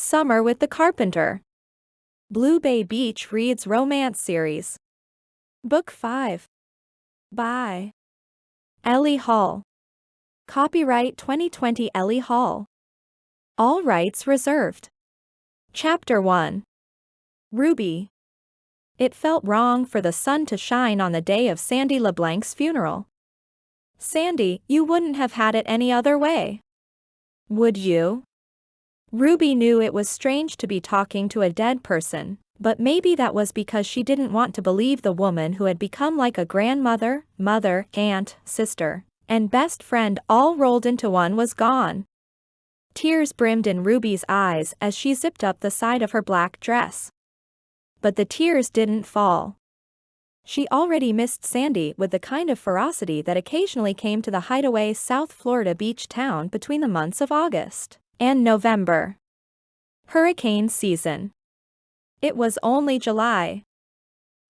Summer with the Carpenter. Blue Bay Beach reads romance series. Book 5. By Ellie Hall. Copyright 2020 Ellie Hall. All rights reserved. Chapter 1. Ruby. It felt wrong for the sun to shine on the day of Sandy Leblanc's funeral. Sandy, you wouldn't have had it any other way. Would you? Ruby knew it was strange to be talking to a dead person, but maybe that was because she didn't want to believe the woman who had become like a grandmother, mother, aunt, sister, and best friend all rolled into one was gone. Tears brimmed in Ruby's eyes as she zipped up the side of her black dress. But the tears didn't fall. She already missed Sandy with the kind of ferocity that occasionally came to the hideaway South Florida beach town between the months of August and November. Hurricane season. It was only July.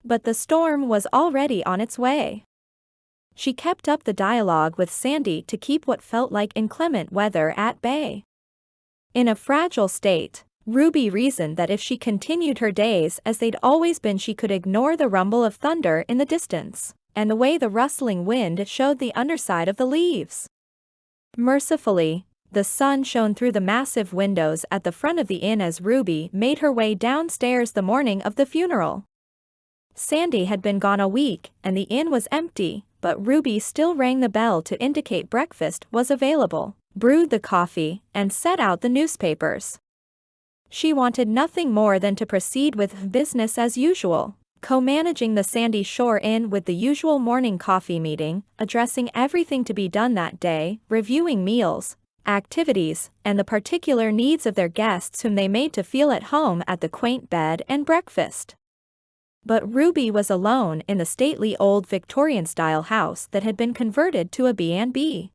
But the storm was already on its way. She kept up the dialogue with Sandy to keep what felt like inclement weather at bay. In a fragile state, Ruby reasoned that if she continued her days as they'd always been, she could ignore the rumble of thunder in the distance, and the way the rustling wind showed the underside of the leaves. Mercifully, the sun shone through the massive windows at the front of the inn as Ruby made her way downstairs the morning of the funeral. Sandy had been gone a week, and the inn was empty, but Ruby still rang the bell to indicate breakfast was available, brewed the coffee, and set out the newspapers. She wanted nothing more than to proceed with business as usual, co-managing the Sandy Shore Inn with the usual morning coffee meeting, addressing everything to be done that day, reviewing meals, activities, and the particular needs of their guests whom they made to feel at home at the quaint bed and breakfast. But Ruby was alone in the stately old Victorian-style house that had been converted to a B&B.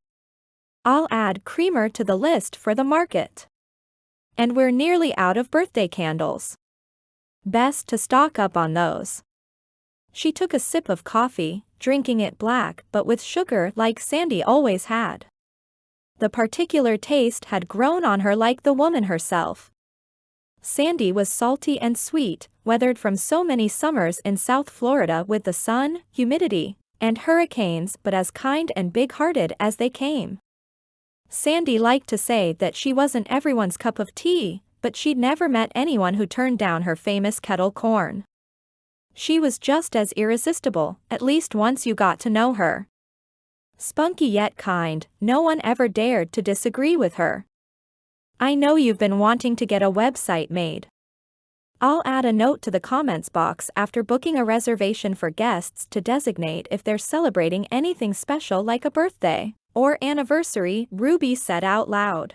I'll add creamer to the list for the market. And we're nearly out of birthday candles. Best to stock up on those. She took a sip of coffee, drinking it black but with sugar like Sandy always had. The particular taste had grown on her like the woman herself. Sandy was salty and sweet, weathered from so many summers in South Florida with the sun, humidity, and hurricanes, but as kind and big-hearted as they came. Sandy liked to say that she wasn't everyone's cup of tea, but she'd never met anyone who turned down her famous kettle corn. She was just as irresistible, at least once you got to know her. Spunky yet kind, no one ever dared to disagree with her. I know you've been wanting to get a website made. I'll add a note to the comments box after booking a reservation for guests to designate if they're celebrating anything special like a birthday or anniversary, Ruby said out loud.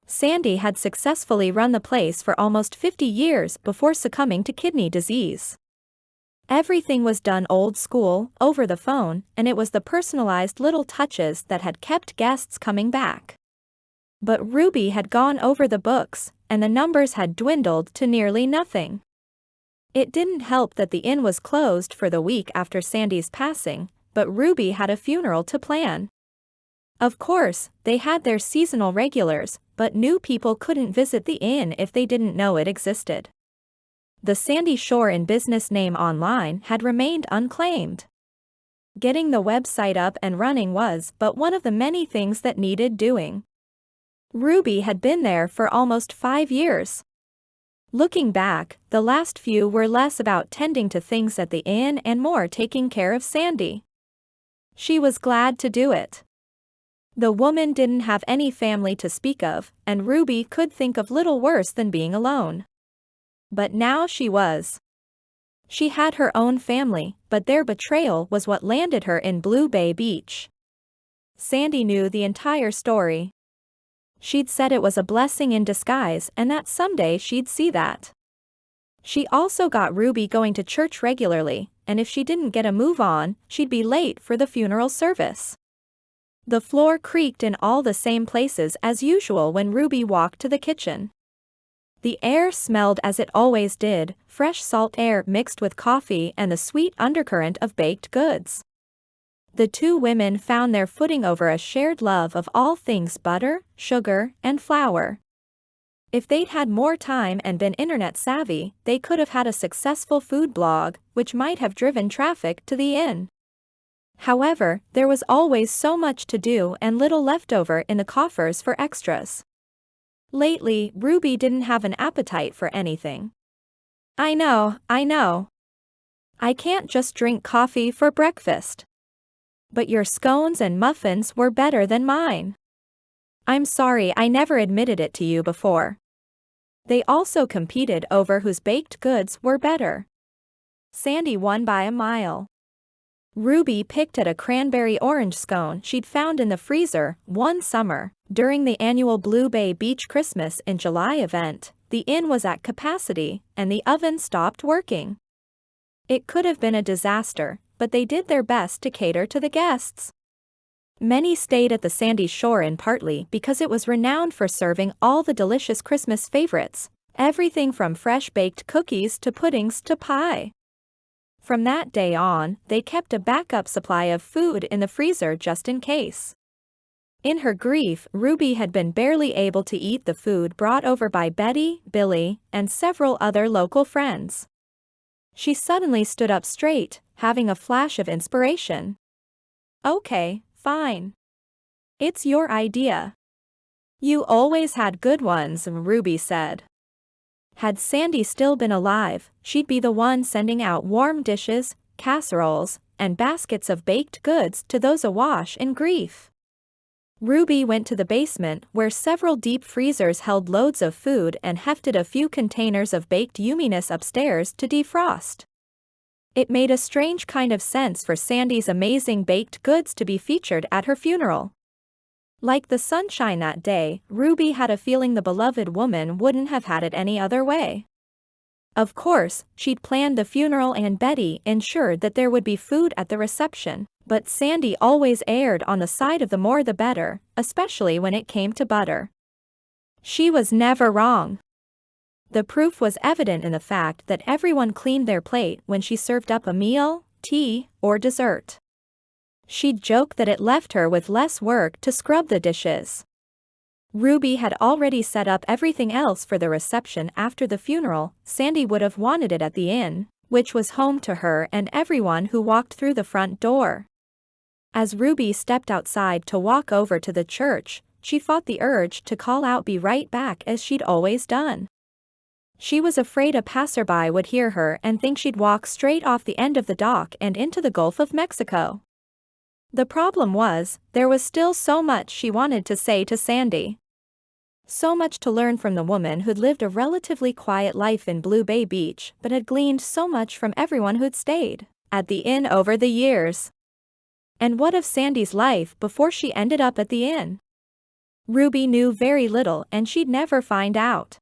Sandy had successfully run the place for almost 50 years before succumbing to kidney disease. Everything was done old school, over the phone, and it was the personalized little touches that had kept guests coming back. But Ruby had gone over the books, and the numbers had dwindled to nearly nothing. It didn't help that the inn was closed for the week after Sandy's passing, but Ruby had a funeral to plan. Of course, they had their seasonal regulars, but new people couldn't visit the inn if they didn't know it existed. The Sandy Shore Inn business name online had remained unclaimed. Getting the website up and running was but one of the many things that needed doing. Ruby had been there for almost 5 years. Looking back, the last few were less about tending to things at the inn and more taking care of Sandy. She was glad to do it. The woman didn't have any family to speak of, and Ruby could think of little worse than being alone. But now she was. She had her own family, but their betrayal was what landed her in Blue Bay Beach. Sandy knew the entire story. She'd said it was a blessing in disguise and that someday she'd see that. She also got Ruby going to church regularly, and if she didn't get a move on, she'd be late for the funeral service. The floor creaked in all the same places as usual when Ruby walked to the kitchen. The air smelled as it always did, fresh salt air mixed with coffee and the sweet undercurrent of baked goods. The two women found their footing over a shared love of all things butter, sugar, and flour. If they'd had more time and been internet savvy, they could have had a successful food blog, which might have driven traffic to the inn. However, there was always so much to do and little left over in the coffers for extras. Lately, Ruby didn't have an appetite for anything. I know. I can't just drink coffee for breakfast. But your scones and muffins were better than mine. I'm sorry I never admitted it to you before. They also competed over whose baked goods were better. Sandy won by a mile. Ruby picked at a cranberry orange scone she'd found in the freezer one summer. During the annual Blue Bay Beach Christmas in July event, the inn was at capacity, and the oven stopped working. It could have been a disaster, but they did their best to cater to the guests. Many stayed at the sandy shore in partly because it was renowned for serving all the delicious Christmas favorites, everything from fresh baked cookies to puddings to pie. From that day on, they kept a backup supply of food in the freezer just in case. In her grief, Ruby had been barely able to eat the food brought over by Betty, Billy, and several other local friends. She suddenly stood up straight, having a flash of inspiration. Okay, fine. It's your idea. You always had good ones, Ruby said. Had Sandy still been alive, she'd be the one sending out warm dishes, casseroles, and baskets of baked goods to those awash in grief. Ruby went to the basement where several deep freezers held loads of food and hefted a few containers of baked yumminess upstairs to defrost. It made a strange kind of sense for Sandy's amazing baked goods to be featured at her funeral. Like the sunshine that day, Ruby had a feeling the beloved woman wouldn't have had it any other way. Of course, she'd planned the funeral and Betty ensured that there would be food at the reception, but Sandy always erred on the side of the more the better, especially when it came to butter. She was never wrong. The proof was evident in the fact that everyone cleaned their plate when she served up a meal, tea, or dessert. She'd joke that it left her with less work to scrub the dishes. Ruby had already set up everything else for the reception after the funeral. Sandy would have wanted it at the inn, which was home to her and everyone who walked through the front door. As Ruby stepped outside to walk over to the church, she fought the urge to call out "Be right back" as she'd always done. She was afraid a passerby would hear her and think she'd walk straight off the end of the dock and into the Gulf of Mexico. The problem was, there was still so much she wanted to say to Sandy. So much to learn from the woman who'd lived a relatively quiet life in Blue Bay Beach but had gleaned so much from everyone who'd stayed at the inn over the years. And what of Sandy's life before she ended up at the inn? Ruby knew very little and she'd never find out.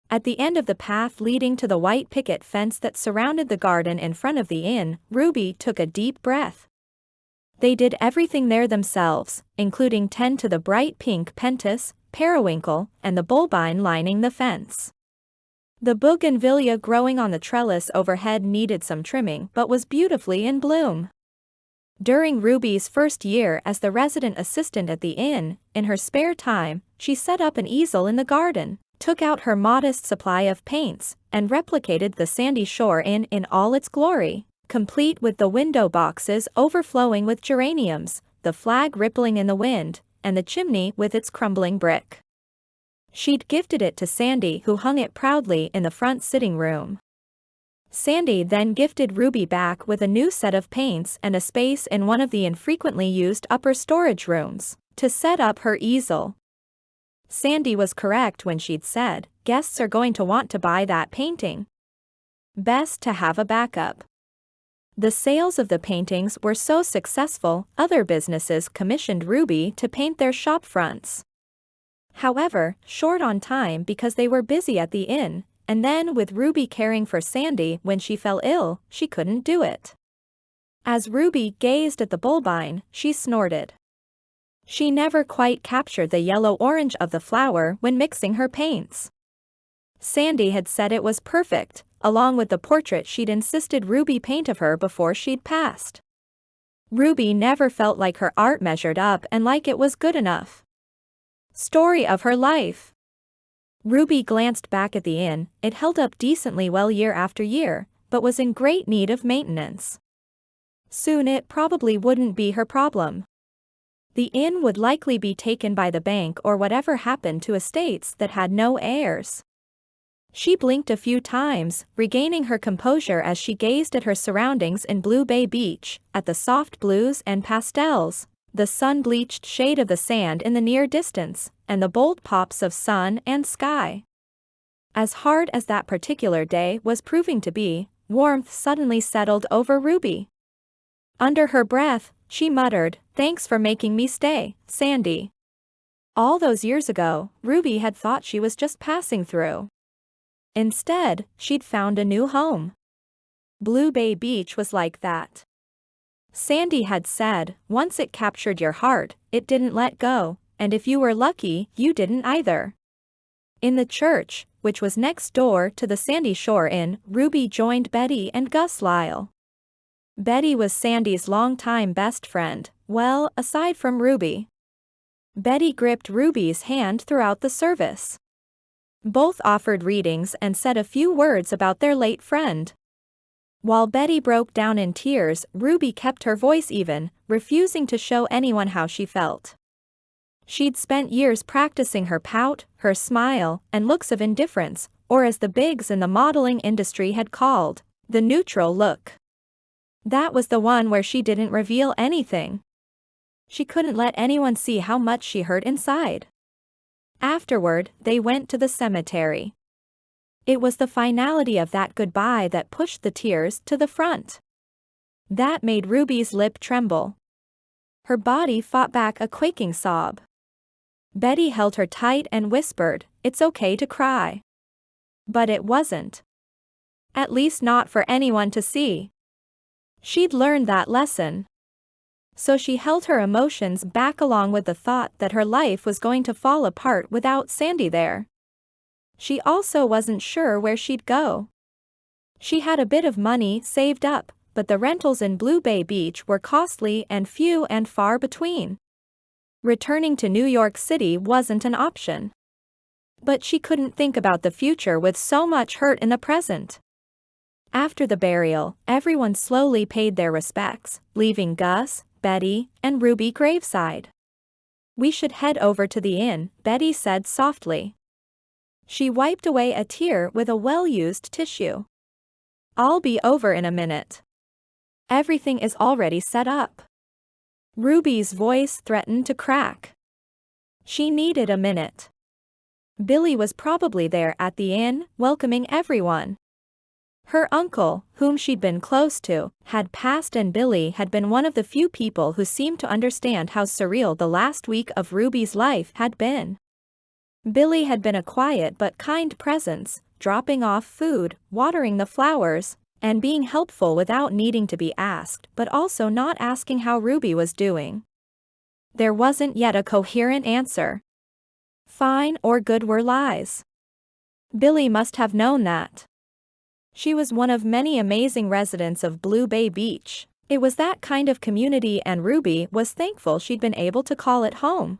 At the end of the path leading to the white picket fence that surrounded the garden in front of the inn, Ruby took a deep breath. They did everything there themselves, including tend to the bright pink pentas, periwinkle, and the bulbine lining the fence. The bougainvillea growing on the trellis overhead needed some trimming but was beautifully in bloom. During Ruby's first year as the resident assistant at the inn, in her spare time, she set up an easel in the garden, took out her modest supply of paints, and replicated the Sandy Shore Inn in all its glory, complete with the window boxes overflowing with geraniums, the flag rippling in the wind, and the chimney with its crumbling brick. She'd gifted it to Sandy, who hung it proudly in the front sitting room. Sandy then gifted Ruby back with a new set of paints and a space in one of the infrequently used upper storage rooms to set up her easel. Sandy was correct when she'd said, "Guests are going to want to buy that painting. Best to have a backup." The sales of the paintings were so successful, other businesses commissioned Ruby to paint their shop fronts. However, short on time because they were busy at the inn, and then with Ruby caring for Sandy when she fell ill, she couldn't do it. As Ruby gazed at the bulbine, she snorted. She never quite captured the yellow-orange of the flower when mixing her paints. Sandy had said it was perfect, along with the portrait she'd insisted Ruby paint of her before she'd passed. Ruby never felt like her art measured up and like it was good enough. Story of her life. Ruby glanced back at the inn. It held up decently well year after year, but was in great need of maintenance. Soon it probably wouldn't be her problem. The inn would likely be taken by the bank or whatever happened to estates that had no heirs. She blinked a few times, regaining her composure as she gazed at her surroundings in Blue Bay Beach, at the soft blues and pastels, the sun-bleached shade of the sand in the near distance, and the bold pops of sun and sky. As hard as that particular day was proving to be, warmth suddenly settled over Ruby. Under her breath, she muttered, "Thanks for making me stay, Sandy." All those years ago, Ruby had thought she was just passing through. Instead, she'd found a new home. Blue Bay Beach was like that. Sandy had said, once it captured your heart, it didn't let go, and if you were lucky, you didn't either. In the church, which was next door to the Sandy Shore Inn, Ruby joined Betty and Gus Lyle. Betty was Sandy's longtime best friend, well, aside from Ruby. Betty gripped Ruby's hand throughout the service. Both offered readings and said a few words about their late friend. While Betty broke down in tears, Ruby kept her voice even, refusing to show anyone how she felt. She'd spent years practicing her pout, her smile, and looks of indifference, or as the bigs in the modeling industry had called, the neutral look. That was the one where she didn't reveal anything. She couldn't let anyone see how much she hurt inside. Afterward, they went to the cemetery. It was the finality of that goodbye that pushed the tears to the front. That made Ruby's lip tremble. Her body fought back a quaking sob. Betty held her tight and whispered, "It's okay to cry." But it wasn't. At least not for anyone to see. She'd learned that lesson. So she held her emotions back along with the thought that her life was going to fall apart without Sandy there. She also wasn't sure where she'd go. She had a bit of money saved up, but the rentals in Blue Bay Beach were costly and few and far between. Returning to New York City wasn't an option. But she couldn't think about the future with so much hurt in the present. After the burial, everyone slowly paid their respects, leaving Gus, Betty, and Ruby graveside. "We should head over to the inn," Betty said softly. She wiped away a tear with a well-used tissue. "I'll be over in a minute. Everything is already set up." Ruby's voice threatened to crack. She needed a minute. Billy was probably there at the inn, welcoming everyone. Her uncle, whom she'd been close to, had passed, and Billy had been one of the few people who seemed to understand how surreal the last week of Ruby's life had been. Billy had been a quiet but kind presence, dropping off food, watering the flowers, and being helpful without needing to be asked, but also not asking how Ruby was doing. There wasn't yet a coherent answer. Fine or good were lies. Billy must have known that. She was one of many amazing residents of Blue Bay Beach. It was that kind of community, and Ruby was thankful she'd been able to call it home.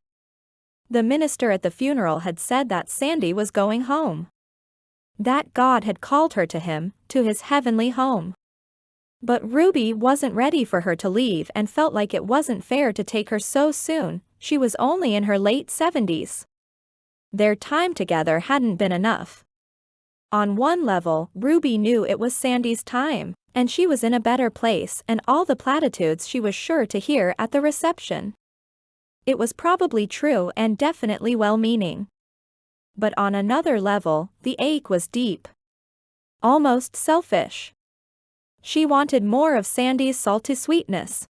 The minister at the funeral had said that Sandy was going home. That God had called her to him, to his heavenly home. But Ruby wasn't ready for her to leave and felt like it wasn't fair to take her so soon. She was only in her late 70s. Their time together hadn't been enough. On one level, Ruby knew it was Sandy's time, and she was in a better place, and all the platitudes she was sure to hear at the reception. It was probably true and definitely well-meaning. But on another level, the ache was deep. Almost selfish. She wanted more of Sandy's salty sweetness.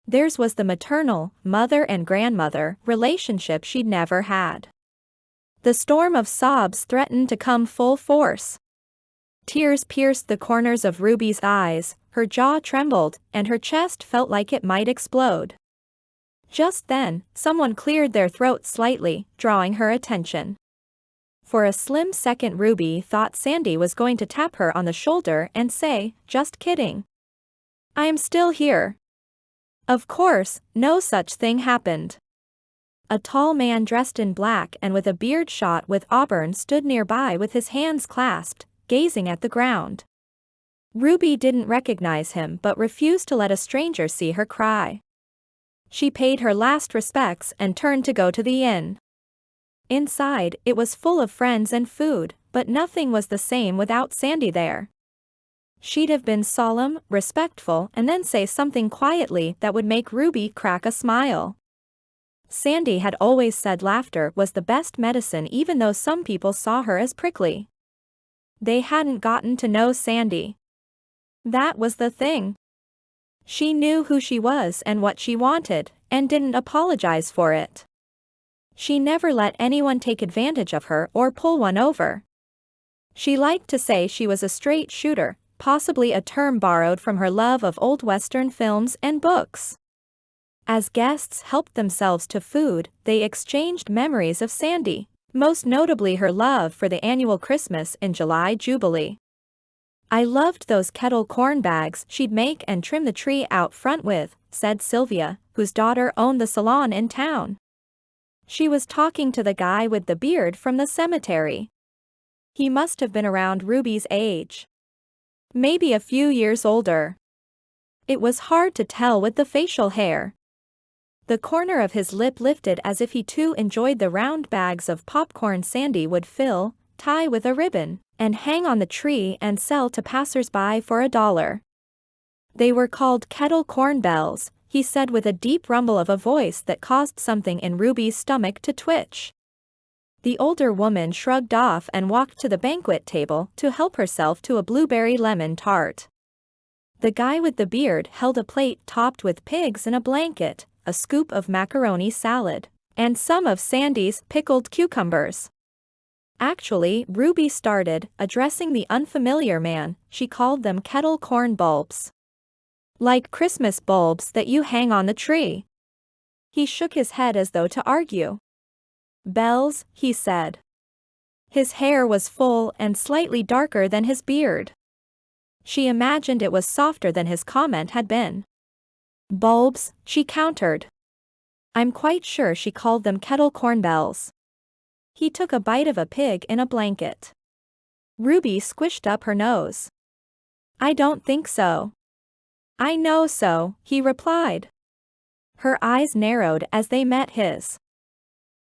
Theirs was the maternal, mother and grandmother, relationship she'd never had. The storm of sobs threatened to come full force. Tears pierced the corners of Ruby's eyes, her jaw trembled, and her chest felt like it might explode. Just then, someone cleared their throat slightly, drawing her attention. For a slim second, Ruby thought Sandy was going to tap her on the shoulder and say, "Just kidding. I'm still here." Of course, no such thing happened. A tall man dressed in black and with a beard shot with auburn stood nearby with his hands clasped, gazing at the ground. Ruby didn't recognize him but refused to let a stranger see her cry. She paid her last respects and turned to go to the inn. Inside, it was full of friends and food, but nothing was the same without Sandy there. She'd have been solemn, respectful, and then say something quietly that would make Ruby crack a smile. Sandy had always said laughter was the best medicine, even though some people saw her as prickly. They hadn't gotten to know Sandy. That was the thing. She knew who she was and what she wanted, and didn't apologize for it. She never let anyone take advantage of her or pull one over. She liked to say she was a straight shooter, possibly a term borrowed from her love of old Western films and books. As guests helped themselves to food, they exchanged memories of Sandy, most notably her love for the annual Christmas in July Jubilee. "I loved those kettle corn bags she'd make and trim the tree out front with," said Sylvia, whose daughter owned the salon in town. She was talking to the guy with the beard from the cemetery. He must have been around Ruby's age. Maybe a few years older. It was hard to tell with the facial hair. The corner of his lip lifted as if he too enjoyed the round bags of popcorn Sandy would fill, tie with a ribbon, and hang on the tree and sell to passers-by for $1. They were called kettle corn bells, he said with a deep rumble of a voice that caused something in Ruby's stomach to twitch. The older woman shrugged off and walked to the banquet table to help herself to a blueberry lemon tart. The guy with the beard held a plate topped with pigs in a blanket, a scoop of macaroni salad, and some of Sandy's pickled cucumbers. Actually, Ruby started, addressing the unfamiliar man, she called them kettle corn bulbs. "Like Christmas bulbs that you hang on the tree." He shook his head as though to argue. "Bells," he said. His hair was full and slightly darker than his beard. She imagined it was softer than his comment had been. "Bulbs," she countered. "I'm quite sure she called them kettle corn bells." He took a bite of a pig in a blanket. Ruby squished up her nose. "I don't think so." "I know so," he replied. Her eyes narrowed as they met his.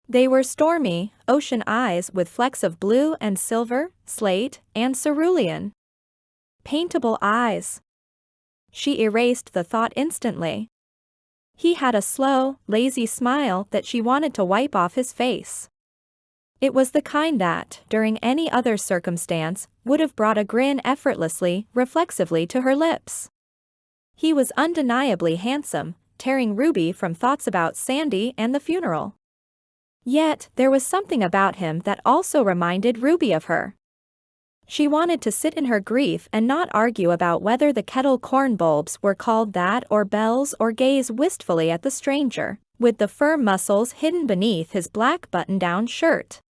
They were stormy, ocean eyes with flecks of blue and silver, slate, and cerulean. Paintable eyes. She erased the thought instantly. He had a slow, lazy smile that she wanted to wipe off his face. It was the kind that, during any other circumstance, would have brought a grin effortlessly, reflexively to her lips. He was undeniably handsome, tearing Ruby from thoughts about Sandy and the funeral. Yet, there was something about him that also reminded Ruby of her. She wanted to sit in her grief and not argue about whether the kettle corn bulbs were called that or bells, or gaze wistfully at the stranger, with the firm muscles hidden beneath his black button-down shirt.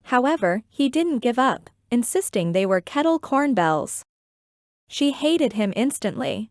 However, he didn't give up, insisting they were kettle corn bells. She hated him instantly.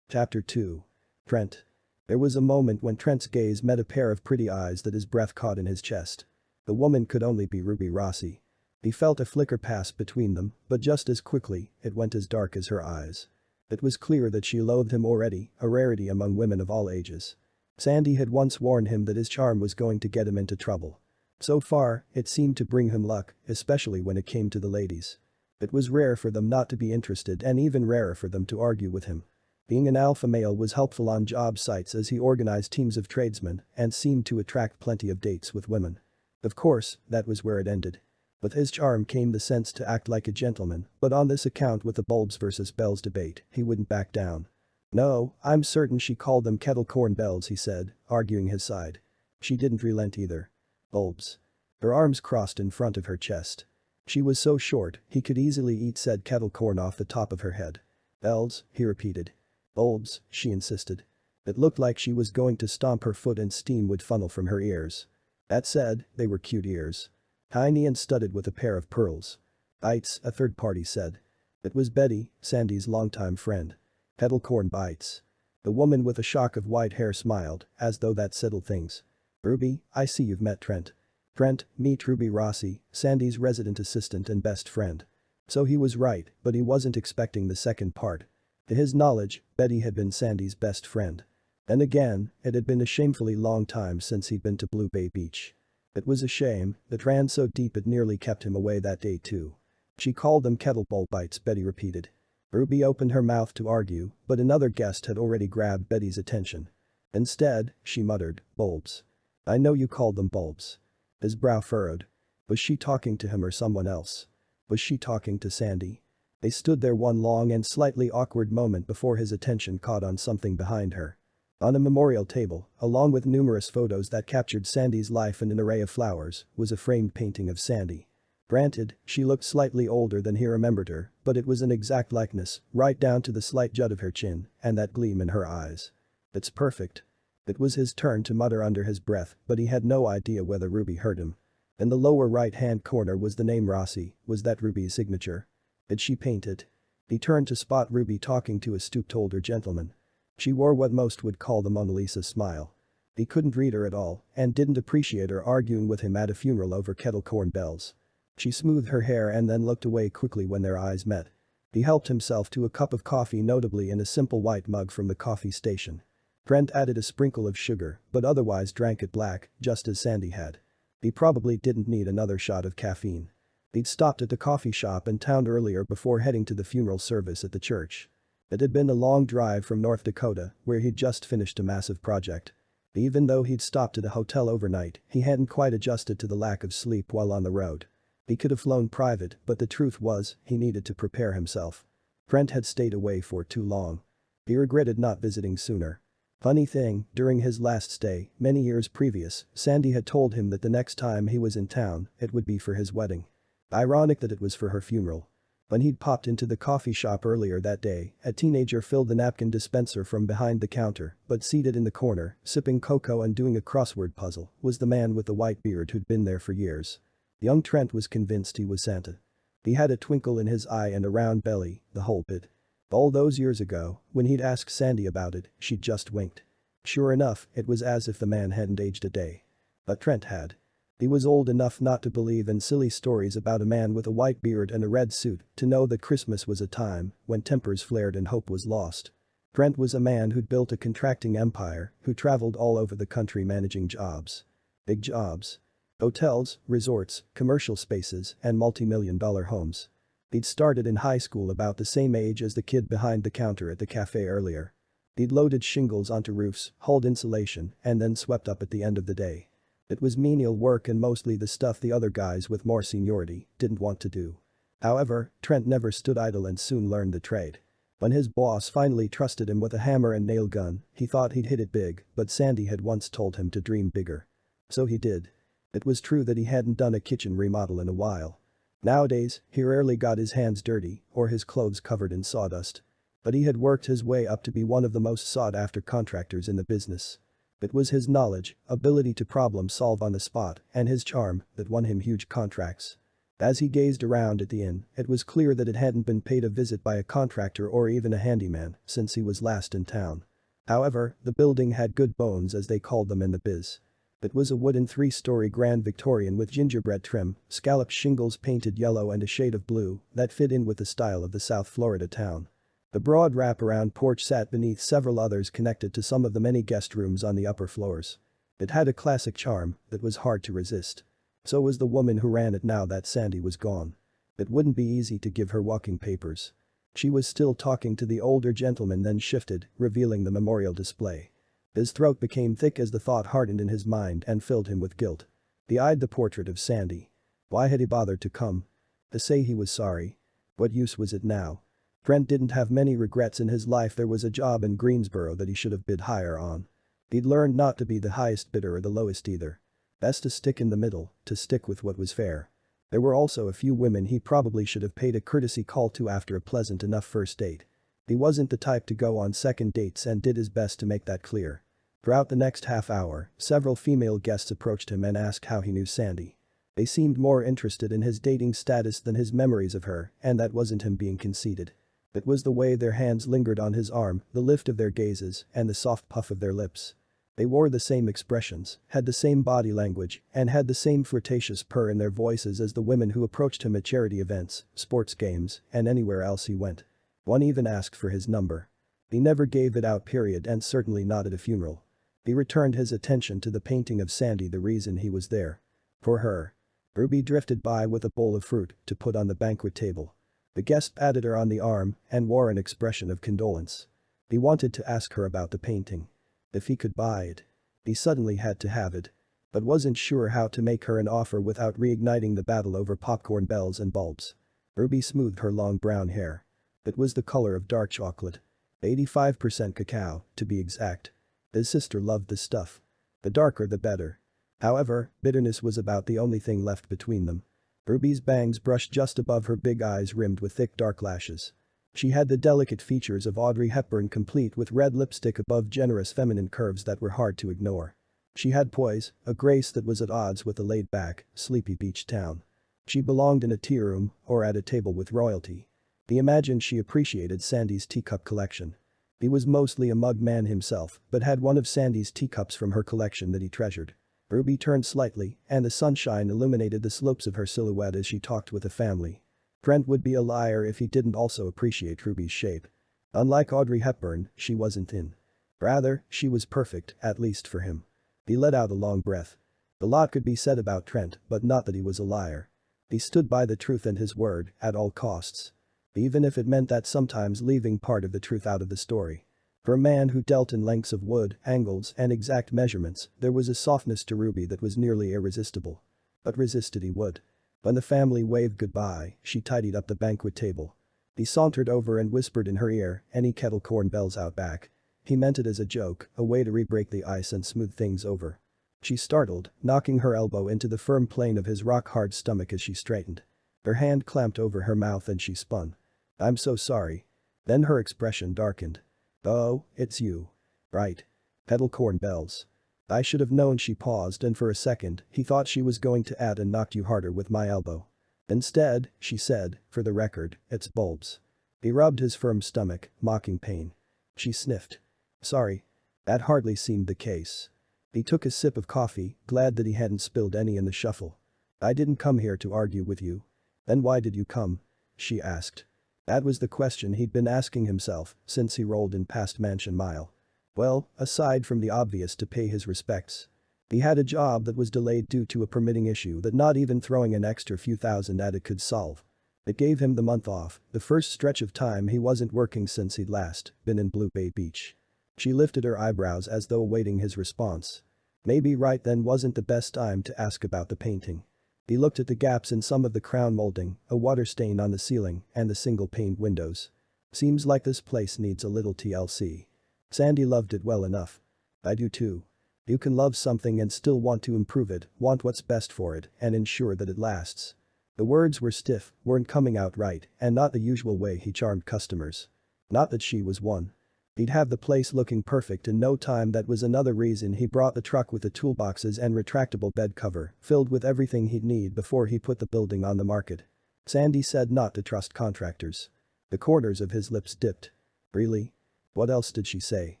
Chapter 2. Trent. There was a moment when Trent's gaze met a pair of pretty eyes that his breath caught in his chest. The woman could only be Ruby Rossi. He felt a flicker pass between them, but just as quickly, it went as dark as her eyes. It was clear that she loathed him already, a rarity among women of all ages. Sandy had once warned him that his charm was going to get him into trouble. So far, it seemed to bring him luck, especially when it came to the ladies. It was rare for them not to be interested and even rarer for them to argue with him. Being an alpha male was helpful on job sites as he organized teams of tradesmen and seemed to attract plenty of dates with women. Of course, that was where it ended. With his charm came the sense to act like a gentleman, but on this account with the bulbs versus bells debate, he wouldn't back down. "No, I'm certain she called them kettle corn bells," he said, arguing his side. She didn't relent either. Bulbs. Her arms crossed in front of her chest. She was so short, he could easily eat said kettle corn off the top of her head. "Bells," he repeated. "Bulbs," she insisted. It looked like she was going to stomp her foot and steam would funnel from her ears. That said, they were cute ears. Tiny and studded with a pair of pearls. "Bites," a third party said. It was Betty, Sandy's longtime friend. "Kettle corn bites." The woman with a shock of white hair smiled, as though that settled things. "Ruby, I see you've met Trent. Trent, meet Ruby Rossi, Sandy's resident assistant and best friend." So he was right, but he wasn't expecting the second part. To his knowledge, Betty had been Sandy's best friend. And again, it had been a shamefully long time since he'd been to Blue Bay Beach. It was a shame, that ran so deep it nearly kept him away that day too. "She called them kettlebell bites," Betty repeated. Ruby opened her mouth to argue, but another guest had already grabbed Betty's attention. Instead, she muttered, "Bulbs. I know you called them bulbs." His brow furrowed. Was she talking to him or someone else? Was she talking to Sandy? They stood there one long and slightly awkward moment before his attention caught on something behind her. On a memorial table, along with numerous photos that captured Sandy's life and an array of flowers, was a framed painting of Sandy. Granted, she looked slightly older than he remembered her, but it was an exact likeness, right down to the slight jut of her chin and that gleam in her eyes. "It's perfect." It was his turn to mutter under his breath, but he had no idea whether Ruby heard him. In the lower right-hand corner was the name Rossi. Was that Ruby's signature? Did she paint it? He turned to spot Ruby talking to a stooped older gentleman. She wore what most would call the Mona Lisa smile. He couldn't read her at all and didn't appreciate her arguing with him at a funeral over kettle corn bells. She smoothed her hair and then looked away quickly when their eyes met. He helped himself to a cup of coffee, notably in a simple white mug from the coffee station. Trent added a sprinkle of sugar but otherwise drank it black, just as Sandy had. He probably didn't need another shot of caffeine. He'd stopped at the coffee shop in town earlier before heading to the funeral service at the church. It had been a long drive from North Dakota, where he'd just finished a massive project. Even though he'd stopped at a hotel overnight, he hadn't quite adjusted to the lack of sleep while on the road. He could have flown private, but the truth was, he needed to prepare himself. Trent had stayed away for too long. He regretted not visiting sooner. Funny thing, during his last stay, many years previous, Sandy had told him that the next time he was in town, it would be for his wedding. Ironic that it was for her funeral. When he'd popped into the coffee shop earlier that day, a teenager filled the napkin dispenser from behind the counter, but seated in the corner, sipping cocoa and doing a crossword puzzle, was the man with the white beard who'd been there for years. Young Trent was convinced he was Santa. He had a twinkle in his eye and a round belly, the whole bit. All those years ago, when he'd asked Sandy about it, she'd just winked. Sure enough, it was as if the man hadn't aged a day. But Trent had. He was old enough not to believe in silly stories about a man with a white beard and a red suit, to know that Christmas was a time when tempers flared and hope was lost. Trent was a man who'd built a contracting empire, who traveled all over the country managing jobs. Big jobs. Hotels, resorts, commercial spaces, and multi-million-dollar homes. He'd started in high school about the same age as the kid behind the counter at the cafe earlier. He'd loaded shingles onto roofs, hauled insulation, and then swept up at the end of the day. It was menial work and mostly the stuff the other guys with more seniority didn't want to do. However, Trent never stood idle and soon learned the trade. When his boss finally trusted him with a hammer and nail gun, he thought he'd hit it big, but Sandy had once told him to dream bigger. So he did. It was true that he hadn't done a kitchen remodel in a while. Nowadays, he rarely got his hands dirty or his clothes covered in sawdust. But he had worked his way up to be one of the most sought-after contractors in the business. It was his knowledge, ability to problem solve on the spot, and his charm that won him huge contracts. As he gazed around at the inn, it was clear that it hadn't been paid a visit by a contractor or even a handyman since he was last in town. However, the building had good bones, as they called them in the biz. It was a wooden 3-story Grand Victorian with gingerbread trim, scalloped shingles painted yellow and a shade of blue that fit in with the style of the South Florida town. The broad wraparound porch sat beneath several others connected to some of the many guest rooms on the upper floors. It had a classic charm that was hard to resist. So was the woman who ran it now that Sandy was gone. It wouldn't be easy to give her walking papers. She was still talking to the older gentleman, then shifted, revealing the memorial display. His throat became thick as the thought hardened in his mind and filled him with guilt. He eyed the portrait of Sandy. Why had he bothered to come? To say he was sorry? What use was it now? Trent didn't have many regrets in his life. There was a job in Greensboro that he should have bid higher on. He'd learned not to be the highest bidder or the lowest either. Best to stick in the middle, to stick with what was fair. There were also a few women he probably should have paid a courtesy call to after a pleasant enough first date. He wasn't the type to go on second dates and did his best to make that clear. Throughout the next half hour, several female guests approached him and asked how he knew Sandy. They seemed more interested in his dating status than his memories of her, and that wasn't him being conceited. It was the way their hands lingered on his arm, the lift of their gazes, and the soft puff of their lips. They wore the same expressions, had the same body language, and had the same flirtatious purr in their voices as the women who approached him at charity events, sports games, and anywhere else he went. One even asked for his number. He never gave it out period, and certainly not at a funeral. He returned his attention to the painting of Sandy, the reason he was there. For her. Ruby drifted by with a bowl of fruit to put on the banquet table. The guest patted her on the arm and wore an expression of condolence. He wanted to ask her about the painting. If he could buy it. He suddenly had to have it. But wasn't sure how to make her an offer without reigniting the battle over popcorn bells and bulbs. Ruby smoothed her long brown hair. It was the color of dark chocolate. 85% cacao, to be exact. His sister loved the stuff. The darker the better. However, bitterness was about the only thing left between them. Ruby's bangs brushed just above her big eyes rimmed with thick dark lashes. She had the delicate features of Audrey Hepburn, complete with red lipstick above generous feminine curves that were hard to ignore. She had poise, a grace that was at odds with the laid-back, sleepy beach town. She belonged in a tea room or at a table with royalty. He imagined she appreciated Sandy's teacup collection. He was mostly a mug man himself, but had one of Sandy's teacups from her collection that he treasured. Ruby turned slightly, and the sunshine illuminated the slopes of her silhouette as she talked with the family. Trent would be a liar if he didn't also appreciate Ruby's shape. Unlike Audrey Hepburn, she wasn't thin. Rather, she was perfect, at least for him. He let out a long breath. A lot could be said about Trent, but not that he was a liar. He stood by the truth and his word, at all costs. Even if it meant that sometimes leaving part of the truth out of the story. For a man who dealt in lengths of wood, angles, and exact measurements, there was a softness to Ruby that was nearly irresistible. But resisted he would. When the family waved goodbye, she tidied up the banquet table. He sauntered over and whispered in her ear, "Any kettle corn bells out back?" He meant it as a joke, a way to re-break the ice and smooth things over. She startled, knocking her elbow into the firm plane of his rock-hard stomach as she straightened. Her hand clamped over her mouth and she spun. "I'm so sorry." Then her expression darkened. "Oh, it's you. Right. Kettle corn bells. I should have known." She paused, and for a second, he thought she was going to add, "and knocked you harder with my elbow." Instead, she said, "For the record, it's bulbs." He rubbed his firm stomach, mocking pain. She sniffed. "Sorry." That hardly seemed the case. He took a sip of coffee, glad that he hadn't spilled any in the shuffle. "I didn't come here to argue with you." "Then why did you come?" she asked. That was the question he'd been asking himself since he rolled in past Mansion Mile. Well, aside from the obvious, to pay his respects. He had a job that was delayed due to a permitting issue that not even throwing an extra few thousand at it could solve. It gave him the month off, the first stretch of time he wasn't working since he'd last been in Blue Bay Beach. She lifted her eyebrows as though awaiting his response. Maybe right then wasn't the best time to ask about the painting. He looked at the gaps in some of the crown molding, a water stain on the ceiling, and the single-paned windows. Seems like this place needs a little TLC. Sandy loved it well enough. I do too. You can love something and still want to improve it, want what's best for it, and ensure that it lasts. The words were stiff, weren't coming out right, and not the usual way he charmed customers. Not that she was one. He'd have the place looking perfect in no time. That was another reason he brought the truck with the toolboxes and retractable bed cover, filled with everything he'd need before he put the building on the market. Sandy said not to trust contractors. The corners of his lips dipped. Really? What else did she say?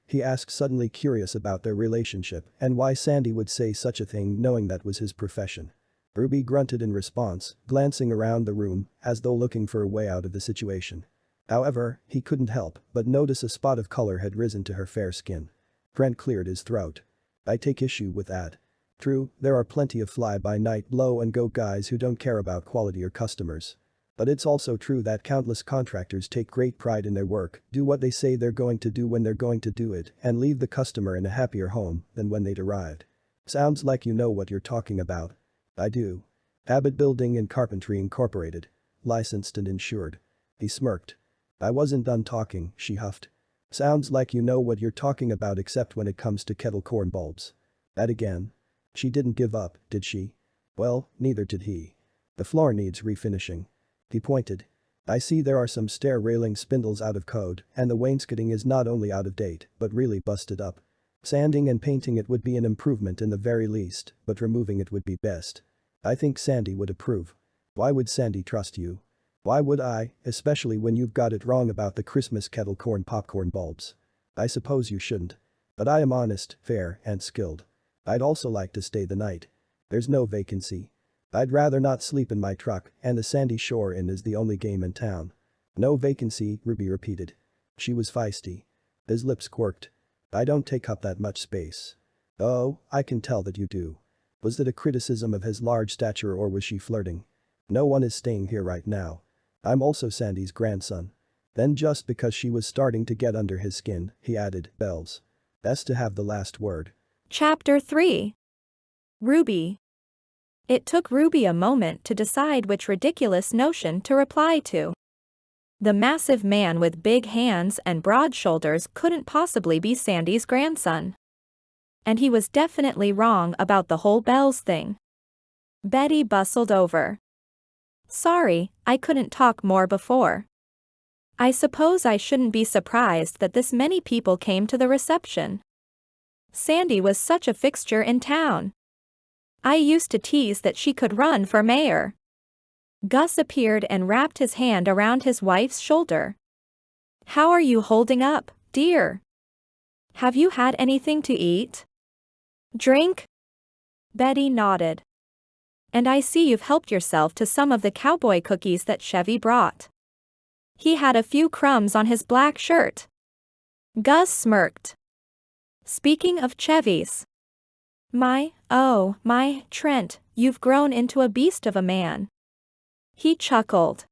He asked, suddenly curious about their relationship and why Sandy would say such a thing knowing that was his profession. Ruby grunted in response, glancing around the room as though looking for a way out of the situation. However, he couldn't help but notice a spot of color had risen to her fair skin. Trent cleared his throat. I take issue with that. True, there are plenty of fly-by-night blow-and-go guys who don't care about quality or customers. But it's also true that countless contractors take great pride in their work, do what they say they're going to do when they're going to do it, and leave the customer in a happier home than when they'd arrived. Sounds like you know what you're talking about. I do. Cabot Building and Carpentry Incorporated. Licensed and insured. He smirked. I wasn't done talking, she huffed. Sounds like you know what you're talking about, except when it comes to kettle corn bulbs. That again. She didn't give up, did she? Well, neither did he. The floor needs refinishing. He pointed. I see there are some stair railing spindles out of code, and the wainscoting is not only out of date, but really busted up. Sanding and painting it would be an improvement in the very least, but removing it would be best. I think Sandy would approve. Why would Sandy trust you? Why would I, especially when you've got it wrong about the Christmas kettle corn popcorn bulbs? I suppose you shouldn't. But I am honest, fair, and skilled. I'd also like to stay the night. There's no vacancy. I'd rather not sleep in my truck, and the Sandy Shore Inn is the only game in town. No vacancy, Ruby repeated. She was feisty. His lips quirked. I don't take up that much space. Oh, I can tell that you do. Was it a criticism of his large stature or was she flirting? No one is staying here right now. I'm also Sandy's grandson. Then just because she was starting to get under his skin, he added, bells. Best to have the last word. Chapter 3. Ruby. It took Ruby a moment to decide which ridiculous notion to reply to. The massive man with big hands and broad shoulders couldn't possibly be Sandy's grandson. And he was definitely wrong about the whole bells thing. Betty bustled over. Sorry, I couldn't talk more before. I suppose I shouldn't be surprised that this many people came to the reception. Sandy was such a fixture in town. I used to tease that she could run for mayor. Gus appeared and wrapped his hand around his wife's shoulder. How are you holding up, dear? Have you had anything to eat? Drink? Betty nodded. And I see you've helped yourself to some of the cowboy cookies that Chevy brought. He had a few crumbs on his black shirt. Gus smirked. Speaking of Chevys. My Trent, you've grown into a beast of a man. He chuckled.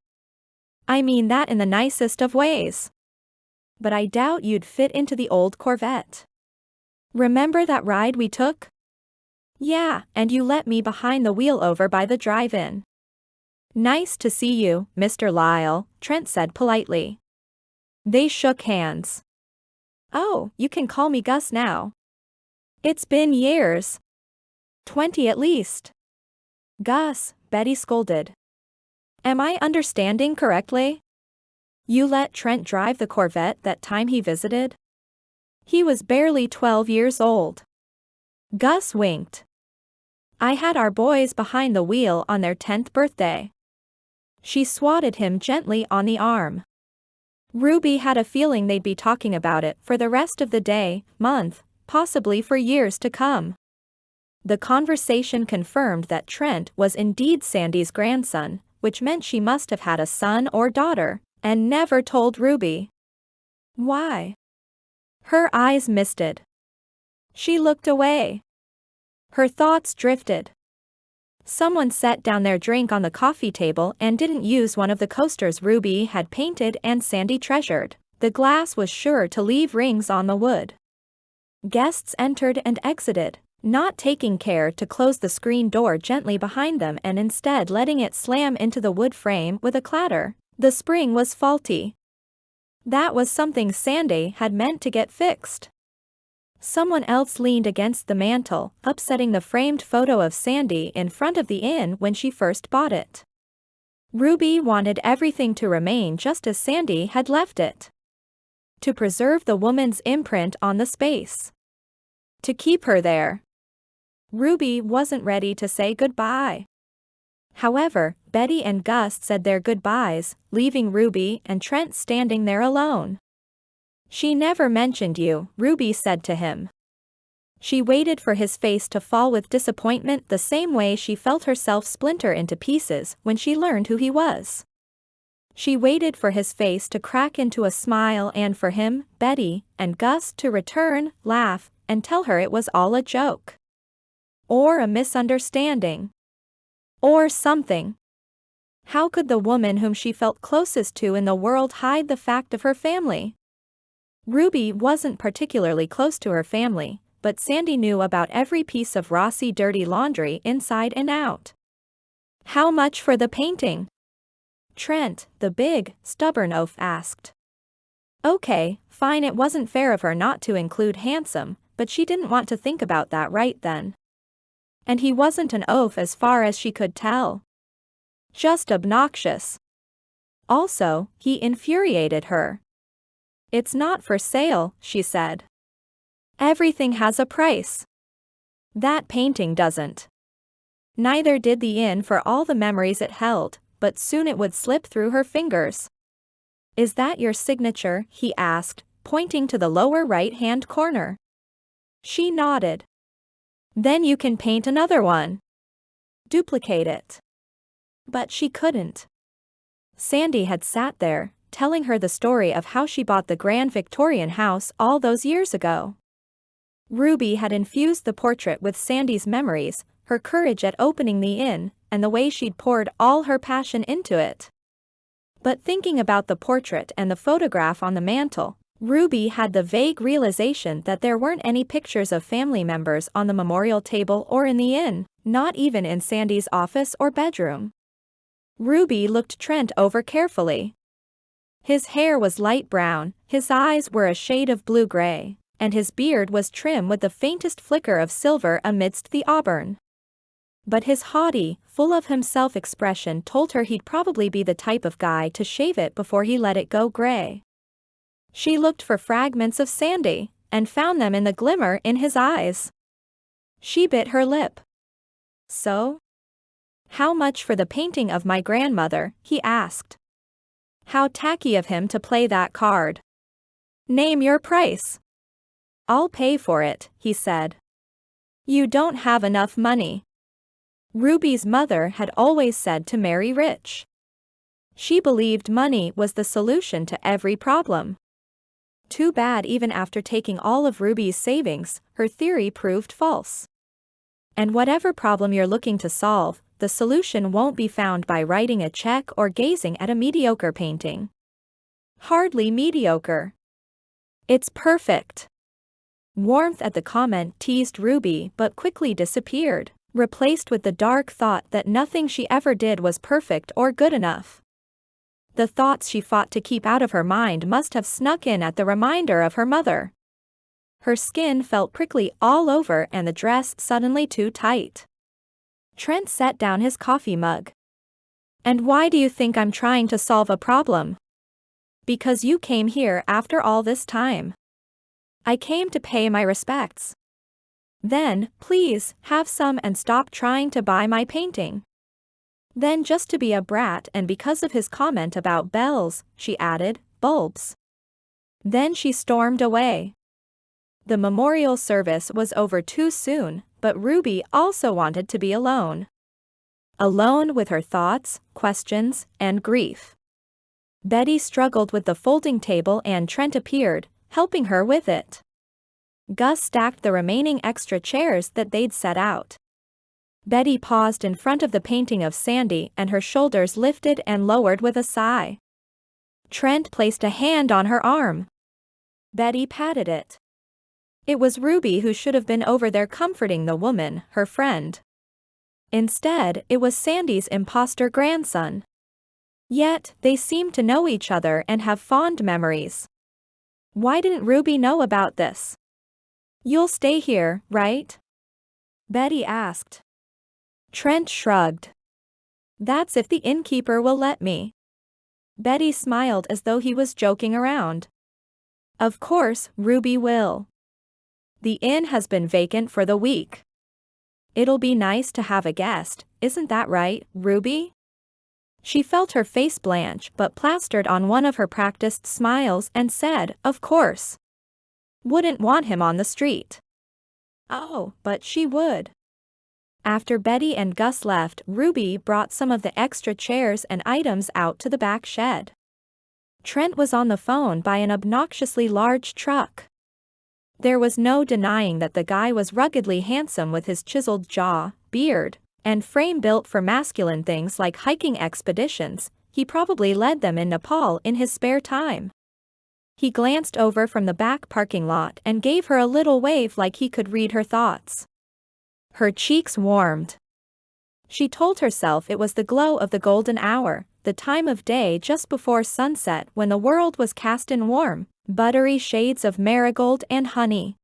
I mean that in the nicest of ways. But I doubt you'd fit into the old Corvette. Remember that ride we took? Yeah, and you let me behind the wheel over by the drive-in. Nice to see you, Mr. Lyle, Trent said politely. They shook hands. Oh, you can call me Gus now. It's been years. 20 at least. Gus, Betty scolded. Am I understanding correctly? You let Trent drive the Corvette that time he visited? He was barely 12 years old. Gus winked. I had our boys behind the wheel on their 10th birthday. She swatted him gently on the arm. Ruby had a feeling they'd be talking about it for the rest of the day, month, possibly for years to come. The conversation confirmed that Trent was indeed Sandy's grandson, which meant she must have had a son or daughter, and never told Ruby. Why? Her eyes misted. She looked away. Her thoughts drifted. Someone set down their drink on the coffee table and didn't use one of the coasters Ruby had painted and Sandy treasured. The glass was sure to leave rings on the wood. Guests entered and exited, not taking care to close the screen door gently behind them and instead letting it slam into the wood frame with a clatter. The spring was faulty. That was something Sandy had meant to get fixed. Someone else leaned against the mantel, upsetting the framed photo of Sandy in front of the inn when she first bought it. Ruby wanted everything to remain just as Sandy had left it. To preserve the woman's imprint on the space. To keep her there. Ruby wasn't ready to say goodbye. However, Betty and Gus said their goodbyes, leaving Ruby and Trent standing there alone. She never mentioned you, Ruby said to him. She waited for his face to fall with disappointment the same way she felt herself splinter into pieces when she learned who he was. She waited for his face to crack into a smile and for him, Betty, and Gus to return, laugh, and tell her it was all a joke. Or a misunderstanding. Or something. How could the woman whom she felt closest to in the world hide the fact of her family? Ruby wasn't particularly close to her family, but Sandy knew about every piece of Rossi dirty laundry inside and out. How much for the painting? Trent, the big, stubborn oaf, asked. Okay, fine, it wasn't fair of her not to include handsome, but she didn't want to think about that right then. And he wasn't an oaf as far as she could tell. Just obnoxious. Also, he infuriated her. It's not for sale, she said. Everything has a price. That painting doesn't. Neither did the inn for all the memories it held, but soon it would slip through her fingers. Is that your signature? He asked, pointing to the lower right-hand corner. She nodded. Then you can paint another one. Duplicate it. But she couldn't. Sandy had sat there, telling her the story of how she bought the grand Victorian house all those years ago. Ruby had infused the portrait with Sandy's memories, her courage at opening the inn, and the way she'd poured all her passion into it. But thinking about the portrait and the photograph on the mantel, Ruby had the vague realization that there weren't any pictures of family members on the memorial table or in the inn, not even in Sandy's office or bedroom. Ruby looked Trent over carefully. His hair was light brown, his eyes were a shade of blue-gray, and his beard was trim with the faintest flicker of silver amidst the auburn. But his haughty, full-of-himself expression told her he'd probably be the type of guy to shave it before he let it go gray. She looked for fragments of Sandy, and found them in the glimmer in his eyes. She bit her lip. So? How much for the painting of my grandmother, he asked. How tacky of him to play that card. Name your price. I'll pay for it, he said. You don't have enough money. Ruby's mother had always said to marry rich. She believed money was the solution to every problem. Too bad even after taking all of Ruby's savings, her theory proved false. And whatever problem you're looking to solve, the solution won't be found by writing a check or gazing at a mediocre painting. Hardly mediocre. It's perfect. Warmth at the comment teased Ruby but quickly disappeared, replaced with the dark thought that nothing she ever did was perfect or good enough. The thoughts she fought to keep out of her mind must have snuck in at the reminder of her mother. Her skin felt prickly all over and the dress suddenly too tight. Trent set down his coffee mug. And why do you think I'm trying to solve a problem? Because you came here after all this time. I came to pay my respects. Then, please, have some and stop trying to buy my painting. Then just to be a brat and because of his comment about bells, she added, bulbs. Then she stormed away. The memorial service was over too soon, but Ruby also wanted to be alone. Alone with her thoughts, questions, and grief. Betty struggled with the folding table and Trent appeared, helping her with it. Gus stacked the remaining extra chairs that they'd set out. Betty paused in front of the painting of Sandy and her shoulders lifted and lowered with a sigh. Trent placed a hand on her arm. Betty patted it. It was Ruby who should have been over there comforting the woman, her friend. Instead, it was Sandy's imposter grandson. Yet, they seemed to know each other and have fond memories. Why didn't Ruby know about this? You'll stay here, right? Betty asked. Trent shrugged. That's if the innkeeper will let me. Betty smiled as though he was joking around. Of course, Ruby will. The inn has been vacant for the week. It'll be nice to have a guest, isn't that right, Ruby? She felt her face blanch but plastered on one of her practiced smiles and said, of course. Wouldn't want him on the street. Oh, but she would. After Betty and Gus left, Ruby brought some of the extra chairs and items out to the back shed. Trent was on the phone by an obnoxiously large truck. There was no denying that the guy was ruggedly handsome with his chiseled jaw, beard, and frame built for masculine things like hiking expeditions. He probably led them in Nepal in his spare time. He glanced over from the back parking lot and gave her a little wave like he could read her thoughts. Her cheeks warmed. She told herself it was the glow of the golden hour, the time of day just before sunset when the world was cast in warm, buttery shades of marigold and honey.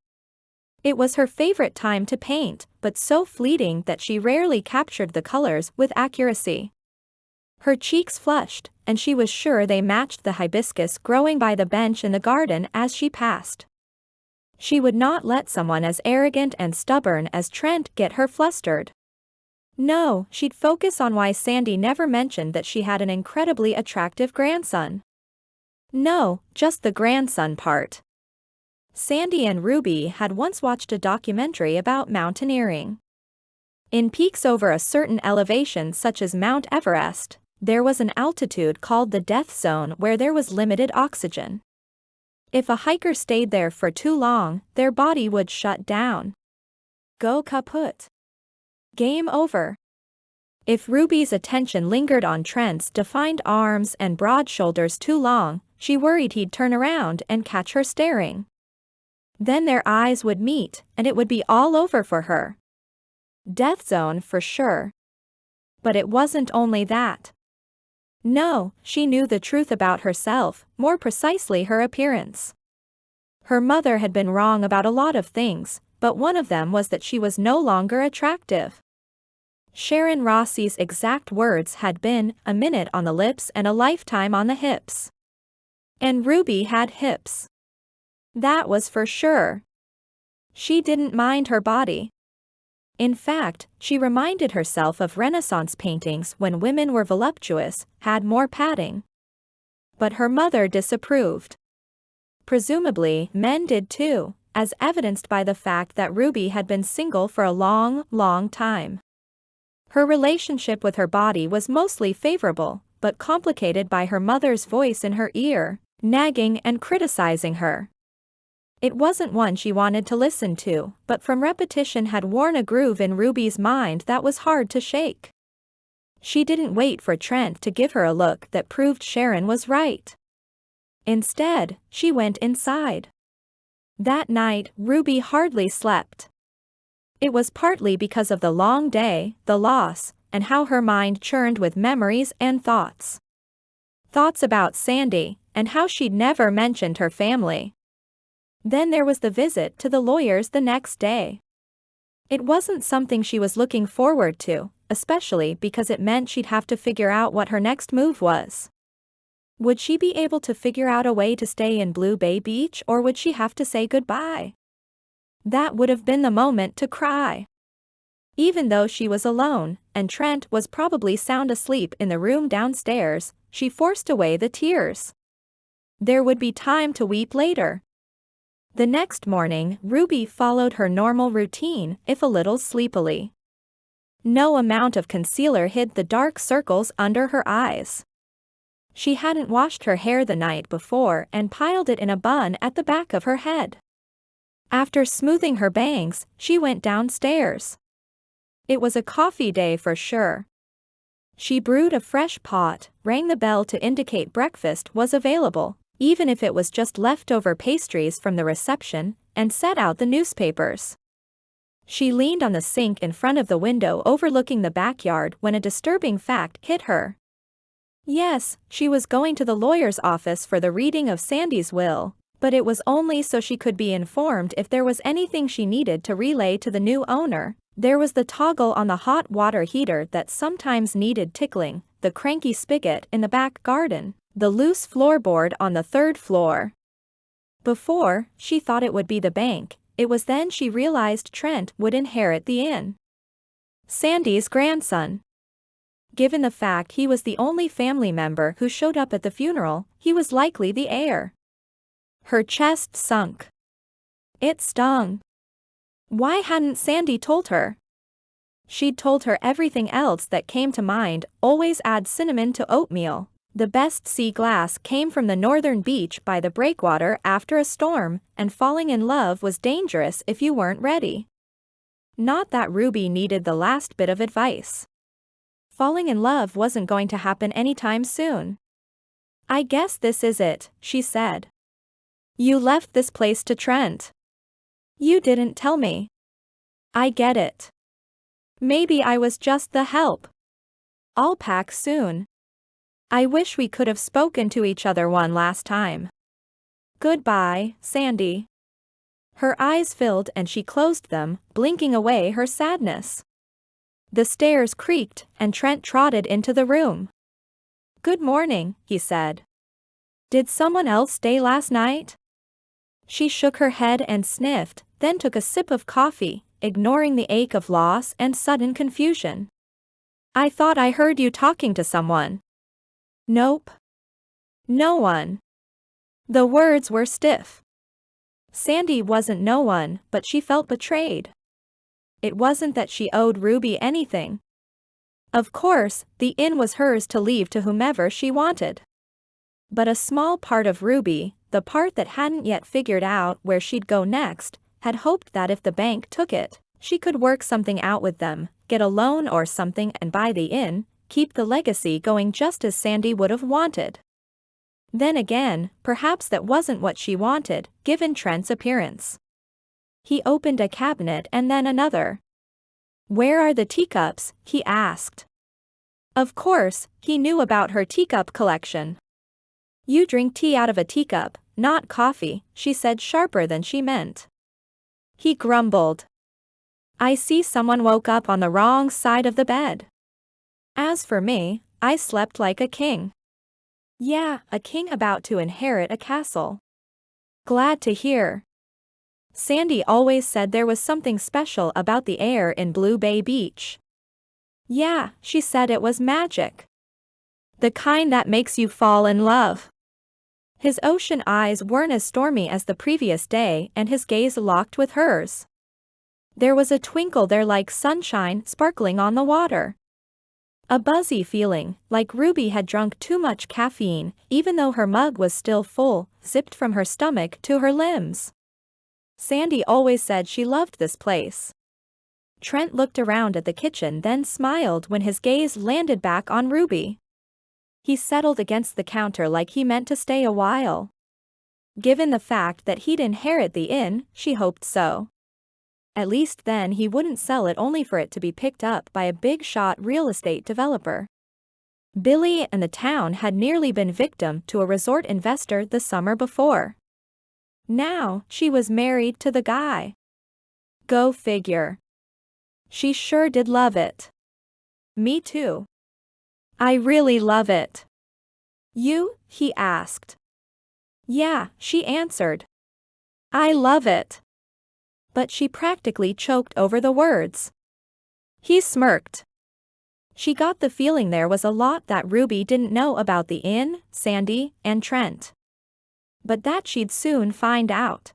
It was her favorite time to paint, but so fleeting that she rarely captured the colors with accuracy. Her cheeks flushed, and she was sure they matched the hibiscus growing by the bench in the garden as she passed. She would not let someone as arrogant and stubborn as Trent get her flustered. No, she'd focus on why Sandy never mentioned that she had an incredibly attractive grandson. No, just the grandson part. Sandy and Ruby had once watched a documentary about mountaineering. In peaks over a certain elevation such as Mount Everest, there was an altitude called the death zone where there was limited oxygen. If a hiker stayed there for too long, their body would shut down. Go kaput. Game over. If Ruby's attention lingered on Trent's defined arms and broad shoulders too long, she worried he'd turn around and catch her staring. Then their eyes would meet, and it would be all over for her. Death zone for sure. But it wasn't only that. No, she knew the truth about herself, more precisely her appearance. Her mother had been wrong about a lot of things, but one of them was that she was no longer attractive. Sharon Rossi's exact words had been, "a minute on the lips and a lifetime on the hips." And Ruby had hips. That was for sure. She didn't mind her body. In fact, she reminded herself of Renaissance paintings when women were voluptuous, had more padding. But her mother disapproved. Presumably, men did too, as evidenced by the fact that Ruby had been single for a long, long time. Her relationship with her body was mostly favorable, but complicated by her mother's voice in her ear, nagging and criticizing her. It wasn't one she wanted to listen to, but from repetition had worn a groove in Ruby's mind that was hard to shake. She didn't wait for Trent to give her a look that proved Sharon was right. Instead, she went inside. That night, Ruby hardly slept. It was partly because of the long day, the loss, and how her mind churned with memories and thoughts. Thoughts about Sandy, and how she'd never mentioned her family. Then there was the visit to the lawyers the next day. It wasn't something she was looking forward to, especially because it meant she'd have to figure out what her next move was. Would she be able to figure out a way to stay in Blue Bay Beach, or would she have to say goodbye? That would have been the moment to cry. Even though she was alone, and Trent was probably sound asleep in the room downstairs, she forced away the tears. There would be time to weep later. The next morning, Ruby followed her normal routine, if a little sleepily. No amount of concealer hid the dark circles under her eyes. She hadn't washed her hair the night before and piled it in a bun at the back of her head. After smoothing her bangs, she went downstairs. It was a coffee day for sure. She brewed a fresh pot, rang the bell to indicate breakfast was available, even if it was just leftover pastries from the reception, and set out the newspapers. She leaned on the sink in front of the window overlooking the backyard when a disturbing fact hit her. Yes, she was going to the lawyer's office for the reading of Sandy's will, but it was only so she could be informed if there was anything she needed to relay to the new owner. There was the toggle on the hot water heater that sometimes needed tickling, the cranky spigot in the back garden, the loose floorboard on the third floor. Before, she thought it would be the bank. It was then she realized Trent would inherit the inn. Sandy's grandson. Given the fact he was the only family member who showed up at the funeral, he was likely the heir. Her chest sunk. It stung. Why hadn't Sandy told her? She'd told her everything else that came to mind, always add cinnamon to oatmeal. The best sea glass came from the northern beach by the breakwater after a storm, and falling in love was dangerous if you weren't ready. Not that Ruby needed the last bit of advice. Falling in love wasn't going to happen anytime soon. "I guess this is it," she said. "You left this place to Trent. You didn't tell me. I get it. Maybe I was just the help. I'll pack soon. I wish we could have spoken to each other one last time. Goodbye, Sandy." Her eyes filled and she closed them, blinking away her sadness. The stairs creaked, and Trent trotted into the room. "Good morning," he said. "Did someone else stay last night?" She shook her head and sniffed, then took a sip of coffee, ignoring the ache of loss and sudden confusion. "I thought I heard you talking to someone." "Nope. No one." The words were stiff. Sandy wasn't no one, but she felt betrayed. It wasn't that she owed Ruby anything. Of course, the inn was hers to leave to whomever she wanted. But a small part of Ruby, the part that hadn't yet figured out where she'd go next, had hoped that if the bank took it, she could work something out with them, get a loan or something and buy the inn, keep the legacy going just as Sandy would have wanted. Then again, perhaps that wasn't what she wanted, given Trent's appearance. He opened a cabinet and then another. "Where are the teacups?" he asked. Of course, he knew about her teacup collection. "You drink tea out of a teacup, not coffee," she said, sharper than she meant. He grumbled. "I see someone woke up on the wrong side of the bed. As for me, I slept like a king." "Yeah, a king about to inherit a castle." "Glad to hear." Sandy always said there was something special about the air in Blue Bay Beach. "Yeah," she said, "it was magic. The kind that makes you fall in love." His ocean eyes weren't as stormy as the previous day and his gaze locked with hers. There was a twinkle there like sunshine sparkling on the water. A buzzy feeling, like Ruby had drunk too much caffeine, even though her mug was still full, zipped from her stomach to her limbs. Sandy always said she loved this place. Trent looked around at the kitchen, then smiled when his gaze landed back on Ruby. He settled against the counter like he meant to stay a while. Given the fact that he'd inherit the inn, she hoped so. At least then he wouldn't sell it only for it to be picked up by a big-shot real estate developer. Billy and the town had nearly been victim to a resort investor the summer before. Now, she was married to the guy. Go figure. She sure did love it. Me too. I really love it. You? He asked. Yeah, she answered. I love it. But she practically choked over the words. He smirked. She got the feeling there was a lot that Ruby didn't know about the inn, Sandy, and Trent. But that she'd soon find out.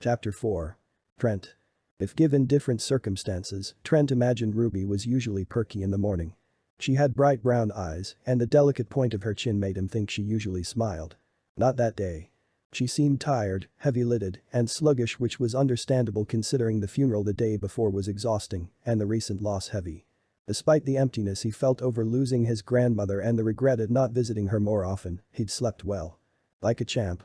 Chapter 4. Trent. If given different circumstances, Trent imagined Ruby was usually perky in the morning. She had bright brown eyes, and the delicate point of her chin made him think she usually smiled. Not that day. She seemed tired, heavy-lidded, and sluggish, which was understandable considering the funeral the day before was exhausting, and the recent loss heavy. Despite the emptiness he felt over losing his grandmother and the regret at not visiting her more often, he'd slept well. Like a champ.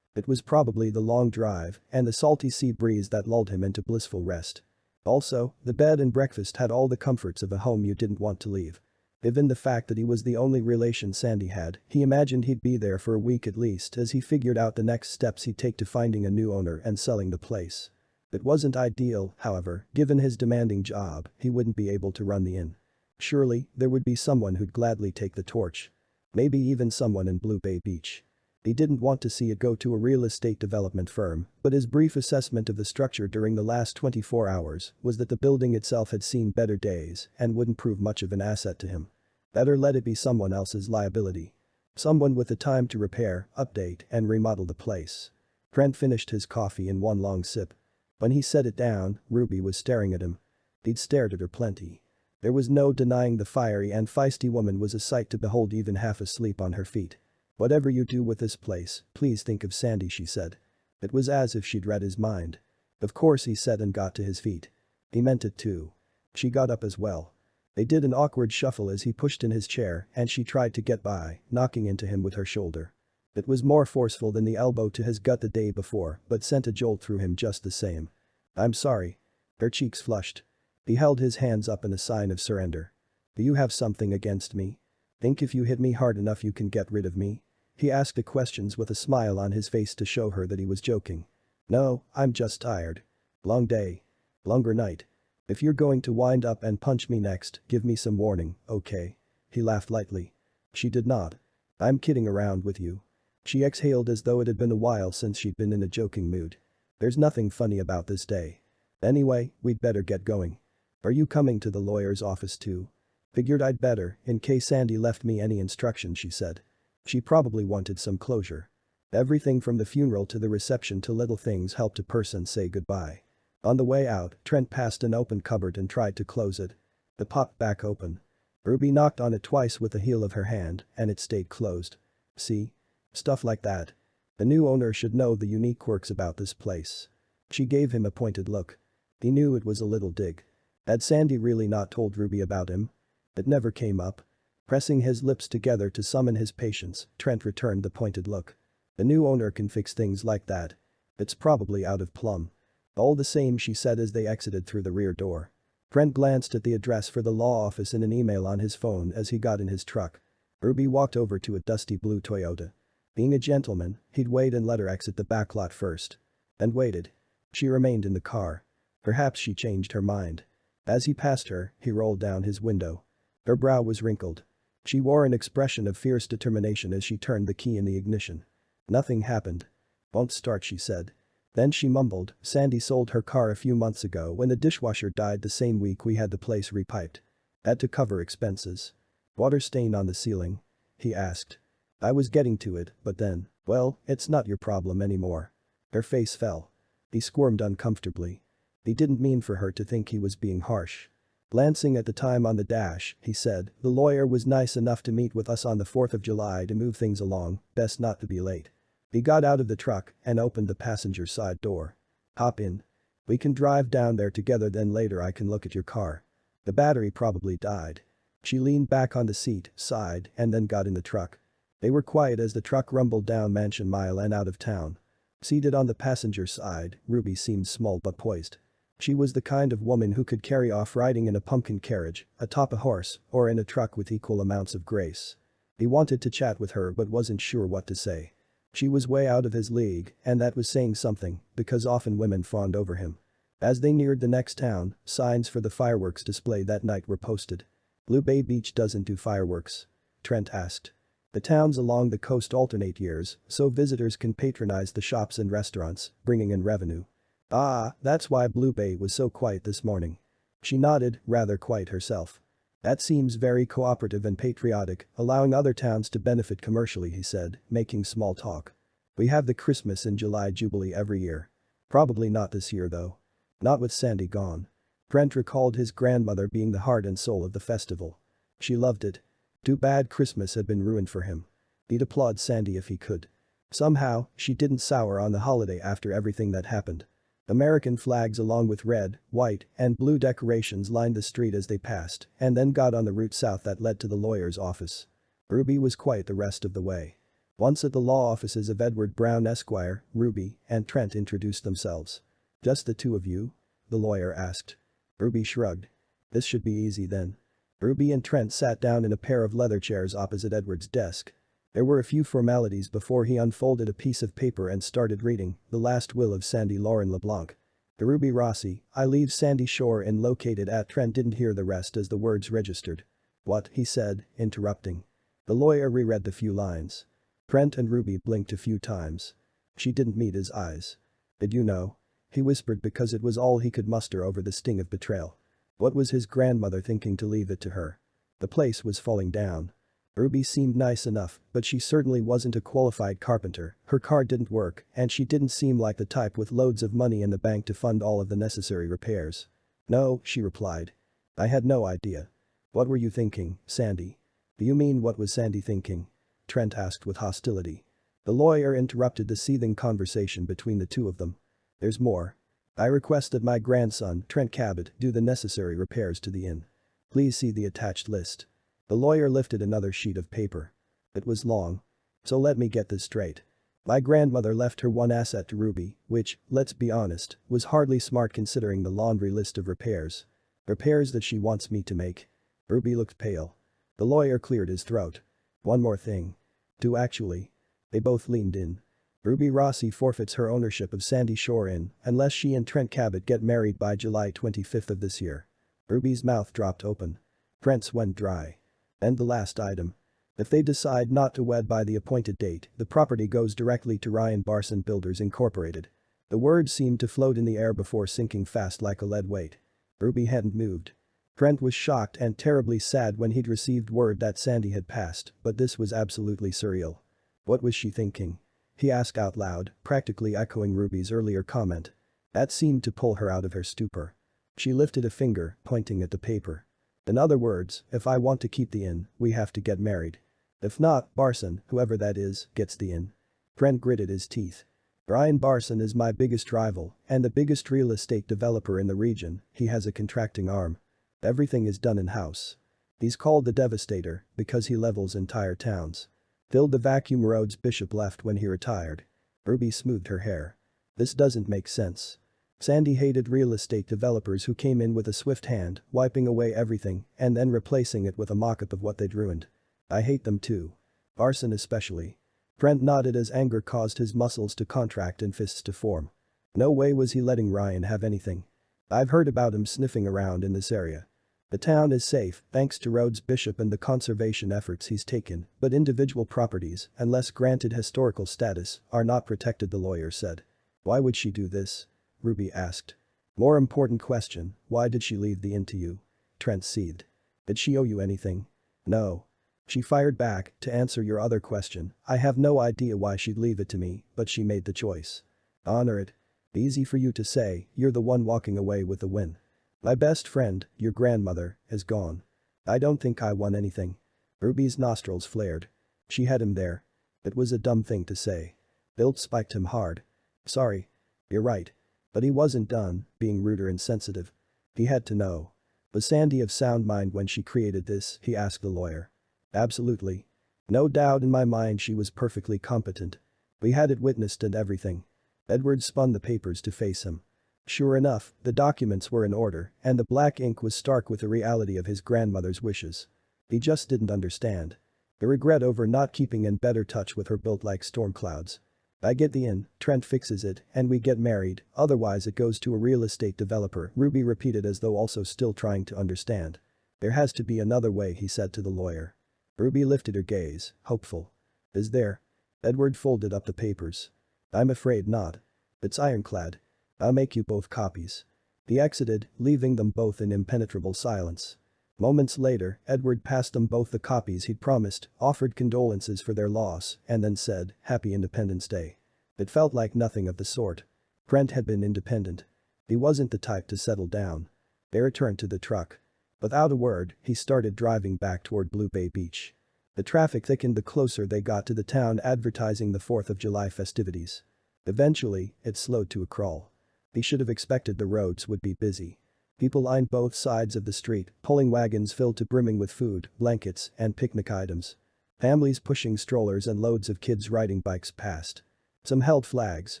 It was probably the long drive and the salty sea breeze that lulled him into blissful rest. Also, the bed and breakfast had all the comforts of a home you didn't want to leave. Given the fact that he was the only relation Sandy had, he imagined he'd be there for a week at least as he figured out the next steps he'd take to finding a new owner and selling the place. It wasn't ideal, however, given his demanding job, he wouldn't be able to run the inn. Surely, there would be someone who'd gladly take the torch. Maybe even someone in Blue Bay Beach. He didn't want to see it go to a real estate development firm, but his brief assessment of the structure during the last 24 hours was that the building itself had seen better days and wouldn't prove much of an asset to him. Better let it be someone else's liability. Someone with the time to repair, update, and remodel the place. Trent finished his coffee in one long sip. When he set it down, Ruby was staring at him. He'd stared at her plenty. There was no denying the fiery and feisty woman was a sight to behold even half asleep on her feet. Whatever you do with this place, please think of Sandy, she said. It was as if she'd read his mind. Of course, he said and got to his feet. He meant it too. She got up as well. They did an awkward shuffle as he pushed in his chair and she tried to get by, knocking into him with her shoulder. It was more forceful than the elbow to his gut the day before, but sent a jolt through him just the same. I'm sorry. Her cheeks flushed. He held his hands up in a sign of surrender. Do you have something against me? Think if you hit me hard enough you can get rid of me? He asked the questions with a smile on his face to show her that he was joking. No, I'm just tired. Long day. Longer night. If you're going to wind up and punch me next, give me some warning, okay? He laughed lightly. She did not. I'm kidding around with you. She exhaled as though it had been a while since she'd been in a joking mood. There's nothing funny about this day. Anyway, we'd better get going. Are you coming to the lawyer's office too? Figured I'd better, in case Sandy left me any instructions, she said. She probably wanted some closure. Everything from the funeral to the reception to little things helped a person say goodbye. On the way out, Trent passed an open cupboard and tried to close it. It popped back open. Ruby knocked on it twice with the heel of her hand, and it stayed closed. See? Stuff like that. The new owner should know the unique quirks about this place. She gave him a pointed look. He knew it was a little dig. Had Sandy really not told Ruby about him? It never came up. Pressing his lips together to summon his patience, Trent returned the pointed look. The new owner can fix things like that. It's probably out of plumb. All the same, she said as they exited through the rear door. Trent glanced at the address for the law office in an email on his phone as he got in his truck. Ruby walked over to a dusty blue Toyota. Being a gentleman, he'd wait and let her exit the back lot first. And waited. She remained in the car. Perhaps she changed her mind. As he passed her, he rolled down his window. Her brow was wrinkled. She wore an expression of fierce determination as she turned the key in the ignition. Nothing happened. Won't start, she said. Then she mumbled, Sandy sold her car a few months ago when the dishwasher died the same week we had the place repiped. Had to cover expenses. Water stain on the ceiling? He asked. I was getting to it, but then, well, it's not your problem anymore. Her face fell. He squirmed uncomfortably. He didn't mean for her to think he was being harsh. Glancing at the time on the dash, he said, the lawyer was nice enough to meet with us on the 4th of July to move things along, best not to be late. He got out of the truck and opened the passenger side door. Hop in. We can drive down there together, then later I can look at your car. The battery probably died. She leaned back on the seat, sighed, and then got in the truck. They were quiet as the truck rumbled down Mansion Mile and out of town. Seated on the passenger side, Ruby seemed small but poised. She was the kind of woman who could carry off riding in a pumpkin carriage, atop a horse, or in a truck with equal amounts of grace. He wanted to chat with her but wasn't sure what to say. She was way out of his league, and that was saying something, because often women fawned over him. As they neared the next town, signs for the fireworks display that night were posted. Blue Bay Beach doesn't do fireworks? Trent asked. The towns along the coast alternate years, so visitors can patronize the shops and restaurants, bringing in revenue. Ah, that's why Blue Bay was so quiet this morning. She nodded, rather quiet herself. That seems very cooperative and patriotic, allowing other towns to benefit commercially, he said, making small talk. We have the Christmas in July Jubilee every year. Probably not this year though. Not with Sandy gone. Trent recalled his grandmother being the heart and soul of the festival. She loved it. Too bad Christmas had been ruined for him. He'd applaud Sandy if he could. Somehow, she didn't sour on the holiday after everything that happened. American flags along with red, white, and blue decorations lined the street as they passed and then got on the route south that led to the lawyer's office. Ruby was quiet the rest of the way. Once at the law offices of Edward Brown Esquire, Ruby and Trent introduced themselves. Just the two of you? The lawyer asked. Ruby shrugged. This should be easy then. Ruby and Trent sat down in a pair of leather chairs opposite Edward's desk. There were a few formalities before he unfolded a piece of paper and started reading, the last will of Sandy Leblanc. To Ruby Rossi, I leave Sandy Shore Inn located at. Trent didn't hear the rest as the words registered. What, he said, interrupting. The lawyer reread the few lines. Trent and Ruby blinked a few times. She didn't meet his eyes. Did you know? He whispered because it was all he could muster over the sting of betrayal. What was his grandmother thinking to leave it to her? The place was falling down. Ruby seemed nice enough, but she certainly wasn't a qualified carpenter, her car didn't work, and she didn't seem like the type with loads of money in the bank to fund all of the necessary repairs. No, she replied. I had no idea. What were you thinking, Sandy? Do you mean what was Sandy thinking? Trent asked with hostility. The lawyer interrupted the seething conversation between the two of them. There's more. I request that my grandson, Trent Cabot, do the necessary repairs to the inn. Please see the attached list. The lawyer lifted another sheet of paper. It was long. So let me get this straight. My grandmother left her one asset to Ruby, which, let's be honest, was hardly smart considering the laundry list of repairs. Repairs that she wants me to make. Ruby looked pale. The lawyer cleared his throat. One more thing. Two actually. They both leaned in. Ruby Rossi forfeits her ownership of Sandy Shore Inn unless she and Trent Cabot get married by July 25th of this year. Ruby's mouth dropped open. Trent's went dry. And the last item. If they decide not to wed by the appointed date, the property goes directly to Ryan Barson Builders Incorporated. The words seemed to float in the air before sinking fast like a lead weight. Ruby hadn't moved. Trent was shocked and terribly sad when he'd received word that Sandy had passed, but this was absolutely surreal. What was she thinking? he asked out loud, practically echoing Ruby's earlier comment. That seemed to pull her out of her stupor. She lifted a finger, pointing at the paper. In other words, if I want to keep the inn, we have to get married. If not, Barson, whoever that is, gets the inn. Trent gritted his teeth. Brian Barson is my biggest rival and the biggest real estate developer in the region. He has a contracting arm. Everything is done in-house. He's called the Devastator because he levels entire towns. Filled the vacuum roads Bishop left when he retired. Ruby smoothed her hair. This doesn't make sense. Sandy hated real estate developers who came in with a swift hand, wiping away everything and then replacing it with a mock-up of what they'd ruined. I hate them too. Barson especially. Trent nodded as anger caused his muscles to contract and fists to form. No way was he letting Ryan have anything. I've heard about him sniffing around in this area. The town is safe thanks to Rhodes Bishop and the conservation efforts he's taken, but individual properties, unless granted historical status, are not protected, the lawyer said. Why would she do this? Ruby asked. More important question, why did she leave the inn to you? Trent seethed. Did she owe you anything? No. She fired back, to answer your other question, I have no idea why she'd leave it to me, but she made the choice. Honor it. Easy for you to say, you're the one walking away with the win. My best friend, your grandmother, is gone. I don't think I won anything. Ruby's nostrils flared. She had him there. It was a dumb thing to say. Bill spiked him hard. Sorry. You're right. But he wasn't done, being rude or insensitive. He had to know. Was Sandy of sound mind when she created this, he asked the lawyer. Absolutely. No doubt in my mind she was perfectly competent. We had it witnessed and everything. Edward spun the papers to face him. Sure enough, the documents were in order, and the black ink was stark with the reality of his grandmother's wishes. He just didn't understand. The regret over not keeping in better touch with her built like storm clouds. I get the inn, Trent fixes it, and we get married, otherwise it goes to a real estate developer, Ruby repeated as though also still trying to understand. There has to be another way, he said to the lawyer. Ruby lifted her gaze, hopeful. Is there? Edward folded up the papers. I'm afraid not. It's ironclad. I'll make you both copies. He exited, leaving them both in impenetrable silence. Moments later, Edward passed them both the copies he'd promised, offered condolences for their loss, and then said, Happy Independence Day. It felt like nothing of the sort. Trent had been independent. He wasn't the type to settle down. They returned to the truck. Without a word, he started driving back toward Blue Bay Beach. The traffic thickened the closer they got to the town advertising the 4th of July festivities. Eventually, it slowed to a crawl. He should have expected the roads would be busy. People lined both sides of the street, pulling wagons filled to brimming with food, blankets, and picnic items. Families pushing strollers and loads of kids riding bikes past. Some held flags,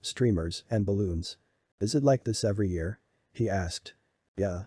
streamers, and balloons. Is it like this every year? He asked. Yeah.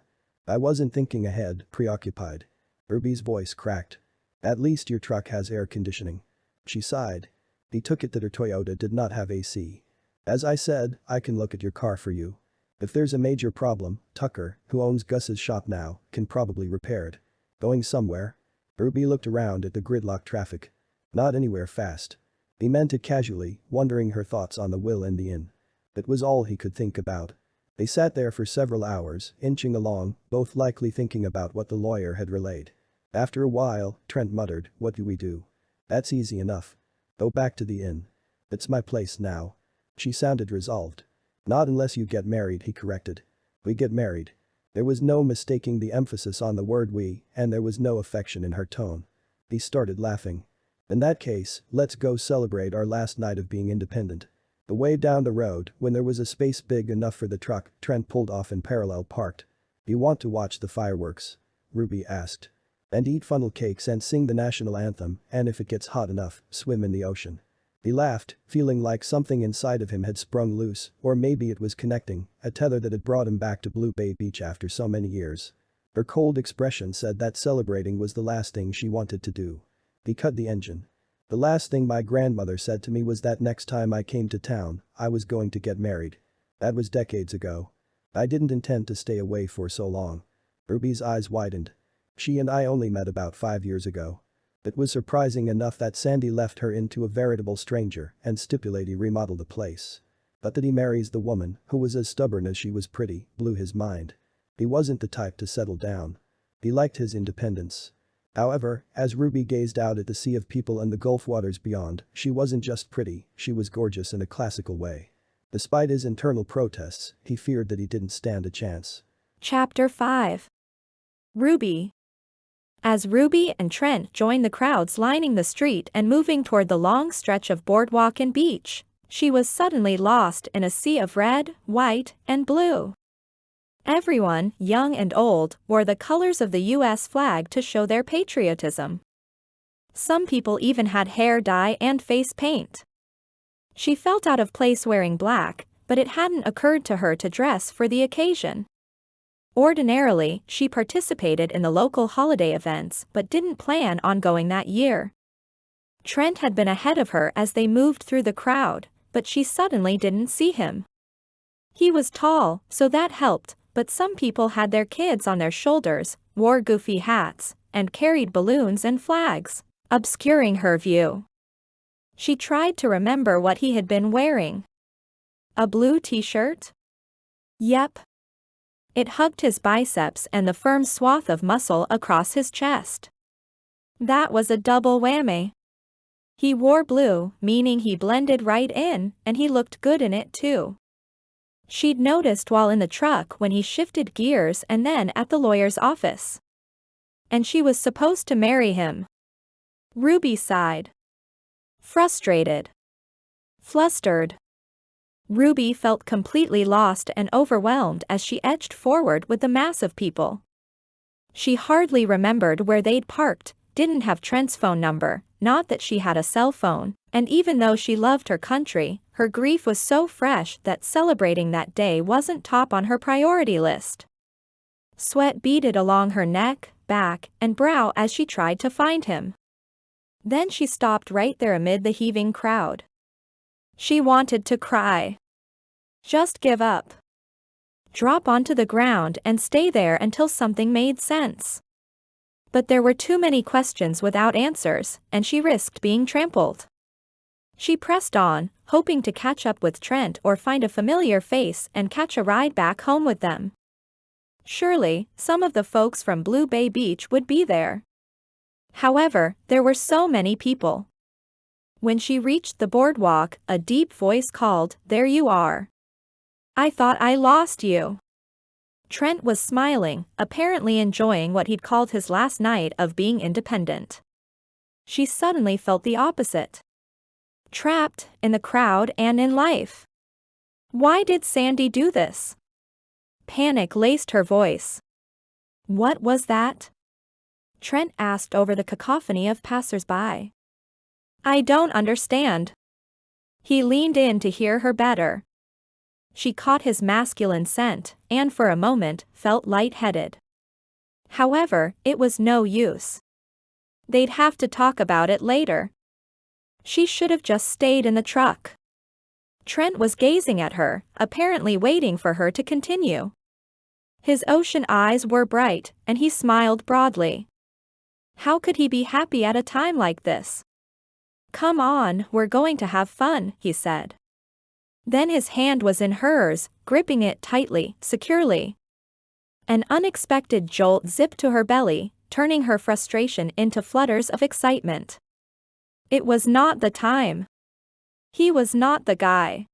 I wasn't thinking ahead, preoccupied. Ruby's voice cracked. At least your truck has air conditioning. She sighed. He took it that her Toyota did not have AC. As I said, I can look at your car for you. If there's a major problem, Tucker, who owns Gus's shop now, can probably repair it. Going somewhere? Ruby looked around at the gridlock traffic. Not anywhere fast. He meant it casually, wondering her thoughts on the will and the inn. It was all he could think about. They sat there for several hours, inching along, both likely thinking about what the lawyer had relayed. After a while, Trent muttered, What do we do? That's easy enough. Go back to the inn. It's my place now. She sounded resolved. Not unless you get married, he corrected. We get married. There was no mistaking the emphasis on the word we, and there was no affection in her tone. He started laughing. In that case, let's go celebrate our last night of being independent. The way down the road, when there was a space big enough for the truck, Trent pulled off and parallel parked. You want to watch the fireworks? Ruby asked. And eat funnel cakes and sing the national anthem, and if it gets hot enough, swim in the ocean. He laughed, feeling like something inside of him had sprung loose, or maybe it was connecting, a tether that had brought him back to Blue Bay Beach after so many years. Her cold expression said that celebrating was the last thing she wanted to do. He cut the engine. The last thing my grandmother said to me was that next time I came to town, I was going to get married. That was decades ago. I didn't intend to stay away for so long. Ruby's eyes widened. She and I only met about 5 years ago. It was surprising enough that Sandy left her into a veritable stranger and stipulated remodeled the place. But that he marries the woman, who was as stubborn as she was pretty, blew his mind. He wasn't the type to settle down. He liked his independence. However, as Ruby gazed out at the sea of people and the Gulf waters beyond, she wasn't just pretty, she was gorgeous in a classical way. Despite his internal protests, he feared that he didn't stand a chance. Chapter 5. Ruby. As Ruby and Trent joined the crowds lining the street and moving toward the long stretch of boardwalk and beach, she was suddenly lost in a sea of red, white, and blue. Everyone, young and old, wore the colors of the U.S. flag to show their patriotism. Some people even had hair dye and face paint. She felt out of place wearing black, but it hadn't occurred to her to dress for the occasion. Ordinarily, she participated in the local holiday events but didn't plan on going that year. Trent had been ahead of her as they moved through the crowd, but she suddenly didn't see him. He was tall, so that helped, but some people had their kids on their shoulders, wore goofy hats, and carried balloons and flags, obscuring her view. She tried to remember what he had been wearing. A blue t-shirt? Yep. It hugged his biceps and the firm swath of muscle across his chest. That was a double whammy. He wore blue, meaning he blended right in, and he looked good in it too. She'd noticed while in the truck when he shifted gears and then at the lawyer's office. And she was supposed to marry him. Ruby sighed. Frustrated. Flustered. Ruby felt completely lost and overwhelmed as she edged forward with the mass of people. She hardly remembered where they'd parked, didn't have Trent's phone number, not that she had a cell phone, and even though she loved her country, her grief was so fresh that celebrating that day wasn't top on her priority list. Sweat beaded along her neck, back, and brow as she tried to find him. Then she stopped right there amid the heaving crowd. She wanted to cry. Just give up. Drop onto the ground and stay there until something made sense. But there were too many questions without answers, and she risked being trampled. She pressed on, hoping to catch up with Trent or find a familiar face and catch a ride back home with them. Surely, some of the folks from Blue Bay Beach would be there. However, there were so many people. When she reached the boardwalk, a deep voice called, "There you are. I thought I lost you." Trent was smiling, apparently enjoying what he'd called his last night of being independent. She suddenly felt the opposite. Trapped, in the crowd and in life. Why did Sandy do this? Panic laced her voice. What was that? Trent asked over the cacophony of passers-by. I don't understand. He leaned in to hear her better. She caught his masculine scent, and for a moment, felt lightheaded. However, it was no use. They'd have to talk about it later. She should have just stayed in the truck. Trent was gazing at her, apparently waiting for her to continue. His ocean eyes were bright, and he smiled broadly. How could he be happy at a time like this? Come on, we're going to have fun, he said. Then his hand was in hers, gripping it tightly, securely. An unexpected jolt zipped to her belly, turning her frustration into flutters of excitement. It was not the time. He was not the guy.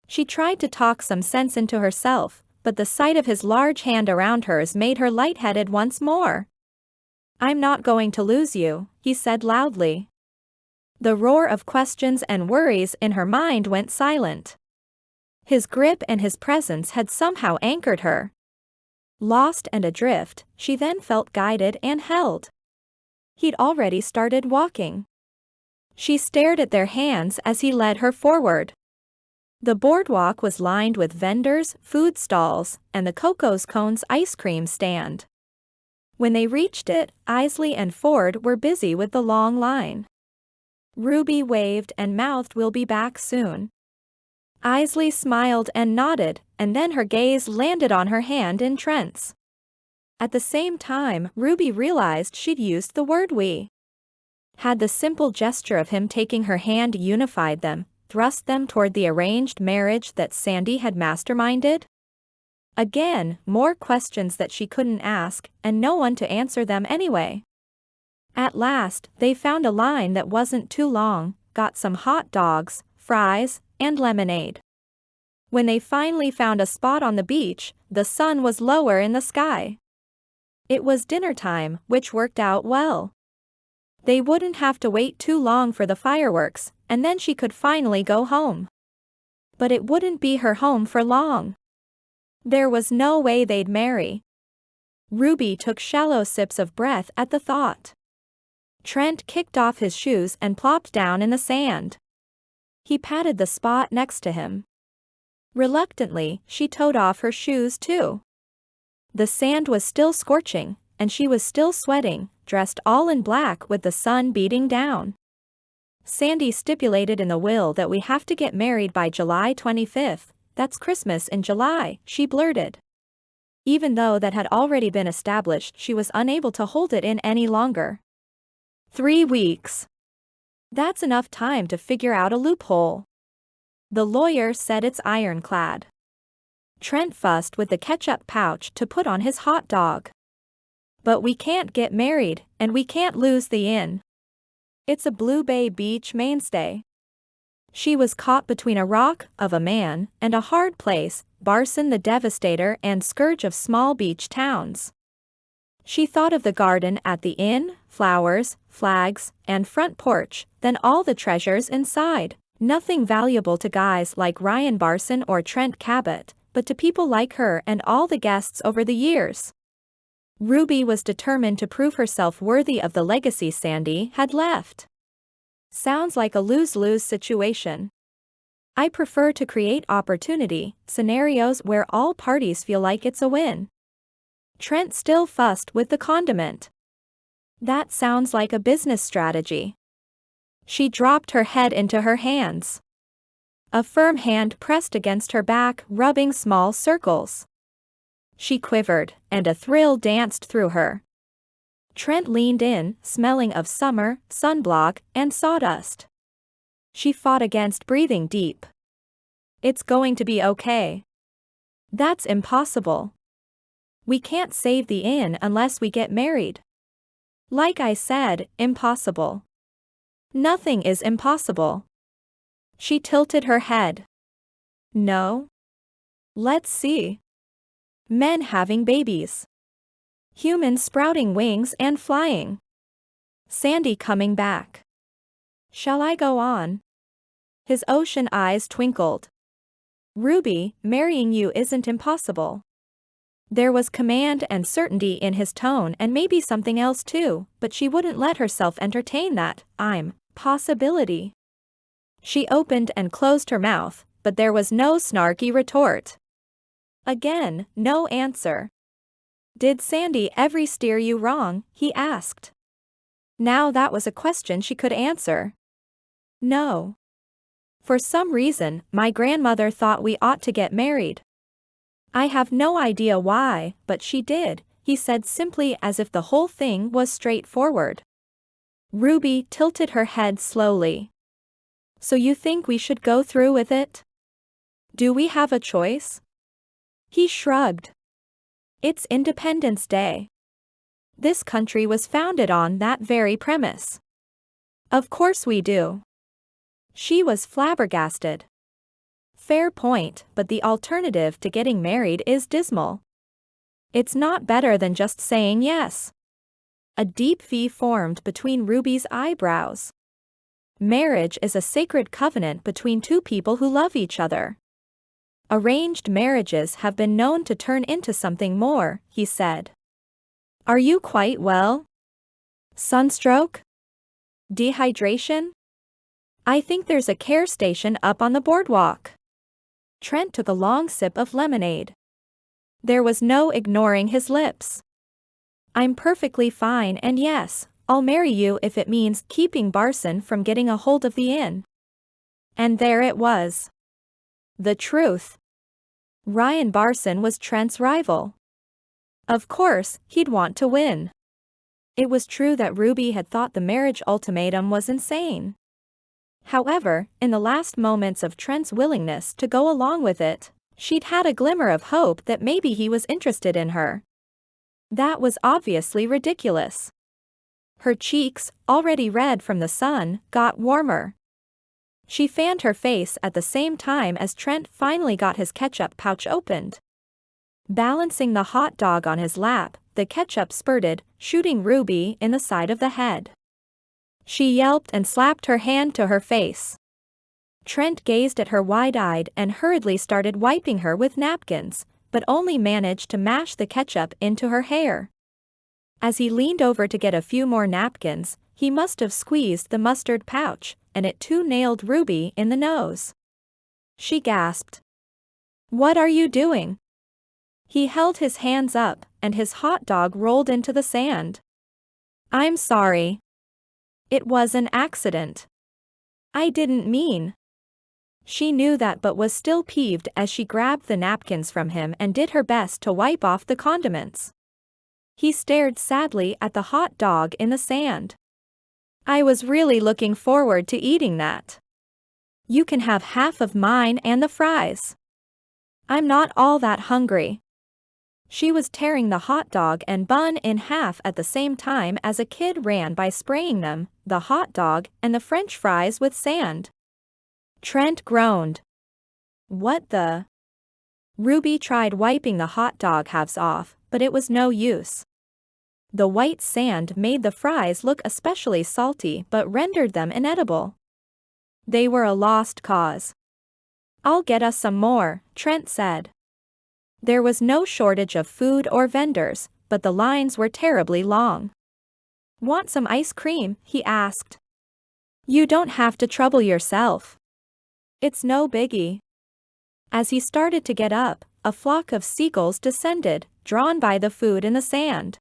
She tried to talk some sense into herself, but the sight of his large hand around hers made her lightheaded once more. I'm not going to lose you, he said loudly. The roar of questions and worries in her mind went silent. His grip and his presence had somehow anchored her. Lost and adrift, she then felt guided and held. He'd already started walking. She stared at their hands as he led her forward. The boardwalk was lined with vendors, food stalls, and the Coco's Cones ice cream stand. When they reached it, Isley and Ford were busy with the long line. Ruby waved and mouthed, "We'll be back soon." Isley smiled and nodded, and then her gaze landed on her hand in Trent's. At the same time, Ruby realized she'd used the word "we." Had the simple gesture of him taking her hand unified them, thrust them toward the arranged marriage that Sandy had masterminded? Again, more questions that she couldn't ask, and no one to answer them anyway. At last, they found a line that wasn't too long, got some hot dogs, fries, and lemonade. When they finally found a spot on the beach, the sun was lower in the sky. It was dinner time, which worked out well. They wouldn't have to wait too long for the fireworks, and then she could finally go home. But it wouldn't be her home for long. There was no way they'd marry. Ruby took shallow sips of breath at the thought. Trent kicked off his shoes and plopped down in the sand. He patted the spot next to him. Reluctantly, she toed off her shoes too. The sand was still scorching, and she was still sweating, dressed all in black with the sun beating down. Sandy stipulated in the will that we have to get married by July 25th, that's Christmas in July, she blurted. Even though that had already been established, she was unable to hold it in any longer. 3 weeks. That's enough time to figure out a loophole. The lawyer said it's ironclad. Trent fussed with the ketchup pouch to put on his hot dog. But we can't get married, and we can't lose the inn. It's a Blue Bay Beach mainstay. She was caught between a rock of a man and a hard place, Barson the devastator and scourge of small beach towns. She thought of the garden at the inn, flowers, flags, and front porch, then all the treasures inside. Nothing valuable to guys like Ryan Barson or Trent Cabot, but to people like her and all the guests over the years. Ruby was determined to prove herself worthy of the legacy Sandy had left. Sounds like a lose-lose situation. I prefer to create opportunity, scenarios where all parties feel like it's a win. Trent still fussed with the condiment. That sounds like a business strategy. She dropped her head into her hands. A firm hand pressed against her back, rubbing small circles. She quivered, and a thrill danced through her. Trent leaned in, smelling of summer, sunblock, and sawdust. She fought against breathing deep. It's going to be okay. That's impossible. We can't save the inn unless we get married. Like I said, impossible. Nothing is impossible. She tilted her head. No? Let's see. Men having babies. Humans sprouting wings and flying. Sandy coming back. Shall I go on? His ocean eyes twinkled. Ruby, marrying you isn't impossible. There was command and certainty in his tone and maybe something else too, but she wouldn't let herself entertain that possibility. She opened and closed her mouth, but there was no snarky retort. Again, no answer. Did Sandy ever steer you wrong? He asked. Now that was a question she could answer. No. For some reason, my grandmother thought we ought to get married. I have no idea why, but she did, he said simply as if the whole thing was straightforward. Ruby tilted her head slowly. So you think we should go through with it? Do we have a choice? He shrugged. It's Independence Day. This country was founded on that very premise. Of course we do. She was flabbergasted. Fair point, but the alternative to getting married is dismal. It's not better than just saying yes. A deep V formed between Ruby's eyebrows. Marriage is a sacred covenant between two people who love each other. Arranged marriages have been known to turn into something more, he said. Are you quite well? Sunstroke? Dehydration? I think there's a care station up on the boardwalk. Trent took a long sip of lemonade. There was no ignoring his lips. I'm perfectly fine, and yes, I'll marry you if it means keeping Barson from getting a hold of the inn. And there it was. The truth. Ryan Barson was Trent's rival. Of course, he'd want to win. It was true that Ruby had thought the marriage ultimatum was insane. However, in the last moments of Trent's willingness to go along with it, she'd had a glimmer of hope that maybe he was interested in her. That was obviously ridiculous. Her cheeks, already red from the sun, got warmer. She fanned her face at the same time as Trent finally got his ketchup pouch opened. Balancing the hot dog on his lap, the ketchup spurted, shooting Ruby in the side of the head. She yelped and slapped her hand to her face. Trent gazed at her wide-eyed and hurriedly started wiping her with napkins, but only managed to mash the ketchup into her hair. As he leaned over to get a few more napkins, he must have squeezed the mustard pouch, and it too nailed Ruby in the nose. She gasped. "What are you doing?" He held his hands up, and his hot dog rolled into the sand. "I'm sorry. It was an accident. I didn't mean." She knew that but was still peeved as she grabbed the napkins from him and did her best to wipe off the condiments. He stared sadly at the hot dog in the sand. "I was really looking forward to eating that. You can have half of mine and the fries. I'm not all that hungry." She was tearing the hot dog and bun in half at the same time as a kid ran by spraying them, the hot dog and the French fries, with sand. Trent groaned. "What the?" Ruby tried wiping the hot dog halves off, but it was no use. The white sand made the fries look especially salty but rendered them inedible. They were a lost cause. "I'll get us some more," Trent said. There was no shortage of food or vendors, but the lines were terribly long. "Want some ice cream?" he asked. "You don't have to trouble yourself. It's no biggie." As he started to get up, a flock of seagulls descended, drawn by the food in the sand.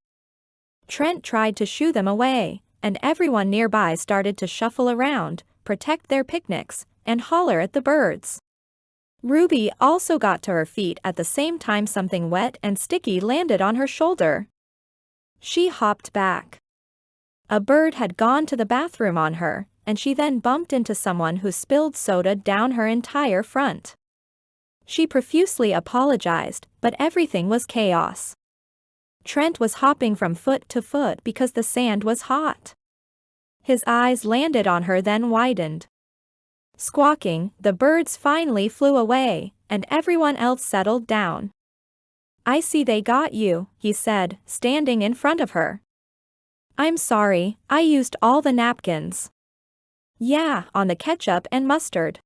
Trent tried to shoo them away, and everyone nearby started to shuffle around, protect their picnics, and holler at the birds. Ruby also got to her feet at the same time something wet and sticky landed on her shoulder. She hopped back. A bird had gone to the bathroom on her, and she then bumped into someone who spilled soda down her entire front. She profusely apologized, but everything was chaos. Trent was hopping from foot to foot because the sand was hot. His eyes landed on her, then widened. Squawking, the birds finally flew away, and everyone else settled down. "I see they got you," he said, standing in front of her. "I'm sorry, I used all the napkins." "Yeah, on the ketchup and mustard.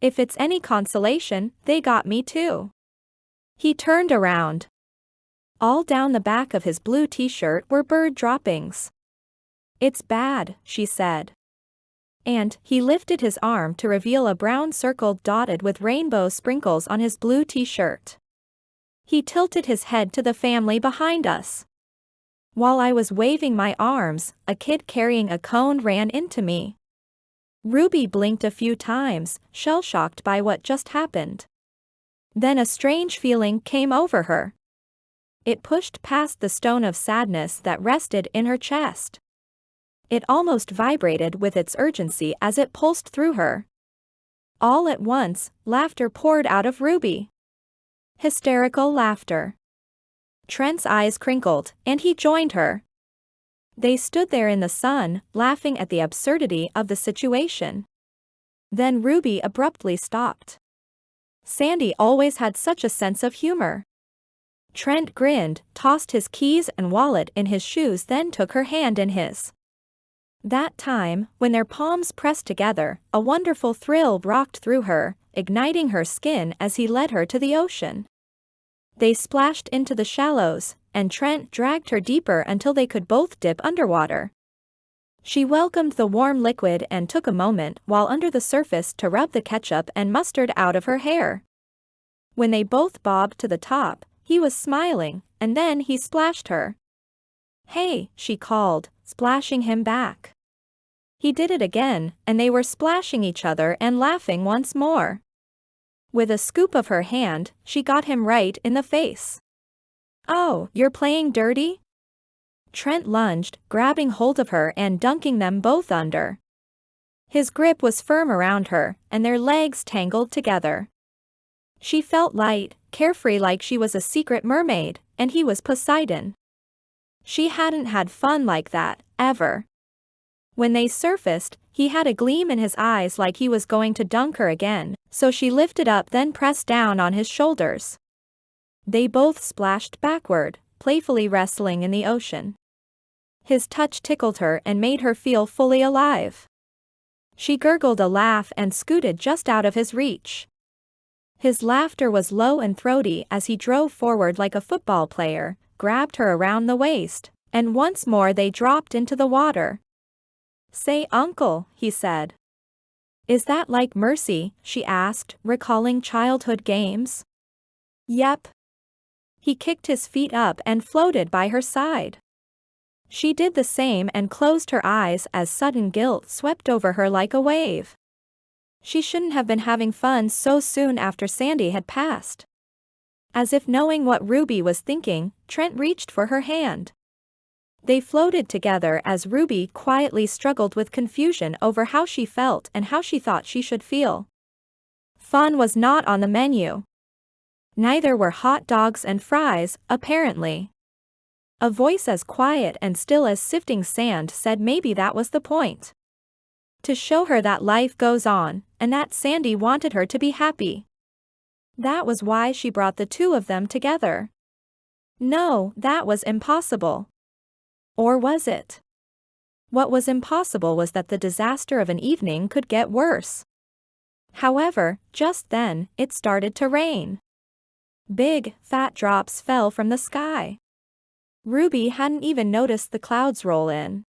If it's any consolation, they got me too." He turned around. All down the back of his blue t-shirt were bird droppings. "It's bad," she said. And he lifted his arm to reveal a brown circle dotted with rainbow sprinkles on his blue t-shirt. He tilted his head to the family behind us. While I was waving my arms, a kid carrying a cone ran into me. Ruby blinked a few times, shell-shocked by what just happened. Then a strange feeling came over her. It pushed past the stone of sadness that rested in her chest. It almost vibrated with its urgency as it pulsed through her. All at once, laughter poured out of Ruby. Hysterical laughter. Trent's eyes crinkled, and he joined her. They stood there in the sun, laughing at the absurdity of the situation. Then Ruby abruptly stopped. Sandy always had such a sense of humor. Trent grinned, tossed his keys and wallet in his shoes, then took her hand in his. That time, when their palms pressed together, a wonderful thrill rocked through her, igniting her skin as he led her to the ocean. They splashed into the shallows, and Trent dragged her deeper until they could both dip underwater. She welcomed the warm liquid and took a moment while under the surface to rub the ketchup and mustard out of her hair. When they both bobbed to the top, he was smiling, and then he splashed her. "Hey," she called, splashing him back. He did it again, and they were splashing each other and laughing once more. With a scoop of her hand, she got him right in the face. "Oh, you're playing dirty?" Trent lunged, grabbing hold of her and dunking them both under. His grip was firm around her, and their legs tangled together. She felt light, carefree, like she was a secret mermaid, and he was Poseidon. She hadn't had fun like that, ever. When they surfaced, he had a gleam in his eyes like he was going to dunk her again, so she lifted up then pressed down on his shoulders. They both splashed backward, playfully wrestling in the ocean. His touch tickled her and made her feel fully alive. She gurgled a laugh and scooted just out of his reach. His laughter was low and throaty as he drove forward like a football player, grabbed her around the waist, and once more they dropped into the water. "Say uncle," he said. "Is that like Mercy?" she asked, recalling childhood games. "Yep." He kicked his feet up and floated by her side. She did the same and closed her eyes as sudden guilt swept over her like a wave. She shouldn't have been having fun so soon after Sandy had passed. As if knowing what Ruby was thinking, Trent reached for her hand. They floated together as Ruby quietly struggled with confusion over how she felt and how she thought she should feel. Fun was not on the menu. Neither were hot dogs and fries, apparently. A voice as quiet and still as sifting sand said maybe that was the point. To show her that life goes on, and that Sandy wanted her to be happy. That was why she brought the two of them together. No, that was impossible. Or was it? What was impossible was that the disaster of an evening could get worse. However, just then, it started to rain. Big, fat drops fell from the sky. Ruby hadn't even noticed the clouds roll in.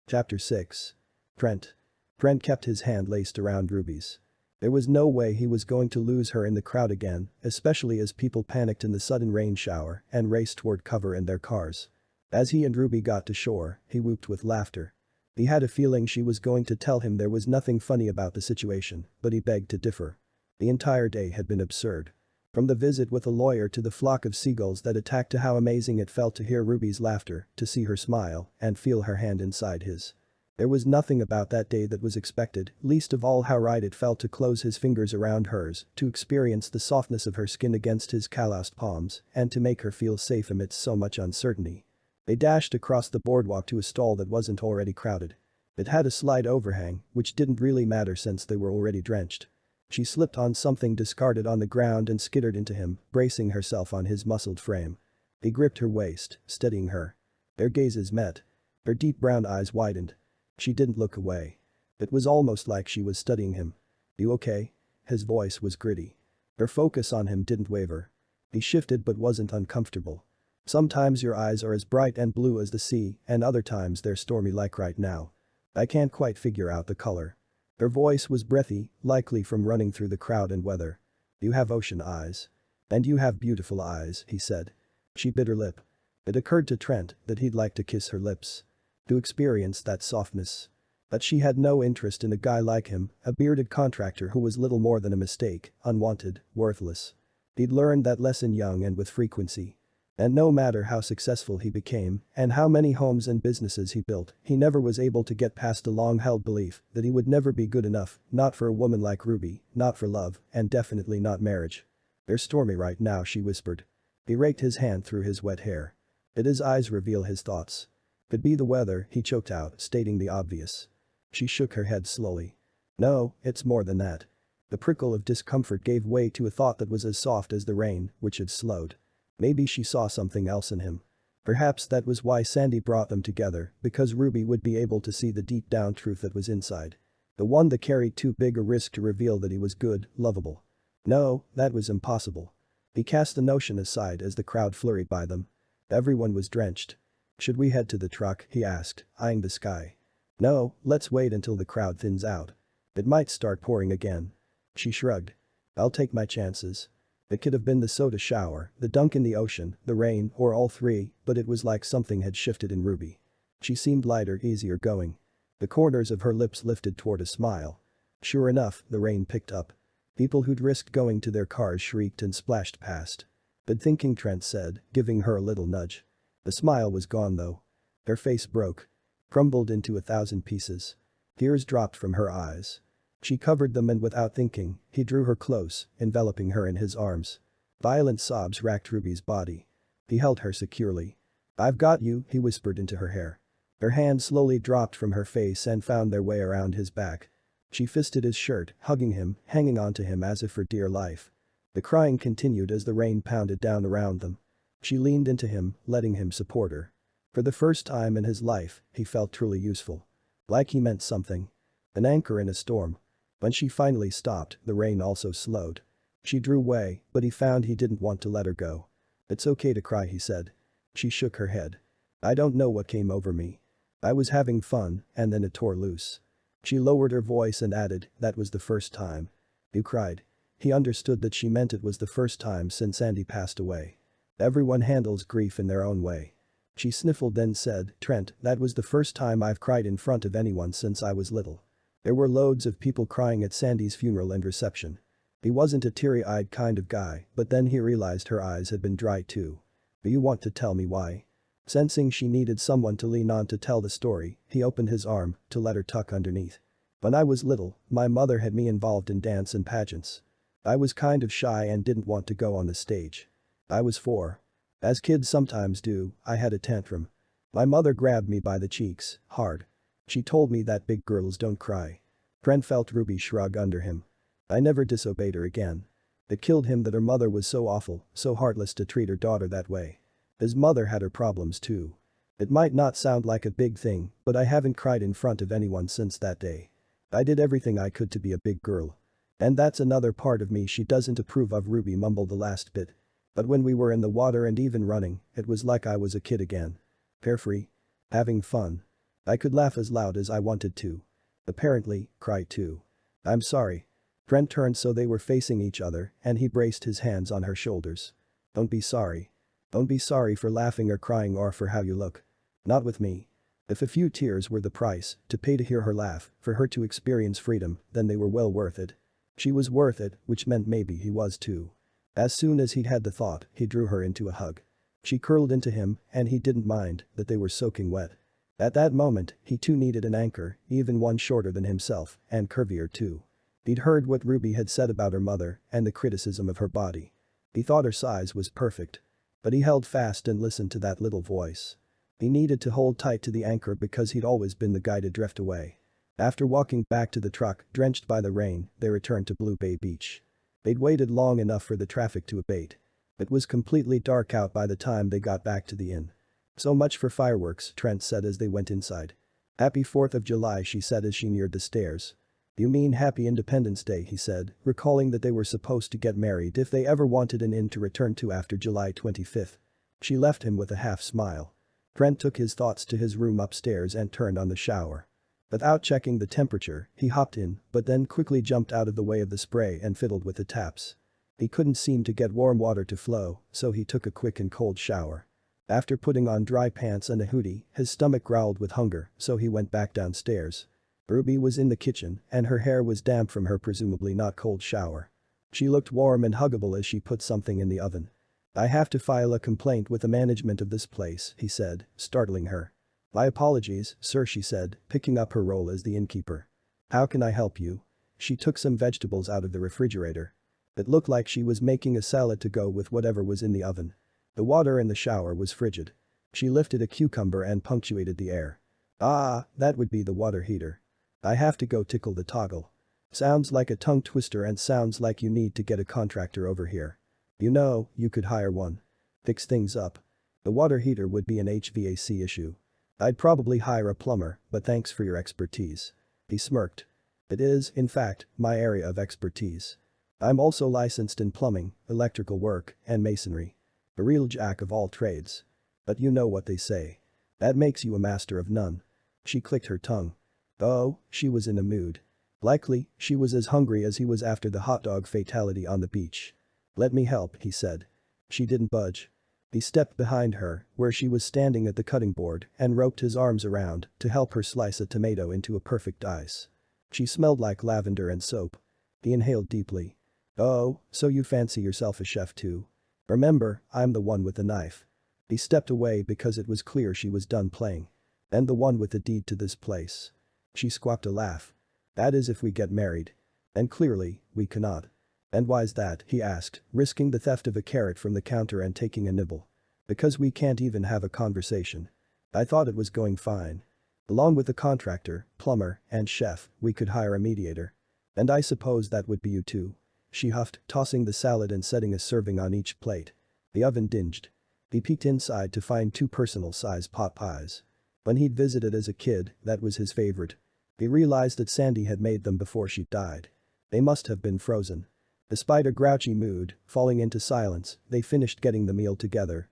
Chapter 6. Trent. Trent kept his hand laced around Ruby's. There was no way he was going to lose her in the crowd again, especially as people panicked in the sudden rain shower and raced toward cover in their cars. As he and Ruby got to shore, he whooped with laughter. He had a feeling she was going to tell him there was nothing funny about the situation, but he begged to differ. The entire day had been absurd. From the visit with a lawyer to the flock of seagulls that attacked to how amazing it felt to hear Ruby's laughter, to see her smile, and feel her hand inside his. There was nothing about that day that was expected, least of all how right it felt to close his fingers around hers, to experience the softness of her skin against his calloused palms, and to make her feel safe amidst so much uncertainty. They dashed across the boardwalk to a stall that wasn't already crowded. It had a slight overhang, which didn't really matter since they were already drenched. She slipped on something discarded on the ground and skittered into him, bracing herself on his muscled frame. He gripped her waist, steadying her. Their gazes met. Her deep brown eyes widened. She didn't look away. It was almost like she was studying him. "You okay?" His voice was gritty. Her focus on him didn't waver. He shifted but wasn't uncomfortable. "Sometimes your eyes are as bright and blue as the sea, and other times they're stormy like right now. I can't quite figure out the color." Her voice was breathy, likely from running through the crowd and weather. "You have ocean eyes. And you have beautiful eyes," he said. She bit her lip. It occurred to Trent that he'd like to kiss her lips. To experience that softness. But she had no interest in a guy like him, a bearded contractor who was little more than a mistake, unwanted, worthless. He'd learned that lesson young and with frequency. And no matter how successful he became and how many homes and businesses he built, he never was able to get past a long-held belief that he would never be good enough, not for a woman like Ruby, not for love, and definitely not marriage. "They're stormy right now," she whispered. He raked his hand through his wet hair. Did his eyes reveal his thoughts? "Could be the weather," he choked out, stating the obvious. She shook her head slowly. "No, it's more than that." The prickle of discomfort gave way to a thought that was as soft as the rain, which had slowed. Maybe she saw something else in him. Perhaps that was why Sandy brought them together, because Ruby would be able to see the deep-down truth that was inside. The one that carried too big a risk to reveal that he was good, lovable. No, that was impossible. He cast the notion aside as the crowd flurried by them. Everyone was drenched. "Should we head to the truck?" he asked, eyeing the sky. "No, let's wait until the crowd thins out. It might start pouring again." She shrugged. "I'll take my chances." It could have been the soda shower, the dunk in the ocean, the rain, or all three, but it was like something had shifted in Ruby. She seemed lighter, easier going. The corners of her lips lifted toward a smile. Sure enough, the rain picked up. People who'd risked going to their cars shrieked and splashed past. "Good thinking," Trent said, giving her a little nudge. The smile was gone though. Her face broke. Crumbled into 1,000 pieces. Tears dropped from her eyes. She covered them and without thinking, he drew her close, enveloping her in his arms. Violent sobs racked Ruby's body. He held her securely. "I've got you," he whispered into her hair. Her hand slowly dropped from her face and found their way around his back. She fisted his shirt, hugging him, hanging on to him as if for dear life. The crying continued as the rain pounded down around them. She leaned into him, letting him support her. For the first time in his life, he felt truly useful. Like he meant something. An anchor in a storm. When she finally stopped, the rain also slowed. She drew away, but he found he didn't want to let her go. "It's okay to cry," he said. She shook her head. "I don't know what came over me. I was having fun, and then it tore loose." She lowered her voice and added, "That was the first time." "You cried." He understood that she meant it was the first time since Sandy passed away. Everyone handles grief in their own way. She sniffled then said, "Trent, that was the first time I've cried in front of anyone since I was little." There were loads of people crying at Sandy's funeral and reception. He wasn't a teary-eyed kind of guy, but then he realized her eyes had been dry too. "Do you want to tell me why?" Sensing she needed someone to lean on to tell the story, he opened his arm to let her tuck underneath. "When I was little, my mother had me involved in dance and pageants. I was kind of shy and didn't want to go on the stage. I was 4. As kids sometimes do, I had a tantrum. My mother grabbed me by the cheeks, hard. She told me that big girls don't cry." Trent felt Ruby shrug under him. "I never disobeyed her again. It killed him that her mother was so awful, so heartless to treat her daughter that way." His mother had her problems too. "It might not sound like a big thing, but I haven't cried in front of anyone since that day. I did everything I could to be a big girl. And that's another part of me she doesn't approve of." Ruby mumbled the last bit. "But when we were in the water and even running, it was like I was a kid again. Carefree. Having fun. I could laugh as loud as I wanted to. Apparently, cry too. I'm sorry." Trent turned so they were facing each other and he braced his hands on her shoulders. "Don't be sorry. Don't be sorry for laughing or crying or for how you look. Not with me." If a few tears were the price to pay to hear her laugh, for her to experience freedom, then they were well worth it. She was worth it, which meant maybe he was too. As soon as he'd had the thought, he drew her into a hug. She curled into him and he didn't mind that they were soaking wet. At that moment, he too needed an anchor, even one shorter than himself, and curvier too. He'd heard what Ruby had said about her mother and the criticism of her body. He thought her size was perfect. But he held fast and listened to that little voice. He needed to hold tight to the anchor because he'd always been the guy to drift away. After walking back to the truck, drenched by the rain, they returned to Blue Bay Beach. They'd waited long enough for the traffic to abate. It was completely dark out by the time they got back to the inn. "So much for fireworks," Trent said as they went inside. "Happy 4th of July," she said as she neared the stairs. "You mean Happy Independence Day," he said, recalling that they were supposed to get married if they ever wanted an inn to return to after July 25th. She left him with a half smile. Trent took his thoughts to his room upstairs and turned on the shower. Without checking the temperature, he hopped in, but then quickly jumped out of the way of the spray and fiddled with the taps. He couldn't seem to get warm water to flow, so he took a quick and cold shower. After putting on dry pants and a hoodie, his stomach growled with hunger, so he went back downstairs. Ruby was in the kitchen and her hair was damp from her presumably not cold shower. She looked warm and huggable as she put something in the oven. "I have to file a complaint with the management of this place," he said, startling her. "My apologies, sir," she said, picking up her role as the innkeeper. "How can I help you?" She took some vegetables out of the refrigerator. It looked like she was making a salad to go with whatever was in the oven. The water in the shower was frigid. She lifted a cucumber and punctuated the air. "Ah, that would be the water heater. I have to go tickle the toggle. Sounds like a tongue twister and sounds like you need to get a contractor over here. You know, you could hire one. Fix things up. The water heater would be an HVAC issue. I'd probably hire a plumber, but thanks for your expertise." He smirked. "It is, in fact, my area of expertise. I'm also licensed in plumbing, electrical work, and masonry. A real jack of all trades. But you know what they say. That makes you a master of none." She clicked her tongue. Oh, she was in a mood. Likely, she was as hungry as he was after the hot dog fatality on the beach. "Let me help," he said. She didn't budge. He stepped behind her, where she was standing at the cutting board, and roped his arms around to help her slice a tomato into a perfect dice. She smelled like lavender and soap. He inhaled deeply. "Oh, so you fancy yourself a chef too? Remember, I'm the one with the knife." He stepped away because it was clear she was done playing. "And the one with the deed to this place." She squawked a laugh. "That is if we get married. And clearly, we cannot." "And why's that?" he asked, risking the theft of a carrot from the counter and taking a nibble. Because we can't even have a conversation. I thought it was going fine. Along with the contractor, plumber, and chef, we could hire a mediator. And I suppose that would be you too. She huffed, tossing the salad and setting a serving on each plate. The oven dinged. He peeked inside to find 2 personal-size pot pies. When he'd visited as a kid, that was his favorite. He realized that Sandy had made them before she died. They must have been frozen. Despite a grouchy mood, falling into silence, they finished getting the meal together.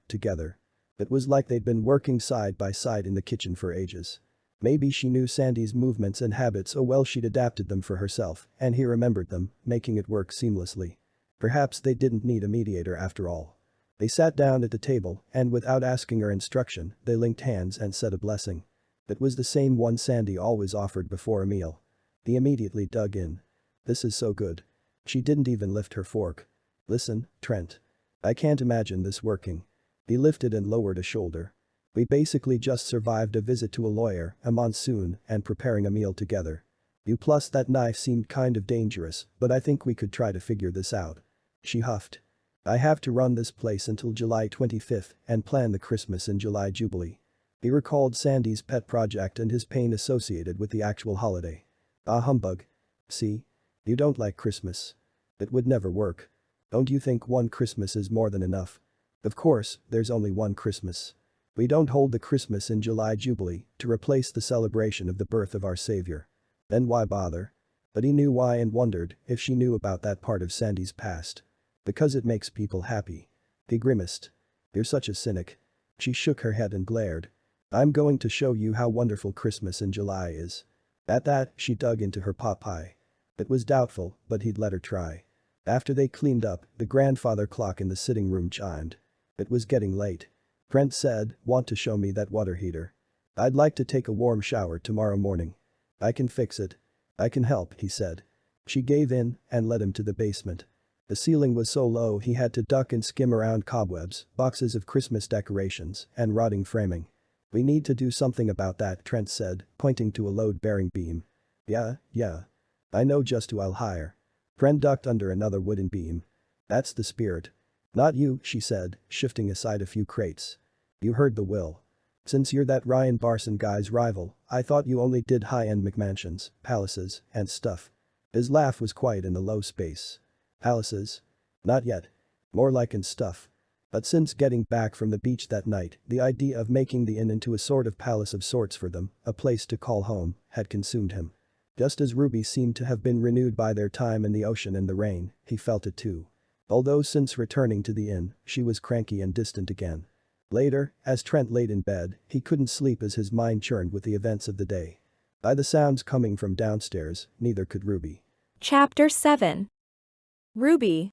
It was like they'd been working side by side in the kitchen for ages. Maybe she knew Sandy's movements and habits so well she'd adapted them for herself, and he remembered them, making it work seamlessly. Perhaps they didn't need a mediator after all. They sat down at the table, and without asking her instruction, they linked hands and said a blessing. It was the same one Sandy always offered before a meal. He immediately dug in. This is so good. She didn't even lift her fork. Listen, Trent. I can't imagine this working. He lifted and lowered a shoulder. We basically just survived a visit to a lawyer, a monsoon, and preparing a meal together. You plus that knife seemed kind of dangerous, but I think we could try to figure this out. She huffed. I have to run this place until July 25th and plan the Christmas and July Jubilee. He recalled Sandy's pet project and his pain associated with the actual holiday. Ah, humbug. See? You don't like Christmas. It would never work. Don't you think one Christmas is more than enough? Of course, there's only one Christmas. We don't hold the Christmas and July Jubilee to replace the celebration of the birth of our Savior. Then why bother? But he knew why and wondered if she knew about that part of Sandy's past. Because it makes people happy. He grimaced. You're such a cynic. She shook her head and glared. I'm going to show you how wonderful Christmas in July is. At that, she dug into her pot pie. It was doubtful, but he'd let her try. After they cleaned up, the grandfather clock in the sitting room chimed. It was getting late. Trent said, want to show me that water heater? I'd like to take a warm shower tomorrow morning. I can fix it. I can help, he said. She gave in and led him to the basement. The ceiling was so low he had to duck and skim around cobwebs, boxes of Christmas decorations, and rotting framing. We need to do something about that, Trent said, pointing to a load-bearing beam. Yeah. I know just who I'll hire. Trent ducked under another wooden beam. That's the spirit. Not you, she said, shifting aside a few crates. You heard the will. Since you're that Ryan Barson guy's rival, I thought you only did high-end McMansions, palaces, and stuff. His laugh was quiet in the low space. Palaces? Not yet. More like and stuff. But since getting back from the beach that night, the idea of making the inn into a sort of palace of sorts for them, a place to call home, had consumed him. Just as Ruby seemed to have been renewed by their time in the ocean and the rain, he felt it too. Although since returning to the inn, she was cranky and distant again. Later, as Trent laid in bed, he couldn't sleep as his mind churned with the events of the day. By the sounds coming from downstairs, neither could Ruby. Chapter 7. Ruby.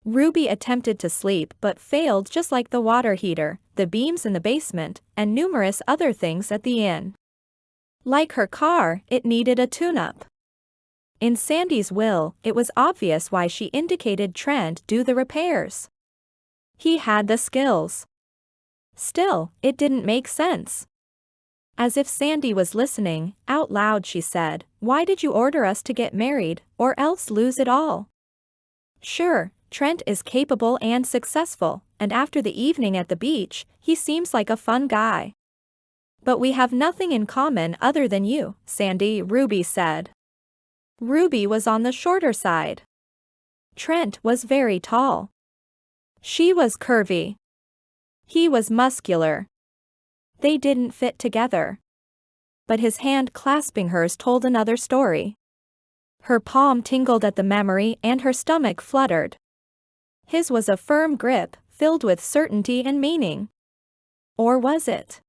Ruby attempted to sleep but failed, just like the water heater, the beams in the basement, and numerous other things at the inn. Like her car, it needed a tune-up. In Sandy's will, it was obvious why she indicated Trent do the repairs. He had the skills. Still, it didn't make sense. As if Sandy was listening, out loud she said, "Why did you order us to get married, or else lose it all?" Sure, Trent is capable and successful, and after the evening at the beach, he seems like a fun guy. But we have nothing in common other than you, Sandy, Ruby said. Ruby was on the shorter side. Trent was very tall. She was curvy. He was muscular. They didn't fit together. But his hand clasping hers told another story. Her palm tingled at the memory and her stomach fluttered. His was a firm grip, filled with certainty and meaning. Or was it?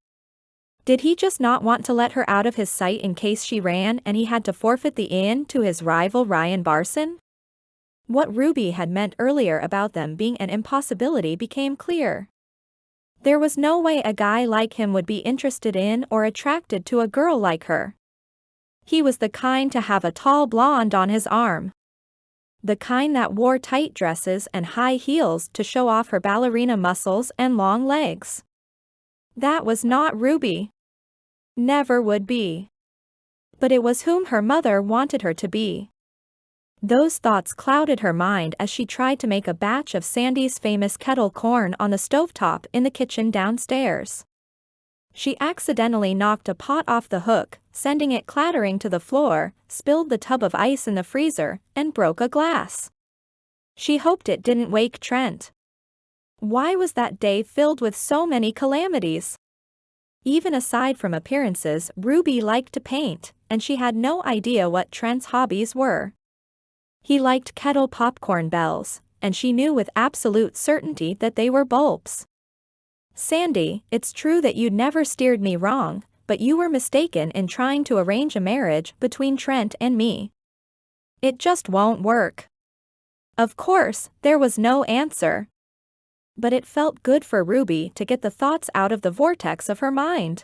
Did he just not want to let her out of his sight in case she ran and he had to forfeit the inn to his rival Ryan Barson? What Ruby had meant earlier about them being an impossibility became clear. There was no way a guy like him would be interested in or attracted to a girl like her. He was the kind to have a tall blonde on his arm. The kind that wore tight dresses and high heels to show off her ballerina muscles and long legs. That was not Ruby. Never would be. But it was whom her mother wanted her to be. Those thoughts clouded her mind as she tried to make a batch of Sandy's famous kettle corn on the stovetop in the kitchen downstairs. She accidentally knocked a pot off the hook, sending it clattering to the floor, spilled the tub of ice in the freezer, and broke a glass. She hoped it didn't wake Trent. Why was that day filled with so many calamities? Even aside from appearances, Ruby liked to paint, and she had no idea what Trent's hobbies were. He liked kettle popcorn bells, and she knew with absolute certainty that they were bulbs. "Sandy, it's true that you'd never steered me wrong, but you were mistaken in trying to arrange a marriage between Trent and me. It just won't work." Of course, there was no answer. But it felt good for Ruby to get the thoughts out of the vortex of her mind.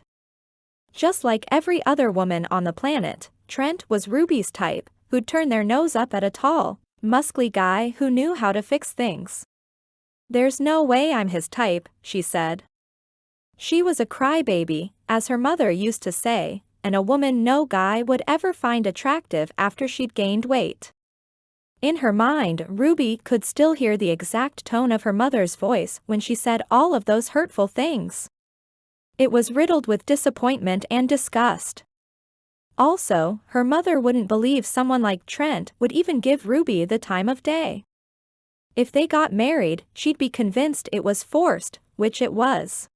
Just like every other woman on the planet, Trent was Ruby's type, who'd turn their nose up at a tall, muscly guy who knew how to fix things. "There's no way I'm his type," she said. She was a crybaby, as her mother used to say, and a woman no guy would ever find attractive after she'd gained weight. In her mind, Ruby could still hear the exact tone of her mother's voice when she said all of those hurtful things. It was riddled with disappointment and disgust. Also, her mother wouldn't believe someone like Trent would even give Ruby the time of day. If they got married, she'd be convinced it was forced, which it was.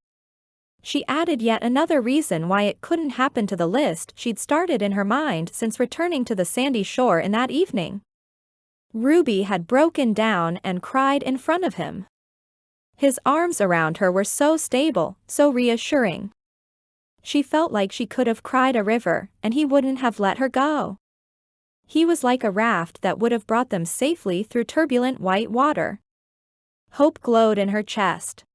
She added yet another reason why it couldn't happen to the list she'd started in her mind since returning to the sandy shore in that evening. Ruby had broken down and cried in front of him. His arms around her were so stable, so reassuring. She felt like she could have cried a river, and he wouldn't have let her go. He was like a raft that would have brought them safely through turbulent white water. Hope glowed in her chest.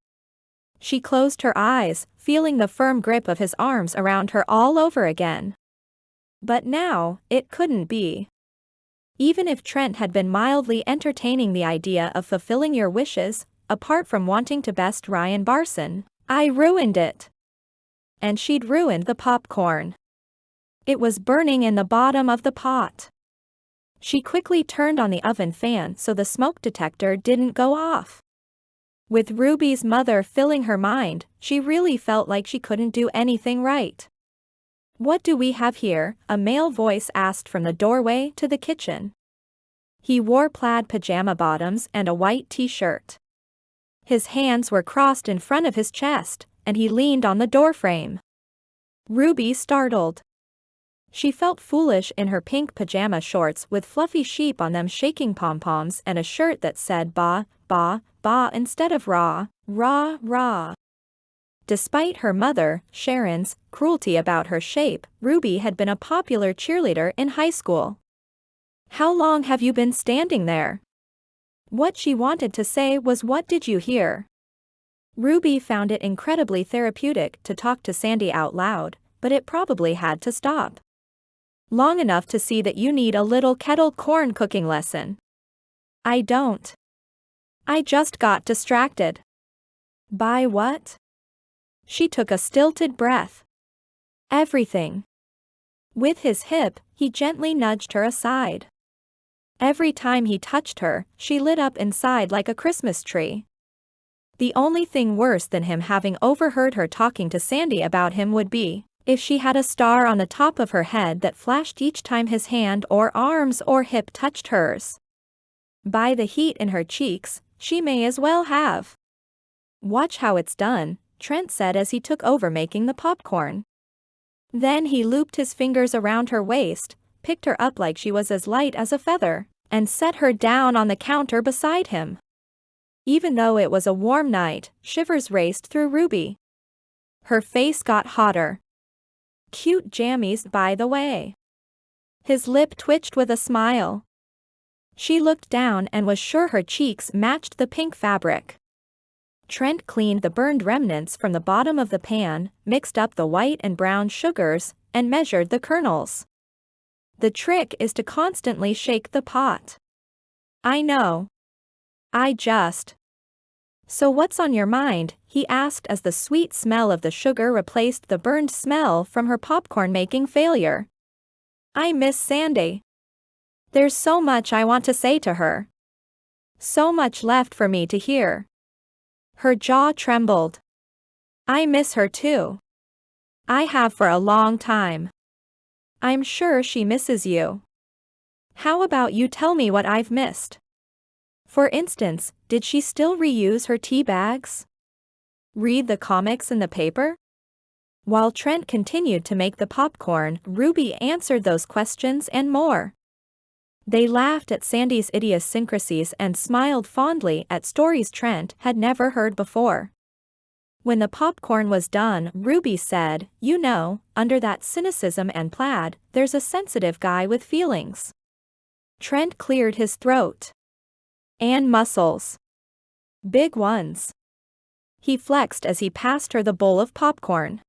She closed her eyes, feeling the firm grip of his arms around her all over again. But now, it couldn't be. Even if Trent had been mildly entertaining the idea of fulfilling your wishes, apart from wanting to best Ryan Barson, I ruined it. And she'd ruined the popcorn. It was burning in the bottom of the pot. She quickly turned on the oven fan so the smoke detector didn't go off. With Ruby's mother filling her mind, she really felt like she couldn't do anything right. "What do we have here?" a male voice asked from the doorway to the kitchen. He wore plaid pajama bottoms and a white t-shirt. His hands were crossed in front of his chest, and he leaned on the doorframe. Ruby startled. She felt foolish in her pink pajama shorts with fluffy sheep on them shaking pom-poms and a shirt that said ba, ba, ba instead of raw, rah, rah. Despite her mother, Sharon's, cruelty about her shape, Ruby had been a popular cheerleader in high school. "How long have you been standing there?" What she wanted to say was, "What did you hear?" Ruby found it incredibly therapeutic to talk to Sandy out loud, but it probably had to stop. "Long enough to see that you need a little kettle corn cooking lesson." "I don't. I just got distracted." "By what?" She took a stilted breath. "Everything." With his hip, he gently nudged her aside. Every time he touched her, she lit up inside like a Christmas tree. The only thing worse than him having overheard her talking to Sandy about him would be if she had a star on the top of her head that flashed each time his hand or arms or hip touched hers. By the heat in her cheeks, she may as well have. "Watch how it's done," Trent said as he took over making the popcorn. Then he looped his fingers around her waist, picked her up like she was as light as a feather, and set her down on the counter beside him. Even though it was a warm night, shivers raced through Ruby. Her face got hotter. "Cute jammies, by the way." His lip twitched with a smile. She looked down and was sure her cheeks matched the pink fabric. Trent cleaned the burned remnants from the bottom of the pan, mixed up the white and brown sugars, and measured the kernels. "The trick is to constantly shake the pot." "I know. I just..." "So what's on your mind?" he asked as the sweet smell of the sugar replaced the burned smell from her popcorn-making failure. "I miss Sandy." There's so much I want to say to her. So much left for me to hear. Her jaw trembled. I miss her too. I have for a long time. I'm sure she misses you. How about you tell me what I've missed? For instance, did she still reuse her tea bags? Read the comics in the paper? While Trent continued to make the popcorn, Ruby answered those questions and more. They laughed at Sandy's idiosyncrasies and smiled fondly at stories Trent had never heard before. When the popcorn was done, Ruby said, "You know, under that cynicism and plaid, there's a sensitive guy with feelings." Trent cleared his throat. "And muscles. Big ones." He flexed as he passed her the bowl of popcorn.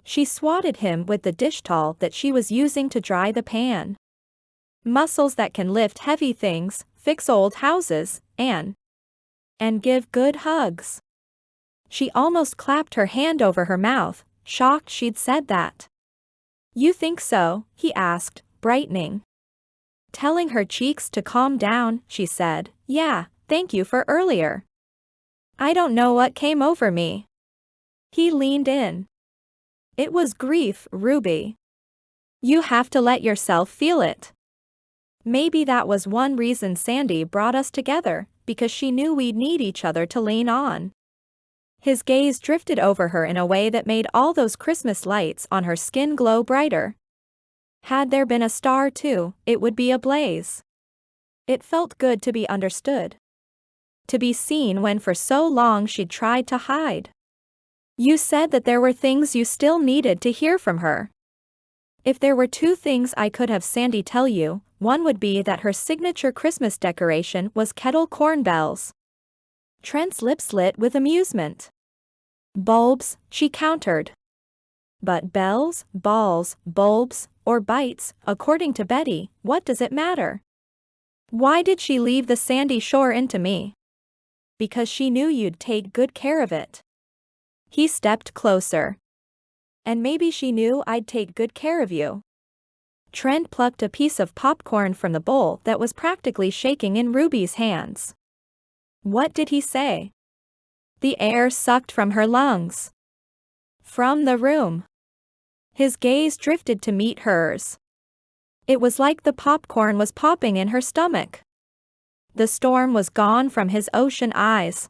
She swatted him with the dish towel that she was using to dry the pan. "Muscles that can lift heavy things, fix old houses, and give good hugs." She almost clapped her hand over her mouth, shocked she'd said that. "You think so?" he asked, brightening. Telling her cheeks to calm down, she said, "Yeah, thank you for earlier. I don't know what came over me." He leaned in. "It was grief, Ruby. You have to let yourself feel it. Maybe that was one reason Sandy brought us together, because she knew we'd need each other to lean on." His gaze drifted over her in a way that made all those Christmas lights on her skin glow brighter. Had there been a star too, it would be ablaze. It felt good to be understood. To be seen when for so long she'd tried to hide. "You said that there were things you still needed to hear from her. If there were two things I could have Sandy tell you, one would be that her signature Christmas decoration was kettle corn bells." Trent's lips lit with amusement. "Bulbs," she countered. "But bells, balls, bulbs, or bites, according to Betty, what does it matter? Why did she leave the sandy shore into me?" "Because she knew you'd take good care of it." He stepped closer. "And maybe she knew I'd take good care of you." Trent plucked a piece of popcorn from the bowl that was practically shaking in Ruby's hands. "What did he say?" The air sucked from her lungs. "From the room." His gaze drifted to meet hers. It was like the popcorn was popping in her stomach. The storm was gone from his ocean eyes.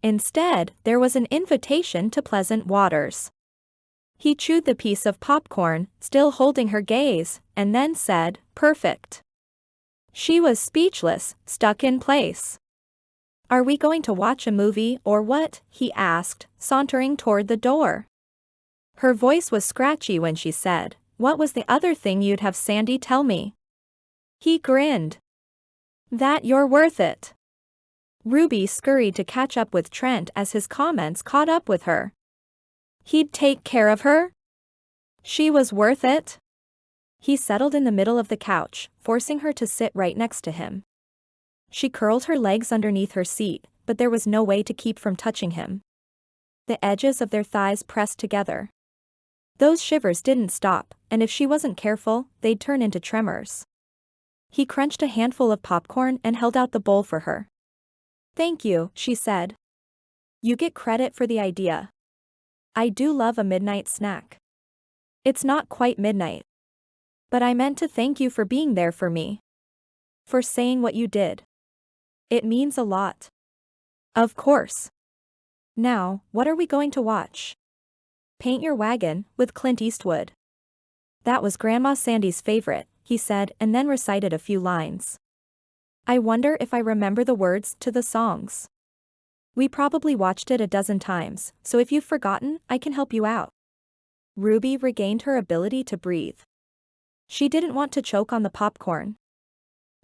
Instead, there was an invitation to pleasant waters. He chewed the piece of popcorn, still holding her gaze, and then said, "Perfect." She was speechless, stuck in place. "Are we going to watch a movie or what?" he asked, sauntering toward the door. Her voice was scratchy when she said, "What was the other thing you'd have Sandy tell me?" He grinned. "That you're worth it." Ruby scurried to catch up with Trent as his comments caught up with her. He'd take care of her? She was worth it? He settled in the middle of the couch, forcing her to sit right next to him. She curled her legs underneath her seat, but there was no way to keep from touching him. The edges of their thighs pressed together. Those shivers didn't stop, and if she wasn't careful, they'd turn into tremors. He crunched a handful of popcorn and held out the bowl for her. "Thank you," she said. "You get credit for the idea. I do love a midnight snack." "It's not quite midnight. But I meant to thank you for being there for me. For saying what you did. It means a lot." "Of course. Now, what are we going to watch?" "Paint Your Wagon," with Clint Eastwood. "That was Grandma Sandy's favorite," he said, and then recited a few lines. "I wonder if I remember the words to the songs. We probably watched it a dozen times, so if you've forgotten, I can help you out." Ruby regained her ability to breathe. She didn't want to choke on the popcorn.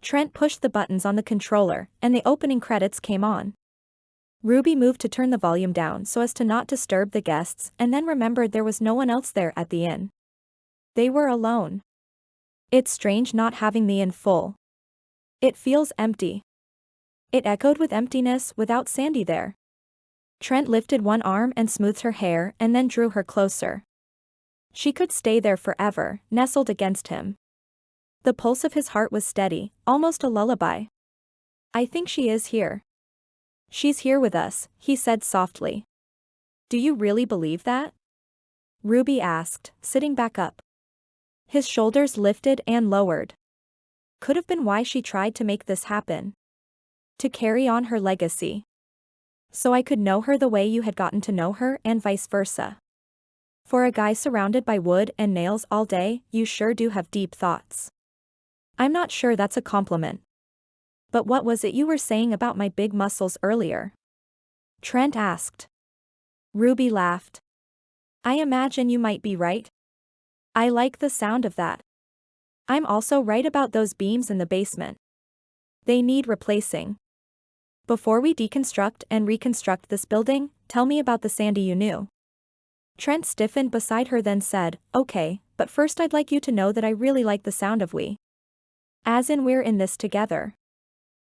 Trent pushed the buttons on the controller, and the opening credits came on. Ruby moved to turn the volume down so as to not disturb the guests, and then remembered there was no one else there at the inn. They were alone. It's strange not having the inn full. It feels empty. It echoed with emptiness without Sandy there. Trent lifted one arm and smoothed her hair and then drew her closer. She could stay there forever, nestled against him. The pulse of his heart was steady, almost a lullaby. I think she is here. She's here with us, he said softly. Do you really believe that? Ruby asked, sitting back up. His shoulders lifted and lowered. Could have been why she tried to make this happen. To carry on her legacy. So I could know her the way you had gotten to know her and vice versa. For a guy surrounded by wood and nails all day, you sure do have deep thoughts. I'm not sure that's a compliment. But what was it you were saying about my big muscles earlier? Trent asked. Ruby laughed. I imagine you might be right. I like the sound of that. I'm also right about those beams in the basement. They need replacing. Before we deconstruct and reconstruct this building, tell me about the Sandy you knew. Trent stiffened beside her then said, okay, but first I'd like you to know that I really like the sound of we. As in we're in this together.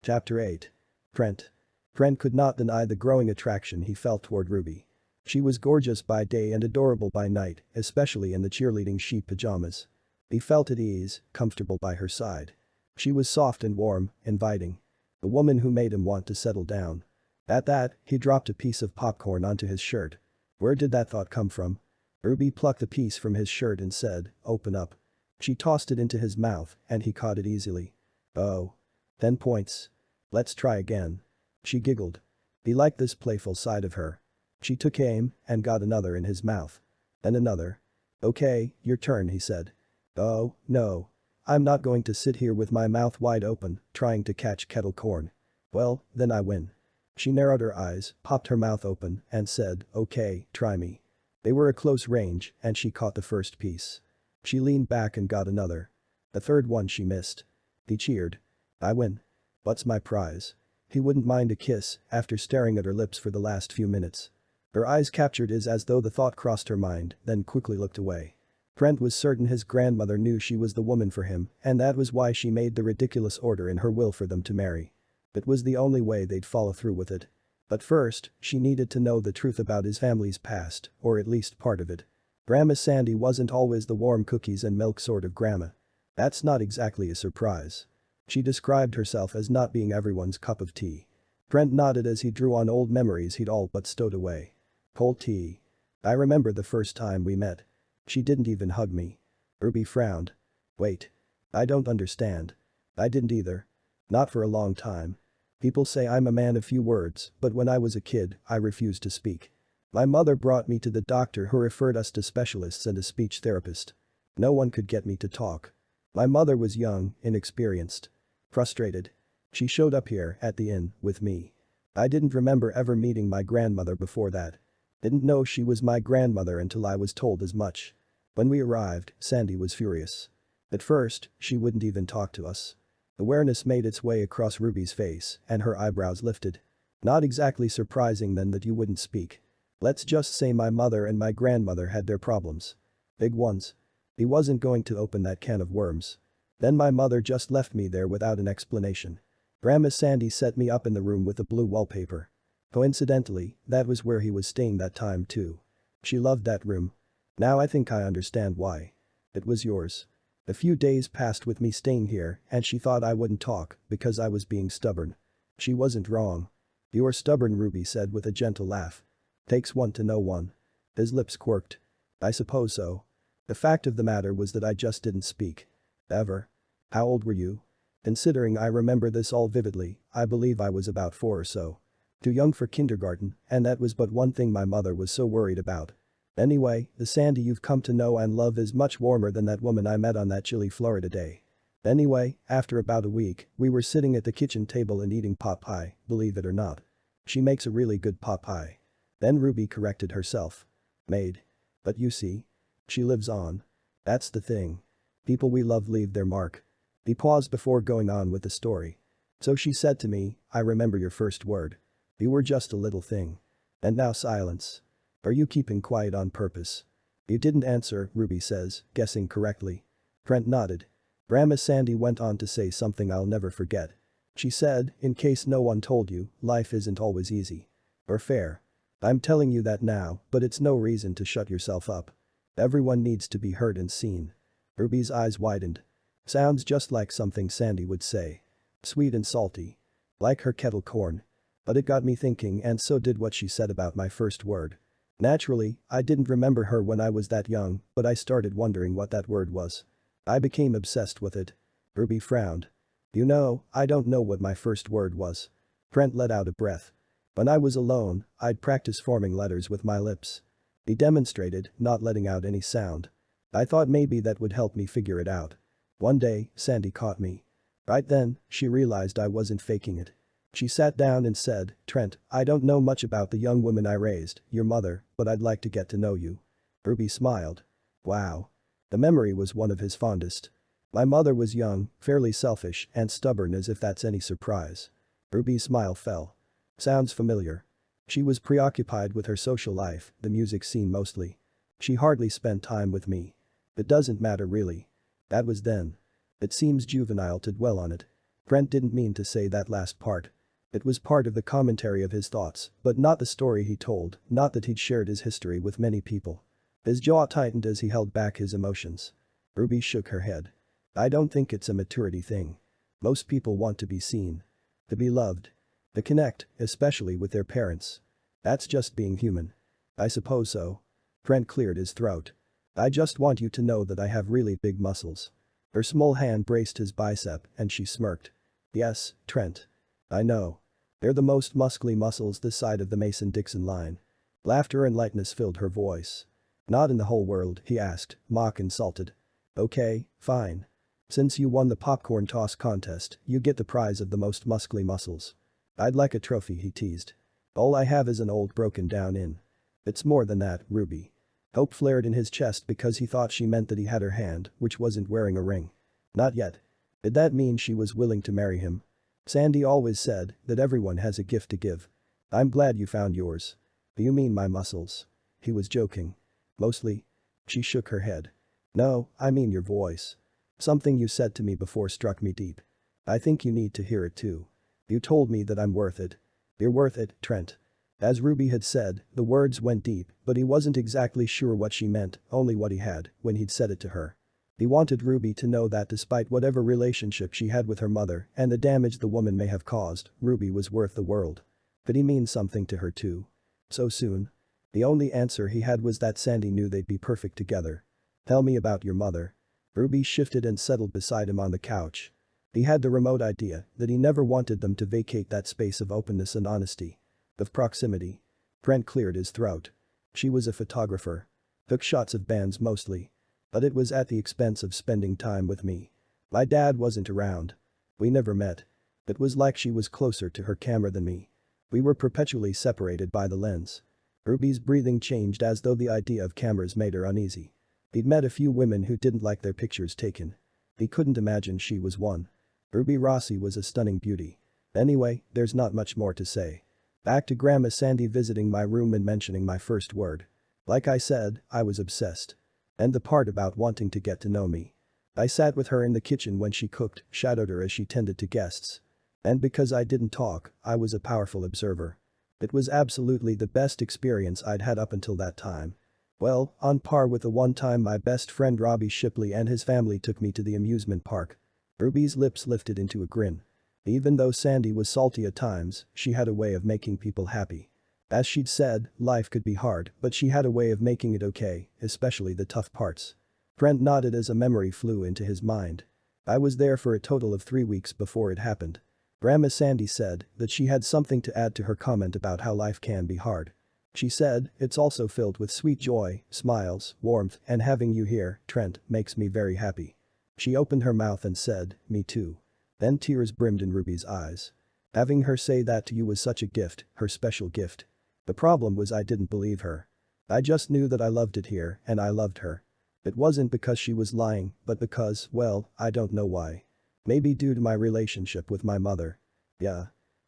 Chapter 8. Trent. Trent could not deny the growing attraction he felt toward Ruby. She was gorgeous by day and adorable by night, especially in the cheerleading sheet pajamas. He felt at ease, comfortable by her side. She was soft and warm, inviting. The woman who made him want to settle down. At that, he dropped a piece of popcorn onto his shirt. Where did that thought come from? Ruby plucked the piece from his shirt and said, open up. She tossed it into his mouth, and he caught it easily. Oh. 10 points. Let's try again. She giggled. He liked this playful side of her. She took aim and got another in his mouth. Then another. Okay, your turn, he said. Oh, no. I'm not going to sit here with my mouth wide open, trying to catch kettle corn. Well, then I win. She narrowed her eyes, popped her mouth open, and said, okay, try me. They were at close range, and she caught the first piece. She leaned back and got another. The third one she missed. He cheered. I win. What's my prize? He wouldn't mind a kiss after staring at her lips for the last few minutes. Her eyes captured his as though the thought crossed her mind, then quickly looked away. Trent was certain his grandmother knew she was the woman for him, and that was why she made the ridiculous order in her will for them to marry. It was the only way they'd follow through with it. But first, she needed to know the truth about his family's past, or at least part of it. Grandma Sandy wasn't always the warm cookies and milk sort of grandma. That's not exactly a surprise. She described herself as not being everyone's cup of tea. Trent nodded as he drew on old memories he'd all but stowed away. Cold tea. I remember the first time we met. She didn't even hug me. Ruby frowned. Wait. I don't understand. I didn't either. Not for a long time. People say I'm a man of few words, but when I was a kid, I refused to speak. My mother brought me to the doctor who referred us to specialists and a speech therapist. No one could get me to talk. My mother was young, inexperienced. Frustrated. She showed up here at the inn with me. I didn't remember ever meeting my grandmother before that. Didn't know she was my grandmother until I was told as much. When we arrived, Sandy was furious. At first, she wouldn't even talk to us. Awareness made its way across Ruby's face and her eyebrows lifted. Not exactly surprising then that you wouldn't speak. Let's just say my mother and my grandmother had their problems. Big ones. He wasn't going to open that can of worms. Then my mother just left me there without an explanation. Grandma Sandy set me up in the room with the blue wallpaper. Coincidentally, that was where he was staying that time too. She loved that room. Now I think I understand why. It was yours. A few days passed with me staying here and she thought I wouldn't talk because I was being stubborn. She wasn't wrong. You're stubborn, Ruby said with a gentle laugh. Takes one to know one. His lips quirked. I suppose so. The fact of the matter was that I just didn't speak. Ever. How old were you? Considering I remember this all vividly, I believe I was about 4 or so. Too young for kindergarten, and that was but one thing my mother was so worried about. Anyway, the Sandy you've come to know and love is much warmer than that woman I met on that chilly Florida day. Anyway, after about a week, we were sitting at the kitchen table and eating pot pie, believe it or not. She makes a really good pot pie. Then Ruby corrected herself. Made. But you see. She lives on. That's the thing. People we love leave their mark. He paused before going on with the story. So she said to me, I remember your first word. You were just a little thing. And now silence. Are you keeping quiet on purpose? You didn't answer, Ruby says, guessing correctly. Trent nodded. Grandma Sandy went on to say something I'll never forget. She said, in case no one told you, life isn't always easy. Or fair. I'm telling you that now, but it's no reason to shut yourself up. Everyone needs to be heard and seen. Ruby's eyes widened. Sounds just like something Sandy would say. Sweet and salty. Like her kettle corn. But it got me thinking, and so did what she said about my first word. Naturally, I didn't remember her when I was that young, but I started wondering what that word was. I became obsessed with it. Ruby frowned. You know, I don't know what my first word was. Trent let out a breath. When I was alone, I'd practice forming letters with my lips. He demonstrated, not letting out any sound. I thought maybe that would help me figure it out. One day, Sandy caught me. Right then, she realized I wasn't faking it. She sat down and said, Trent, I don't know much about the young woman I raised, your mother, but I'd like to get to know you. Ruby smiled. Wow. The memory was one of his fondest. My mother was young, fairly selfish, and stubborn, as if that's any surprise. Ruby's smile fell. Sounds familiar. She was preoccupied with her social life, the music scene mostly. She hardly spent time with me. It doesn't matter really. That was then. It seems juvenile to dwell on it. Trent didn't mean to say that last part. It was part of the commentary of his thoughts, but not the story he told, not that he'd shared his history with many people. His jaw tightened as he held back his emotions. Ruby shook her head. I don't think it's a maturity thing. Most people want to be seen. To be loved. To connect, especially with their parents. That's just being human. I suppose so. Trent cleared his throat. I just want you to know that I have really big muscles. Her small hand braced his bicep and she smirked. Yes, Trent. I know. They're the most muscly muscles this side of the Mason-Dixon line. Laughter and lightness filled her voice. Not in the whole world, he asked, mock insulted. Okay, fine. Since you won the popcorn toss contest, you get the prize of the most muscly muscles. I'd like a trophy, he teased. All I have is an old broken down in. It's more than that, Ruby. Hope flared in his chest because he thought she meant that he had her hand, which wasn't wearing a ring. Not yet. Did that mean she was willing to marry him? Sandy always said that everyone has a gift to give. I'm glad you found yours. Do you mean my muscles? He was joking. Mostly. She shook her head. No, I mean your voice. Something you said to me before struck me deep. I think you need to hear it too. You told me that I'm worth it. You're worth it, Trent. As Ruby had said, the words went deep, but he wasn't exactly sure what she meant, only what he had, when he'd said it to her. He wanted Ruby to know that despite whatever relationship she had with her mother and the damage the woman may have caused, Ruby was worth the world. Could he mean something to her too? So soon? The only answer he had was that Sandy knew they'd be perfect together. Tell me about your mother. Ruby shifted and settled beside him on the couch. He had the remote idea that he never wanted them to vacate that space of openness and honesty. Of proximity. Trent cleared his throat. She was a photographer. Took shots of bands mostly. But it was at the expense of spending time with me. My dad wasn't around. We never met. It was like she was closer to her camera than me. We were perpetually separated by the lens. Ruby's breathing changed as though the idea of cameras made her uneasy. He'd met a few women who didn't like their pictures taken. He couldn't imagine she was one. Ruby Rossi was a stunning beauty. Anyway, there's not much more to say. Back to Grandma Sandy visiting my room and mentioning my first word. Like I said, I was obsessed. And the part about wanting to get to know me. I sat with her in the kitchen when she cooked, shadowed her as she tended to guests. And because I didn't talk, I was a powerful observer. It was absolutely the best experience I'd had up until that time. Well, on par with the one time my best friend Robbie Shipley and his family took me to the amusement park. Ruby's lips lifted into a grin. Even though Sandy was salty at times, she had a way of making people happy. As she'd said, life could be hard, but she had a way of making it okay, especially the tough parts. Trent nodded as a memory flew into his mind. I was there for a total of 3 weeks before it happened. Grandma Sandy said that she had something to add to her comment about how life can be hard. She said, it's also filled with sweet joy, smiles, warmth, and having you here, Trent, makes me very happy. She opened her mouth and said, me too. Then tears brimmed in Ruby's eyes. Having her say that to you was such a gift, her special gift. The problem was I didn't believe her. I just knew that I loved it here and I loved her. It wasn't because she was lying, but because, well, I don't know why. Maybe due to my relationship with my mother. Yeah.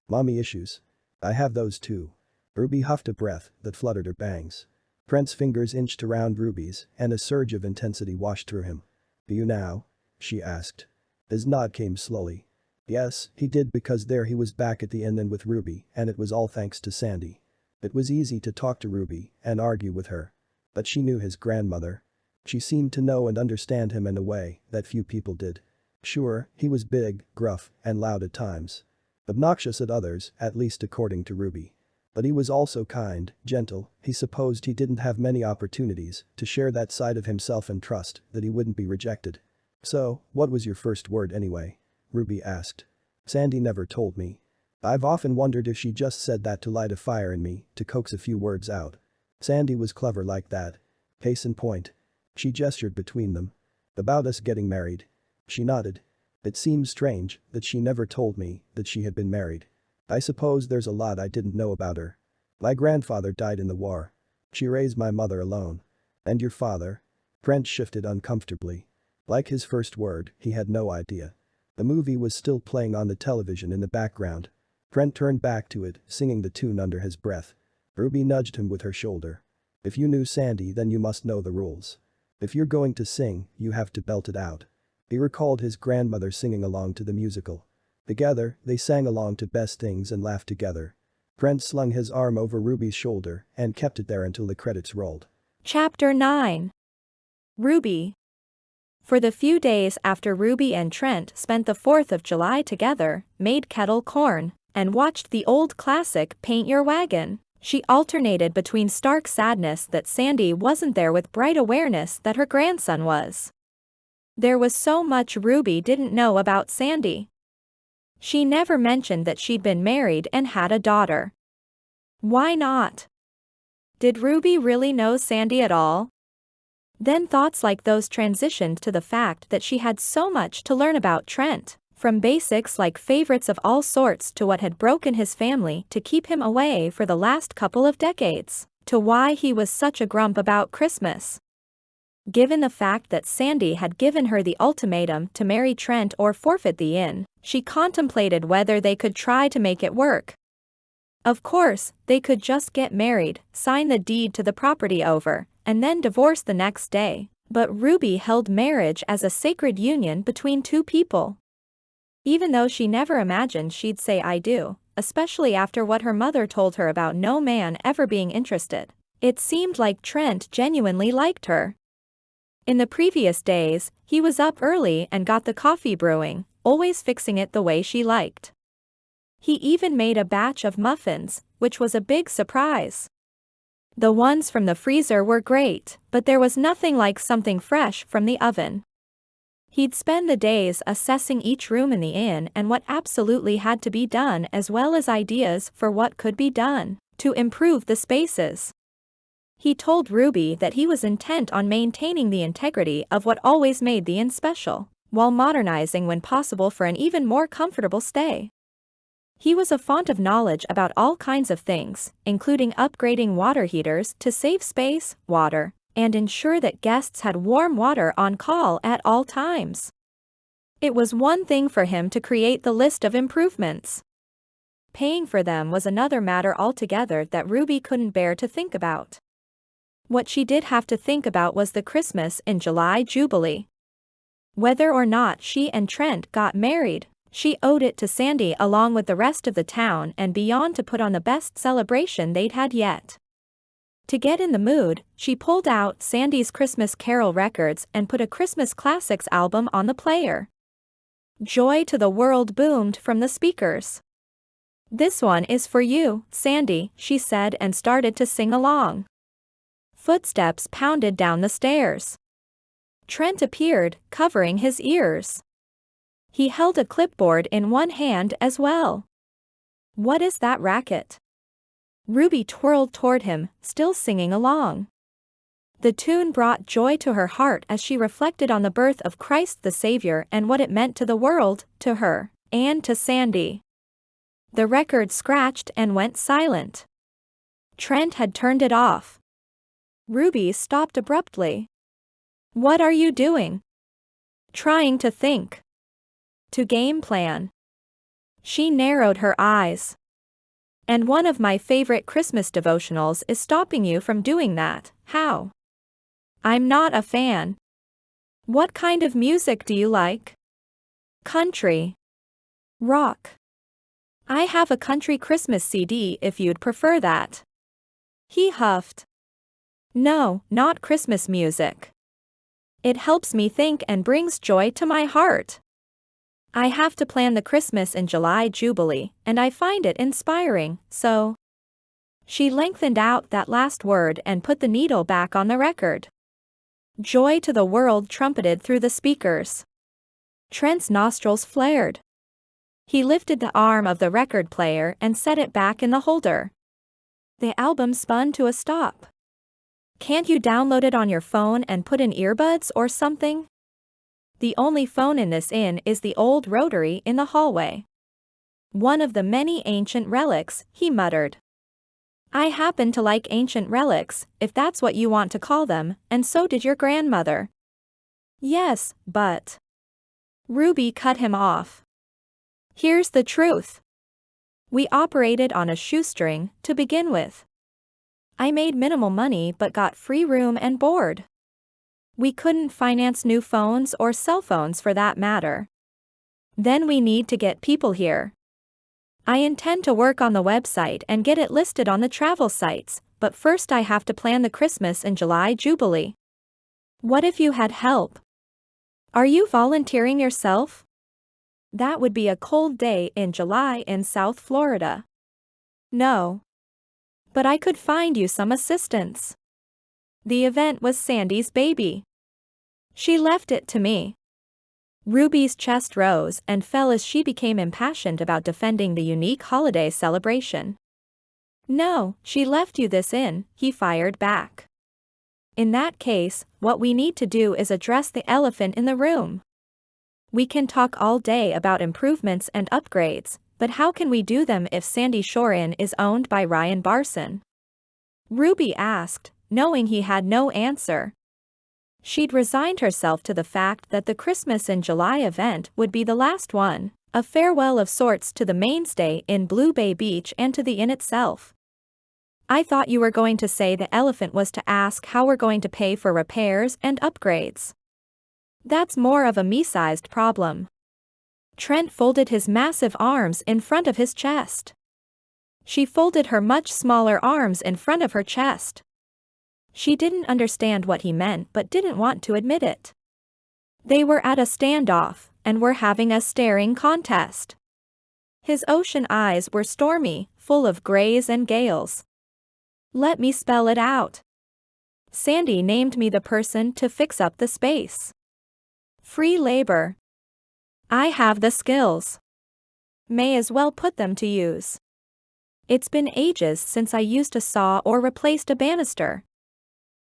Mommy issues. I have those too. Ruby huffed a breath that fluttered her bangs. Trent's fingers inched around Ruby's and a surge of intensity washed through him. Do you now? She asked. His nod came slowly. Yes, he did because there he was back at the inn and with Ruby and it was all thanks to Sandy. It was easy to talk to Ruby and argue with her. But she knew his grandmother. She seemed to know and understand him in a way that few people did. Sure, he was big, gruff, and loud at times. Obnoxious at others, at least according to Ruby. But he was also kind, gentle. He supposed he didn't have many opportunities to share that side of himself and trust that he wouldn't be rejected. "So, what was your first word anyway?" Ruby asked. "Sandy never told me. I've often wondered if she just said that to light a fire in me, to coax a few words out. Sandy was clever like that. Case in point." She gestured between them. "About us getting married." She nodded. "It seems strange that she never told me that she had been married. I suppose there's a lot I didn't know about her. My grandfather died in the war. She raised my mother alone. And your father?" Trent shifted uncomfortably. Like his first word, he had no idea. The movie was still playing on the television in the background. Trent turned back to it, singing the tune under his breath. Ruby nudged him with her shoulder. "If you knew Sandy, then you must know the rules. If you're going to sing, you have to belt it out." He recalled his grandmother singing along to the musical. Together, they sang along to Best Things and laughed together. Trent slung his arm over Ruby's shoulder and kept it there until the credits rolled. Chapter 9. Ruby. For the few days after Ruby and Trent spent the 4th of July together, made kettle corn, and watched the old classic Paint Your Wagon, she alternated between stark sadness that Sandy wasn't there with bright awareness that her grandson was. There was so much Ruby didn't know about Sandy. She never mentioned that she'd been married and had a daughter. Why not? Did Ruby really know Sandy at all? Then thoughts like those transitioned to the fact that she had so much to learn about Trent, from basics like favorites of all sorts to what had broken his family to keep him away for the last couple of decades, to why he was such a grump about Christmas. Given the fact that Sandy had given her the ultimatum to marry Trent or forfeit the inn, she contemplated whether they could try to make it work. Of course, they could just get married, sign the deed to the property over, and then divorce the next day, but Ruby held marriage as a sacred union between two people. Even though she never imagined she'd say "I do," especially after what her mother told her about no man ever being interested, it seemed like Trent genuinely liked her. In the previous days, he was up early and got the coffee brewing, always fixing it the way she liked. He even made a batch of muffins, which was a big surprise. The ones from the freezer were great, but there was nothing like something fresh from the oven. He'd spend the days assessing each room in the inn and what absolutely had to be done, as well as ideas for what could be done to improve the spaces. He told Ruby that he was intent on maintaining the integrity of what always made the inn special, while modernizing when possible for an even more comfortable stay. He was a font of knowledge about all kinds of things, including upgrading water heaters to save space, water, and ensure that guests had warm water on call at all times. It was one thing for him to create the list of improvements. Paying for them was another matter altogether that Ruby couldn't bear to think about. What she did have to think about was the Christmas in July Jubilee. Whether or not she and Trent got married, she owed it to Sandy along with the rest of the town and beyond to put on the best celebration they'd had yet. To get in the mood, she pulled out Sandy's Christmas Carol records and put a Christmas Classics album on the player. "Joy to the World" boomed from the speakers. "This one is for you, Sandy," she said and started to sing along. Footsteps pounded down the stairs. Trent appeared, covering his ears. He held a clipboard in one hand as well. "What is that racket?" Ruby twirled toward him, still singing along. The tune brought joy to her heart as she reflected on the birth of Christ the Savior and what it meant to the world, to her, and to Sandy. The record scratched and went silent. Trent had turned it off. Ruby stopped abruptly. "What are you doing?" "Trying to think. To game plan." She narrowed her eyes. "And one of my favorite Christmas devotionals is stopping you from doing that. How?" "I'm not a fan." "What kind of music do you like?" "Country. Rock. I have a country Christmas CD if you'd prefer that." He huffed. "No, not Christmas music. It helps me think and brings joy to my heart." I have to plan the Christmas in July Jubilee, and I find it inspiring, so. She lengthened out that last word and put the needle back on the record. Joy to the world trumpeted through the speakers. Trent's nostrils flared. He lifted the arm of the record player and set it back in the holder. The album spun to a stop. Can't you download it on your phone and put in earbuds or something? The only phone in this inn is the old rotary in the hallway. One of the many ancient relics, he muttered. I happen to like ancient relics, if that's what you want to call them, and so did your grandmother. Yes, but. Ruby cut him off. Here's the truth. We operated on a shoestring, to begin with. I made minimal money but got free room and board. We couldn't finance new phones or cell phones for that matter. Then we need to get people here. I intend to work on the website and get it listed on the travel sites, but first I have to plan the Christmas and July Jubilee. What if you had help? Are you volunteering yourself? That would be a cold day in July in South Florida. No. But I could find you some assistance. The event was Sandy's baby. She left it to me. Ruby's chest rose and fell as she became impassioned about defending the unique holiday celebration. No, she left you this in, he fired back. In that case, what we need to do is address the elephant in the room. We can talk all day about improvements and upgrades, but how can we do them if Sandy Shore Inn is owned by Ryan Barson? Ruby asked, knowing he had no answer. She'd resigned herself to the fact that the Christmas in July event would be the last one, a farewell of sorts to the mainstay in Blue Bay Beach and to the inn itself. I thought you were going to say the elephant was to ask how we're going to pay for repairs and upgrades. That's more of a me-sized problem. Trent folded his massive arms in front of his chest. She folded her much smaller arms in front of her chest. She didn't understand what he meant but didn't want to admit it. They were at a standoff, and were having a staring contest. His ocean eyes were stormy, full of grays and gales. Let me spell it out. Sandy named me the person to fix up the space. Free labor. I have the skills. May as well put them to use. It's been ages since I used a saw or replaced a banister.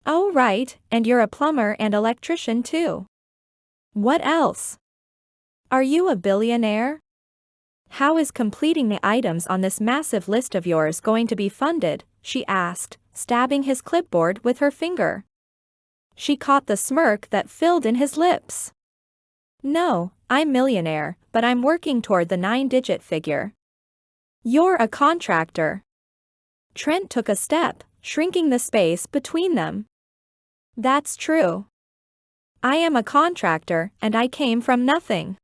Oh right, and you're a plumber and electrician too. What else? Are you a billionaire? How is completing the items on this massive list of yours going to be funded? She asked, stabbing his clipboard with her finger. She caught the smirk that filled in his lips. No, I'm millionaire, but I'm working toward the 9-digit figure. You're a contractor. Trent took a step, shrinking the space between them. That's true. I am a contractor, and I came from nothing.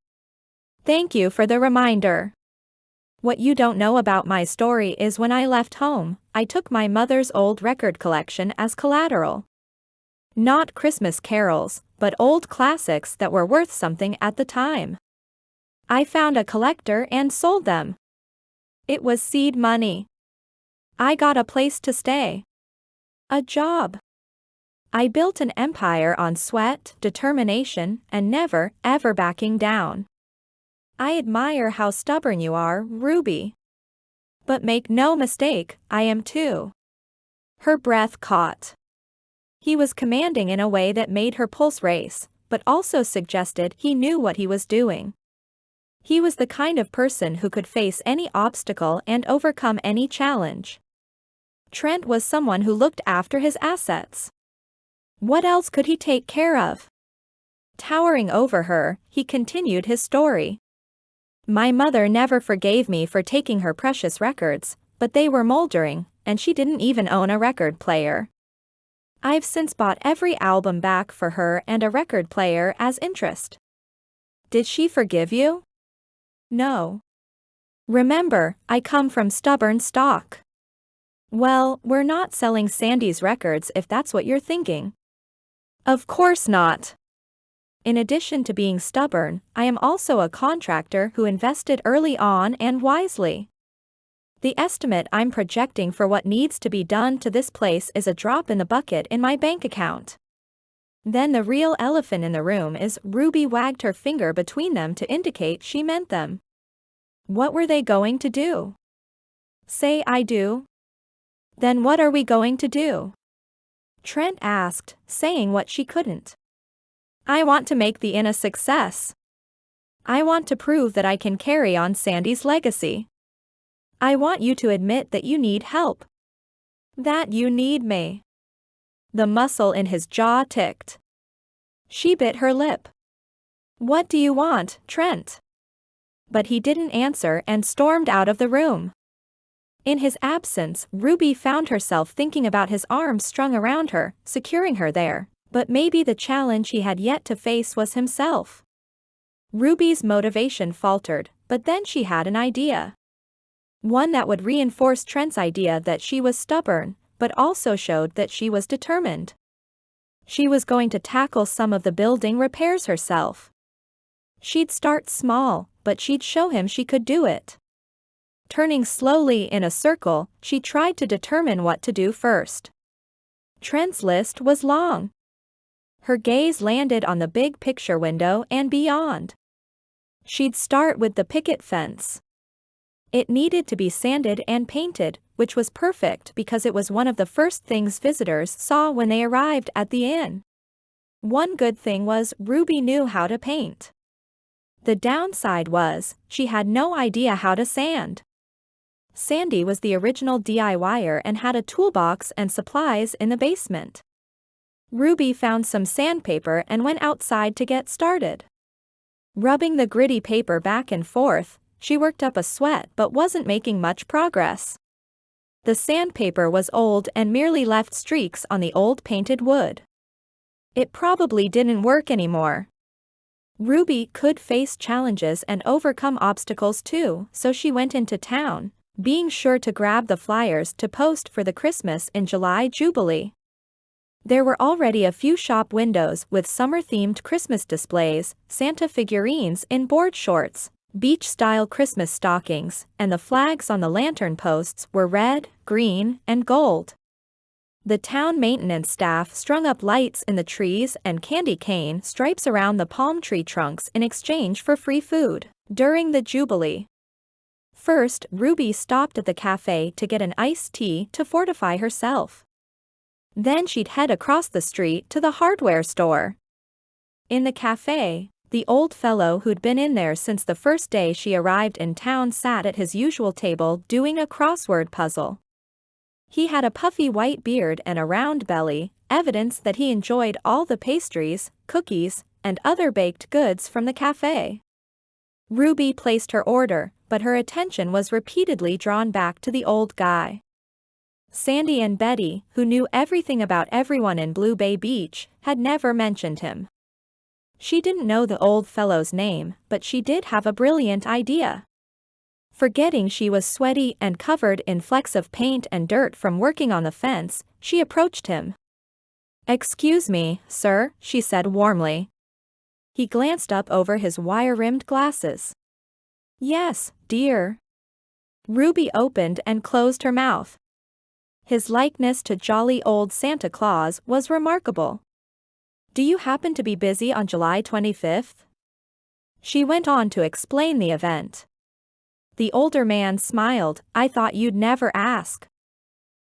Thank you for the reminder. What you don't know about my story is when I left home, I took my mother's old record collection as collateral. Not Christmas carols, but old classics that were worth something at the time. I found a collector and sold them. It was seed money. I got a place to stay. A job. I built an empire on sweat, determination, and never, ever backing down. I admire how stubborn you are, Ruby. But make no mistake, I am too. Her breath caught. He was commanding in a way that made her pulse race, but also suggested he knew what he was doing. He was the kind of person who could face any obstacle and overcome any challenge. Trent was someone who looked after his assets. What else could he take care of? Towering over her, he continued his story. My mother never forgave me for taking her precious records, but they were moldering, and she didn't even own a record player. I've since bought every album back for her and a record player as interest. Did she forgive you? No. Remember, I come from stubborn stock. Well, we're not selling Sandy's records if that's what you're thinking. Of course not. In addition to being stubborn, I am also a contractor who invested early on and wisely. The estimate I'm projecting for what needs to be done to this place is a drop in the bucket in my bank account. Then the real elephant in the room is Ruby wagged her finger between them to indicate she meant them. What were they going to do? Say I do. Then what are we going to do? Trent asked, saying what she couldn't. I want to make the inn a success. I want to prove that I can carry on Sandy's legacy. I want you to admit that you need help. That you need me. The muscle in his jaw ticked. She bit her lip. What do you want, Trent? But he didn't answer and stormed out of the room. In his absence, Ruby found herself thinking about his arms strung around her, securing her there. But maybe the challenge he had yet to face was himself. Ruby's motivation faltered, but then she had an idea. One that would reinforce Trent's idea that she was stubborn, but also showed that she was determined. She was going to tackle some of the building repairs herself. She'd start small, but she'd show him she could do it. Turning slowly in a circle, she tried to determine what to do first. Trent's list was long. Her gaze landed on the big picture window and beyond. She'd start with the picket fence. It needed to be sanded and painted, which was perfect because it was one of the first things visitors saw when they arrived at the inn. One good thing was Ruby knew how to paint. The downside was, she had no idea how to sand. Sandy was the original DIYer and had a toolbox and supplies in the basement. Ruby found some sandpaper and went outside to get started. Rubbing the gritty paper back and forth, she worked up a sweat but wasn't making much progress. The sandpaper was old and merely left streaks on the old painted wood. It probably didn't work anymore. Ruby could face challenges and overcome obstacles too, so she went into town, being sure to grab the flyers to post for the Christmas in July Jubilee. There were already a few shop windows with summer-themed Christmas displays, Santa figurines in board shorts, beach-style Christmas stockings, and the flags on the lantern posts were red, green, and gold. The town maintenance staff strung up lights in the trees and candy cane stripes around the palm tree trunks in exchange for free food during the Jubilee. First, Ruby stopped at the cafe to get an iced tea to fortify herself. Then she'd head across the street to the hardware store. In the cafe, the old fellow who'd been in there since the first day she arrived in town sat at his usual table doing a crossword puzzle. He had a puffy white beard and a round belly, evidence that he enjoyed all the pastries, cookies, and other baked goods from the cafe. Ruby placed her order, but her attention was repeatedly drawn back to the old guy. Sandy and Betty, who knew everything about everyone in Blue Bay Beach, had never mentioned him. She didn't know the old fellow's name, but she did have a brilliant idea. Forgetting she was sweaty and covered in flecks of paint and dirt from working on the fence, she approached him. "Excuse me, sir," she said warmly. He glanced up over his wire-rimmed glasses. "Yes, dear." Ruby opened and closed her mouth. His likeness to jolly old Santa Claus was remarkable. "Do you happen to be busy on July 25th? She went on to explain the event. The older man smiled. "I thought you'd never ask.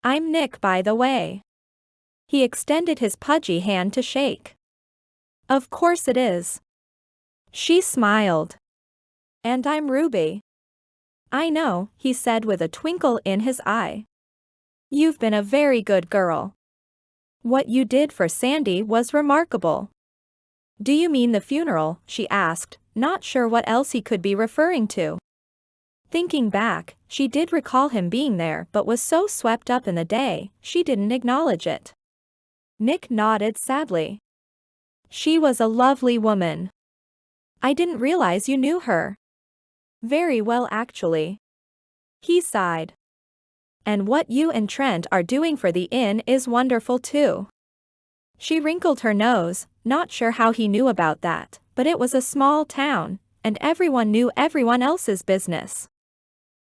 I'm Nick, by the way." He extended his pudgy hand to shake. "Of course it is." She smiled. "And I'm Ruby." "I know," he said with a twinkle in his eye. "You've been a very good girl. What you did for Sandy was remarkable." "Do you mean the funeral?" she asked, not sure what else he could be referring to. Thinking back, she did recall him being there but was so swept up in the day, she didn't acknowledge it. Nick nodded sadly. "She was a lovely woman. I didn't realize you knew her." "Very well actually." He sighed. "And what you and Trent are doing for the inn is wonderful too." She wrinkled her nose, not sure how he knew about that, but it was a small town, and everyone knew everyone else's business.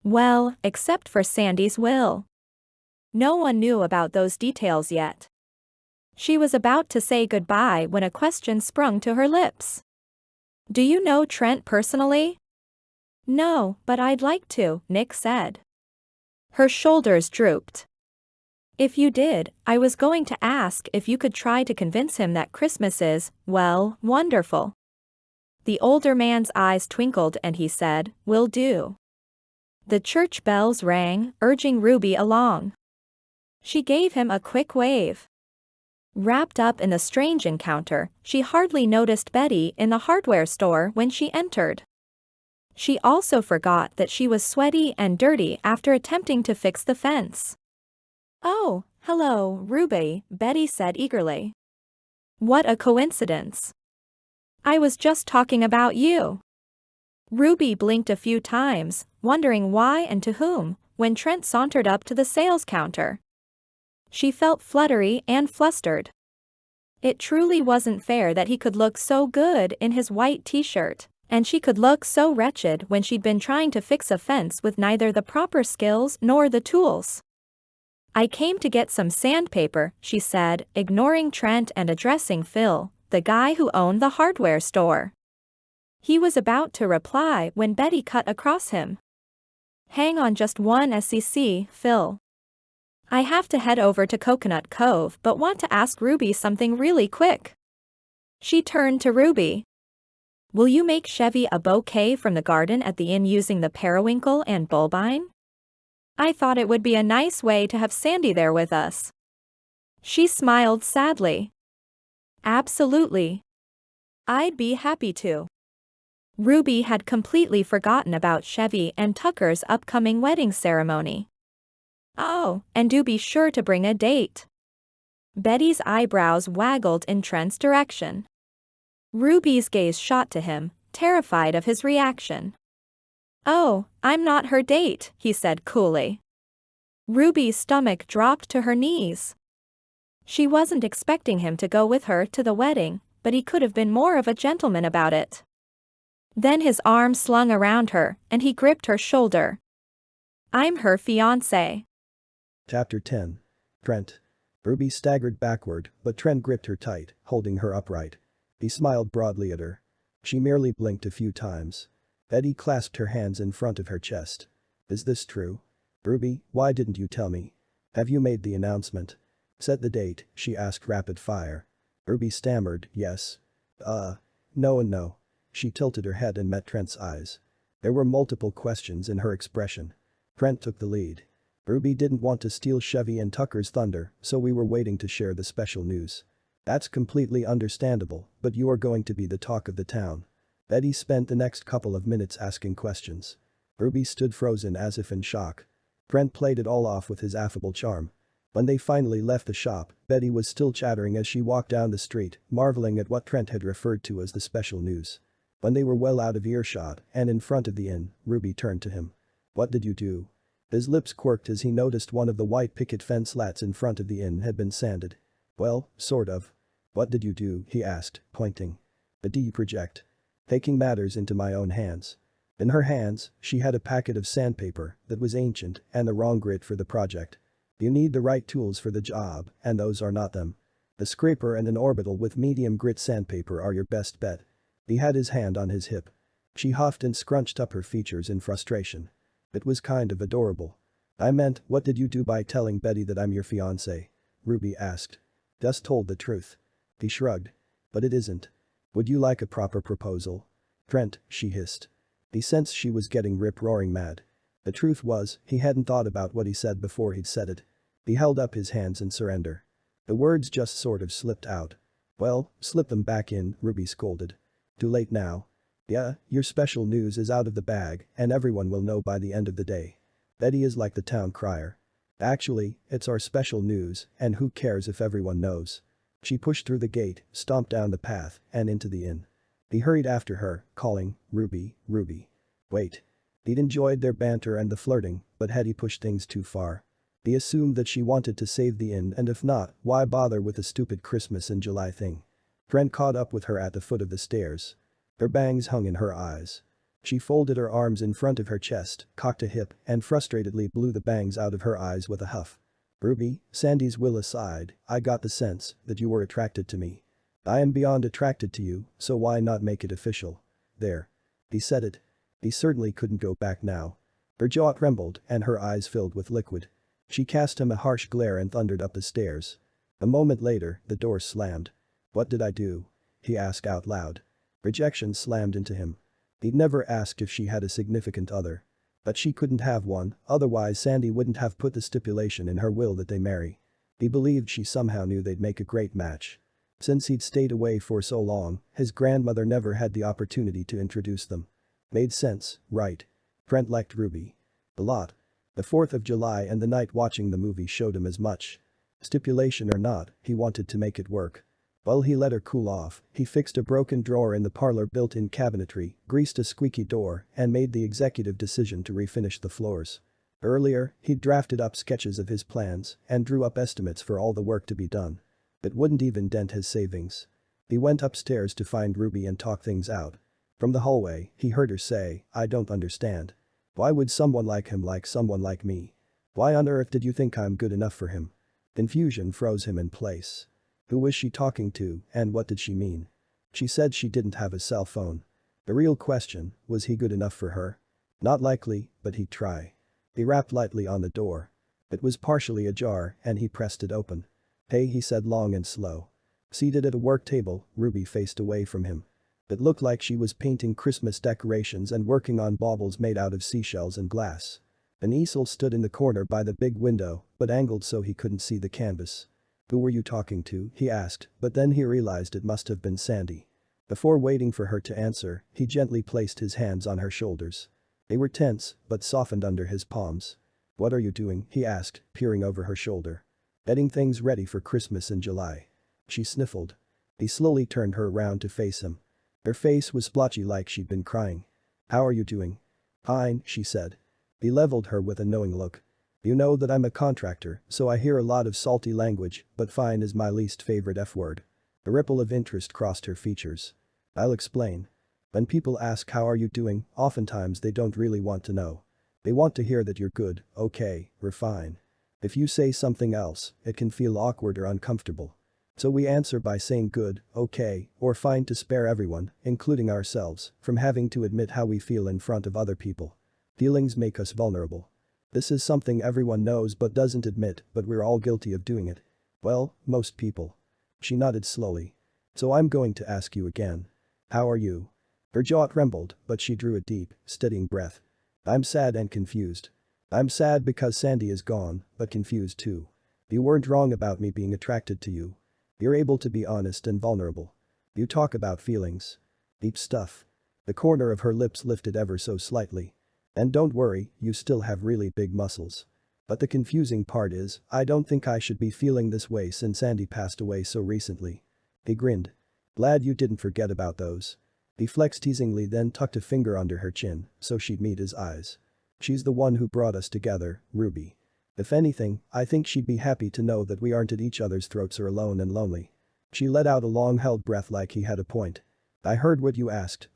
Well, except for Sandy's will. No one knew about those details yet. She was about to say goodbye when a question sprung to her lips. "Do you know Trent personally?" "No, but I'd like to," Nick said. Her shoulders drooped. "If you did, I was going to ask if you could try to convince him that Christmas is, well, wonderful." The older man's eyes twinkled and he said, "Will do." The church bells rang, urging Ruby along. She gave him a quick wave. Wrapped up in the strange encounter, she hardly noticed Betty in the hardware store when she entered. She also forgot that she was sweaty and dirty after attempting to fix the fence. "Oh, hello, Ruby," Betty said eagerly. "What a coincidence. I was just talking about you." Ruby blinked a few times, wondering why and to whom, when Trent sauntered up to the sales counter. She felt fluttery and flustered. It truly wasn't fair that he could look so good in his white t-shirt, and she could look so wretched when she'd been trying to fix a fence with neither the proper skills nor the tools. "I came to get some sandpaper," she said, ignoring Trent and addressing Phil, the guy who owned the hardware store. He was about to reply when Betty cut across him. "Hang on just one sec, Phil. I have to head over to Coconut Cove but want to ask Ruby something really quick." She turned to Ruby. "Will you make Chevy a bouquet from the garden at the inn using the periwinkle and bulbine? I thought it would be a nice way to have Sandy there with us." She smiled sadly. "Absolutely. I'd be happy to." Ruby had completely forgotten about Chevy and Tucker's upcoming wedding ceremony. "Oh, and do be sure to bring a date." Betty's eyebrows waggled in Trent's direction. Ruby's gaze shot to him, terrified of his reaction. "Oh, I'm not her date," he said coolly. Ruby's stomach dropped to her knees. She wasn't expecting him to go with her to the wedding, but he could have been more of a gentleman about it. Then his arm slung around her, and he gripped her shoulder. "I'm her fiancé." Chapter 10. Trent. Ruby staggered backward, but Trent gripped her tight, holding her upright. He smiled broadly at her. She merely blinked a few times. Betty clasped her hands in front of her chest. "Is this true? Ruby, why didn't you tell me? Have you made the announcement? Set the date," she asked rapid fire. Ruby stammered, "Yes. No and no." She tilted her head and met Trent's eyes. There were multiple questions in her expression. Trent took the lead. "Ruby didn't want to steal Chevy and Tucker's thunder, so we were waiting to share the special news." "That's completely understandable, but you are going to be the talk of the town." Betty spent the next couple of minutes asking questions. Ruby stood frozen as if in shock. Trent played it all off with his affable charm. When they finally left the shop, Betty was still chattering as she walked down the street, marveling at what Trent had referred to as the special news. When they were well out of earshot and in front of the inn, Ruby turned to him. "What did you do?" His lips quirked as he noticed one of the white picket fence slats in front of the inn had been sanded. "Well, sort of." "What did you do?" he asked, pointing. "The D project. Taking matters into my own hands." In her hands, she had a packet of sandpaper that was ancient and the wrong grit for the project. You need the right tools for the job, and those are not them. A scraper and an orbital with medium grit sandpaper are your best bet. He had his hand on his hip. She huffed and scrunched up her features in frustration. It was kind of adorable. "I meant, what did you do by telling Betty that I'm your fiancé?" Ruby asked. "Just told the truth." He shrugged. "But it isn't. Would you like a proper proposal?" "Trent," she hissed. He sensed she was getting rip-roaring mad. The truth was, he hadn't thought about what he said before he'd said it. He held up his hands in surrender. The words just sort of slipped out. "Well, slip them back in," Ruby scolded. "Too late now. Yeah, your special news is out of the bag and everyone will know by the end of the day. Betty is like the town crier. Actually, it's our special news and who cares if everyone knows." She pushed through the gate, stomped down the path, and into the inn. He hurried after her, calling, "Ruby, Ruby." Wait. He'd enjoyed their banter and the flirting, but had he pushed things too far? They assumed that she wanted to save the inn, and if not, why bother with the stupid Christmas in July thing? Trent caught up with her at the foot of the stairs. Her bangs hung in her eyes. She folded her arms in front of her chest, cocked a hip, and frustratedly blew the bangs out of her eyes with a huff. "Ruby," Sandy's will aside, "I got the sense that you were attracted to me. I am beyond attracted to you, so why not make it official?" There. He said it. He certainly couldn't go back now. Her jaw trembled and her eyes filled with liquid. She cast him a harsh glare and thundered up the stairs. A moment later, the door slammed. "What did I do?" he asked out loud. Rejection slammed into him. He'd never asked if she had a significant other. But she couldn't have one, otherwise Sandy wouldn't have put the stipulation in her will that they marry. He believed she somehow knew they'd make a great match. Since he'd stayed away for so long, his grandmother never had the opportunity to introduce them. Made sense, right? Trent liked Ruby. A lot. The 4th of July and the night watching the movie showed him as much. Stipulation or not, he wanted to make it work. While he let her cool off, he fixed a broken drawer in the parlor built-in cabinetry, greased a squeaky door, and made the executive decision to refinish the floors. Earlier, he'd drafted up sketches of his plans and drew up estimates for all the work to be done. It wouldn't even dent his savings. He went upstairs to find Ruby and talk things out. From the hallway, he heard her say, "I don't understand. Why would someone like him like someone like me? Why on earth did you think I'm good enough for him?" Confusion froze him in place. Who was she talking to, and what did she mean? She said she didn't have a cell phone. The real question, was he good enough for her? Not likely, but he'd try. He rapped lightly on the door. It was partially ajar, and he pressed it open. "Hey," he said long and slow. Seated at a work table, Ruby faced away from him. It looked like she was painting Christmas decorations and working on baubles made out of seashells and glass. An easel stood in the corner by the big window, but angled so he couldn't see the canvas. "Who were you talking to?" he asked, but then he realized it must have been Sandy. Before waiting for her to answer, he gently placed his hands on her shoulders. They were tense, but softened under his palms. "What are you doing?" he asked, peering over her shoulder. "Getting things ready for Christmas in July." She sniffled. He slowly turned her around to face him. Her face was splotchy like she'd been crying. "How are you doing?" "Fine," she said. He leveled her with a knowing look. "You know that I'm a contractor, so I hear a lot of salty language, but fine is my least favorite F-word." A ripple of interest crossed her features. "I'll explain. When people ask how are you doing, oftentimes they don't really want to know. They want to hear that you're good, okay, or fine. If you say something else, it can feel awkward or uncomfortable. So we answer by saying good, okay, or fine to spare everyone, including ourselves, from having to admit how we feel in front of other people. Feelings make us vulnerable. This is something everyone knows but doesn't admit, but we're all guilty of doing it. Well, most people." She nodded slowly. "So I'm going to ask you again. How are you?" Her jaw trembled, but she drew a deep, steadying breath. "I'm sad and confused. I'm sad because Sandy is gone, but confused too. You weren't wrong about me being attracted to you. You're able to be honest and vulnerable. You talk about feelings. Deep stuff." The corner of her lips lifted ever so slightly. "And don't worry, you still have really big muscles. But the confusing part is, I don't think I should be feeling this way since Sandy passed away so recently." He grinned. "Glad you didn't forget about those." He flexed teasingly, then tucked a finger under her chin so she'd meet his eyes. "She's the one who brought us together, Ruby. If anything, I think she'd be happy to know that we aren't at each other's throats or alone and lonely." She let out a long-held breath like he had a point. "I heard what you asked,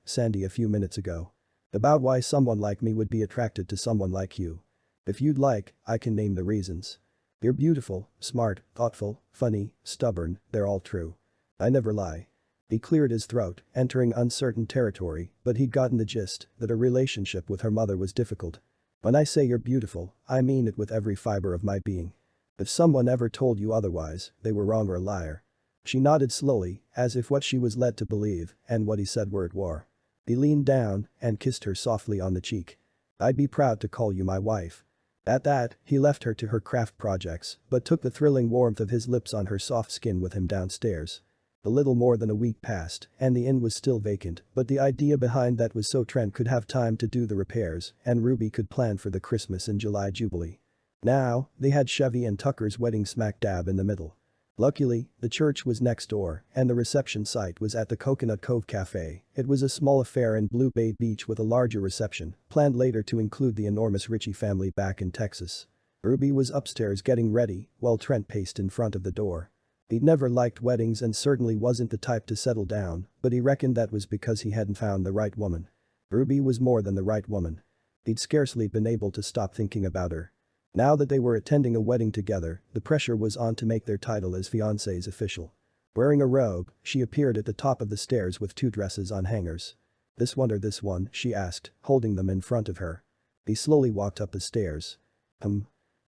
Sandy, a few minutes ago. About why someone like me would be attracted to someone like you. If you'd like, I can name the reasons. You're beautiful, smart, thoughtful, funny, stubborn, they're all true. I never lie." He cleared his throat, entering uncertain territory, but he'd gotten the gist that a relationship with her mother was difficult. "When I say you're beautiful, I mean it with every fiber of my being. If someone ever told you otherwise, they were wrong or a liar." She nodded slowly, as if what she was led to believe and what he said were at war. He leaned down and kissed her softly on the cheek. "I'd be proud to call you my wife." At that, he left her to her craft projects, but took the thrilling warmth of his lips on her soft skin with him downstairs. A little more than a week passed, and the inn was still vacant, but the idea behind that was so Trent could have time to do the repairs, and Ruby could plan for the Christmas in July jubilee. Now, they had Chevy and Tucker's wedding smack dab in the middle. Luckily, the church was next door, and the reception site was at the Coconut Cove Cafe. It was a small affair in Blue Bay Beach with a larger reception, planned later to include the enormous Ritchie family back in Texas. Ruby was upstairs getting ready while Trent paced in front of the door. He'd never liked weddings and certainly wasn't the type to settle down, but he reckoned that was because he hadn't found the right woman. Ruby was more than the right woman. He'd scarcely been able to stop thinking about her. Now that they were attending a wedding together, the pressure was on to make their title as fiancés official. Wearing a robe, she appeared at the top of the stairs with 2 dresses on hangers. "This one or this one?" she asked, holding them in front of her. He slowly walked up the stairs.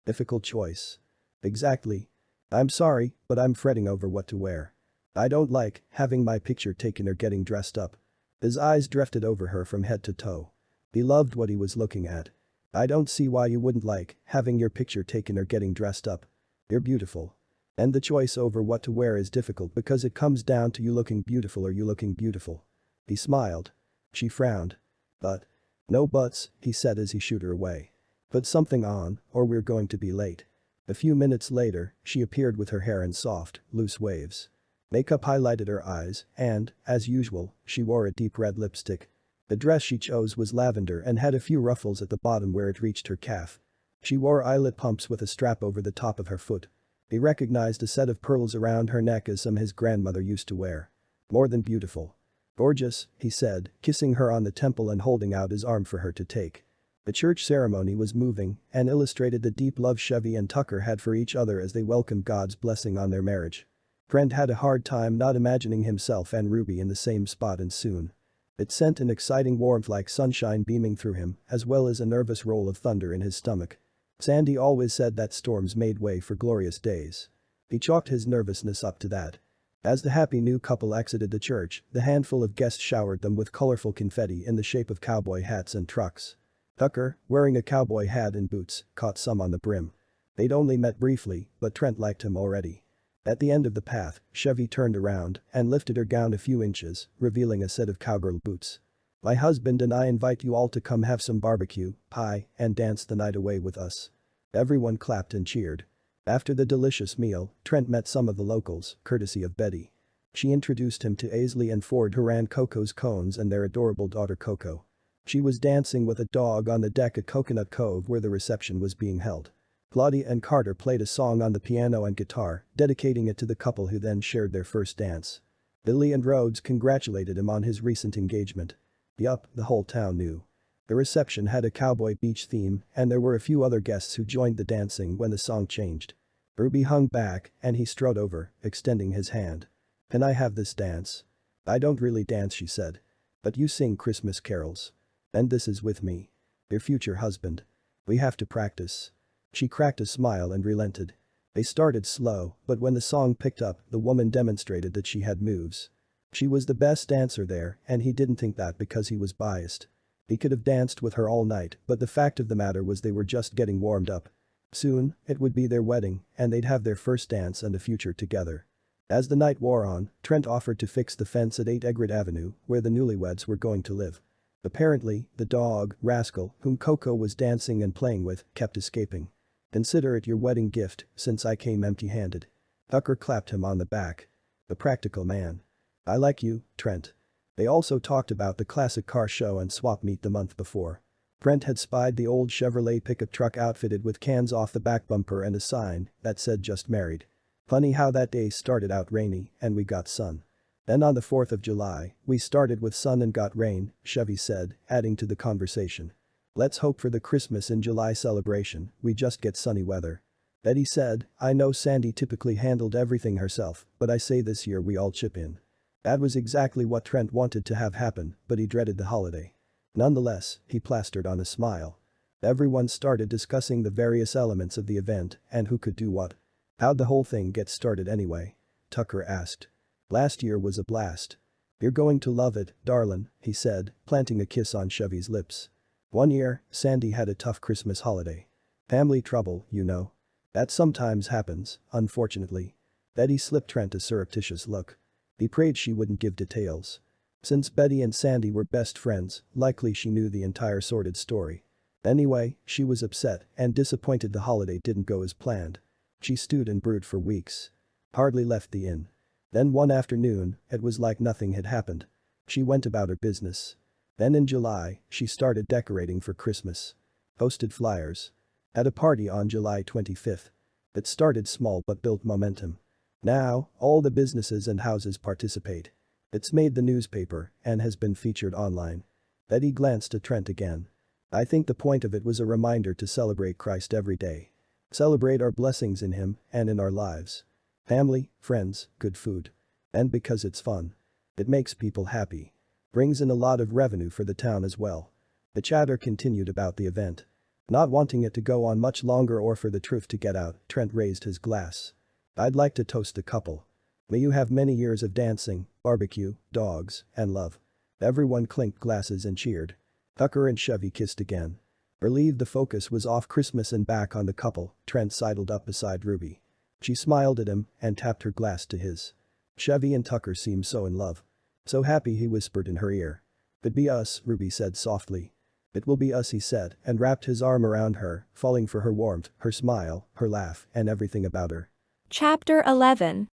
Difficult choice. Exactly. I'm sorry, but I'm fretting over what to wear. I don't like having my picture taken or getting dressed up. His eyes drifted over her from head to toe. He loved what he was looking at. I don't see why you wouldn't like having your picture taken or getting dressed up. You're beautiful. And the choice over what to wear is difficult because it comes down to you looking beautiful or you looking beautiful. He smiled. She frowned. But. No buts, he said as he shooed her away. Put something on, or we're going to be late. A few minutes later, she appeared with her hair in soft, loose waves. Makeup highlighted her eyes, and, as usual, she wore a deep red lipstick. The dress she chose was lavender and had a few ruffles at the bottom where it reached her calf. She wore eyelet pumps with a strap over the top of her foot. He recognized a set of pearls around her neck as some his grandmother used to wear. More than beautiful. Gorgeous, he said, kissing her on the temple and holding out his arm for her to take. The church ceremony was moving and illustrated the deep love Chevy and Tucker had for each other as they welcomed God's blessing on their marriage. Trent had a hard time not imagining himself and Ruby in the same spot and soon. It sent an exciting warmth like sunshine beaming through him, as well as a nervous roll of thunder in his stomach. Sandy always said that storms made way for glorious days. He chalked his nervousness up to that. As the happy new couple exited the church, the handful of guests showered them with colorful confetti in the shape of cowboy hats and trucks. Tucker, wearing a cowboy hat and boots, caught some on the brim. They'd only met briefly, but Trent liked him already. At the end of the path, Chevy turned around and lifted her gown a few inches, revealing a set of cowgirl boots. "My husband and I invite you all to come have some barbecue, pie, and dance the night away with us." Everyone clapped and cheered. After the delicious meal, Trent met some of the locals, courtesy of Betty. She introduced him to Aisley and Ford, who ran Coco's Cones, and their adorable daughter Coco. She was dancing with a dog on the deck at Coconut Cove where the reception was being held. Claudia and Carter played a song on the piano and guitar, dedicating it to the couple who then shared their first dance. Billy and Rhodes congratulated him on his recent engagement. Yup, the whole town knew. The reception had a cowboy beach theme and there were a few other guests who joined the dancing when the song changed. Ruby hung back and he strode over, extending his hand. "Can I have this dance?" "I don't really dance," she said. "But you sing Christmas carols. And this is with me. Your future husband. We have to practice." She cracked a smile and relented. They started slow, but when the song picked up, the woman demonstrated that she had moves. She was the best dancer there, and he didn't think that because he was biased. He could have danced with her all night, but the fact of the matter was they were just getting warmed up. Soon, it would be their wedding, and they'd have their first dance and a future together. As the night wore on, Trent offered to fix the fence at 8 Egret Avenue, where the newlyweds were going to live. Apparently, the dog, Rascal, whom Coco was dancing and playing with, kept escaping. "Consider it your wedding gift, since I came empty-handed." Tucker clapped him on the back. The practical man. "I like you, Trent." They also talked about the classic car show and swap meet the month before. Trent had spied the old Chevrolet pickup truck outfitted with cans off the back bumper and a sign that said "just married." Funny how that day started out rainy and we got sun. Then on the 4th of July, we started with sun and got rain, Chevy said, adding to the conversation. "Let's hope for the Christmas in July celebration, we just get sunny weather." Betty said, "I know Sandy typically handled everything herself, but I say this year we all chip in." That was exactly what Trent wanted to have happen, but he dreaded the holiday. Nonetheless, he plastered on a smile. Everyone started discussing the various elements of the event and who could do what. "How'd the whole thing get started anyway?" Tucker asked. "Last year was a blast. You're going to love it, darlin'," he said, planting a kiss on Chevy's lips. "One year, Sandy had a tough Christmas holiday. Family trouble, you know. That sometimes happens, unfortunately." Betty slipped Trent a surreptitious look. He prayed she wouldn't give details. Since Betty and Sandy were best friends, likely she knew the entire sordid story. Anyway, she was upset and disappointed the holiday didn't go as planned. She stewed and brewed for weeks. Hardly left the inn. Then one afternoon, it was like nothing had happened. She went about her business. Then in July, she started decorating for Christmas. Posted flyers. At a party on July 25th. It started small but built momentum. Now, all the businesses and houses participate. It's made the newspaper and has been featured online. Eddie glanced at Trent again. I think the point of it was a reminder to celebrate Christ every day. Celebrate our blessings in Him and in our lives. Family, friends, good food. And because it's fun. It makes people happy. Brings in a lot of revenue for the town as well. The chatter continued about the event. Not wanting it to go on much longer or for the truth to get out, Trent raised his glass. I'd like to toast the couple. May you have many years of dancing, barbecue, dogs, and love. Everyone clinked glasses and cheered. Tucker and Chevy kissed again. Relieved the focus was off Christmas and back on the couple, Trent sidled up beside Ruby. She smiled at him and tapped her glass to his. Chevy and Tucker seemed so in love. So happy, he whispered in her ear. It'd be us, Ruby said softly. It will be us, he said, and wrapped his arm around her, falling for her warmth, her smile, her laugh, and everything about her. Chapter 11.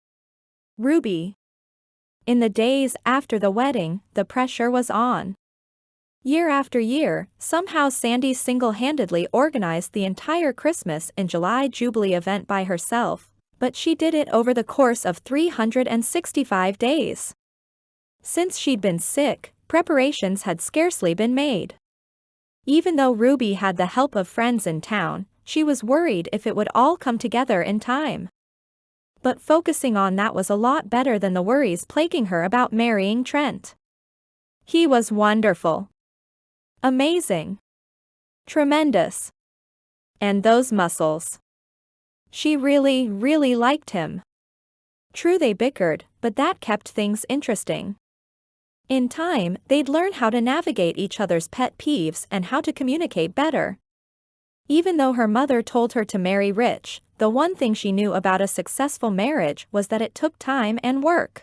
Ruby. In the days after the wedding, the pressure was on. Year after year, somehow Sandy single-handedly organized the entire Christmas in July Jubilee event by herself, but she did it over the course of 365 days. Since she'd been sick, preparations had scarcely been made. Even though Ruby had the help of friends in town, she was worried if it would all come together in time. But focusing on that was a lot better than the worries plaguing her about marrying Trent. He was wonderful. Amazing. Tremendous. And those muscles. She really, really liked him. True, they bickered, but that kept things interesting. In time, they'd learn how to navigate each other's pet peeves and how to communicate better. Even though her mother told her to marry rich, the one thing she knew about a successful marriage was that it took time and work.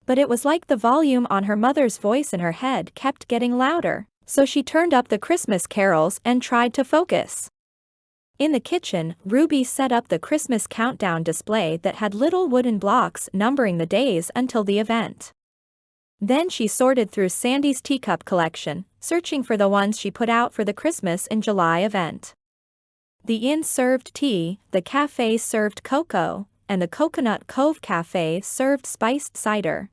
But it was like the volume on her mother's voice in her head kept getting louder, so she turned up the Christmas carols and tried to focus. In the kitchen, Ruby set up the Christmas countdown display that had little wooden blocks numbering the days until the event. Then she sorted through Sandy's teacup collection, searching for the ones she put out for the Christmas in July event. The inn served tea, the cafe served cocoa, and the Coconut Cove Cafe served spiced cider.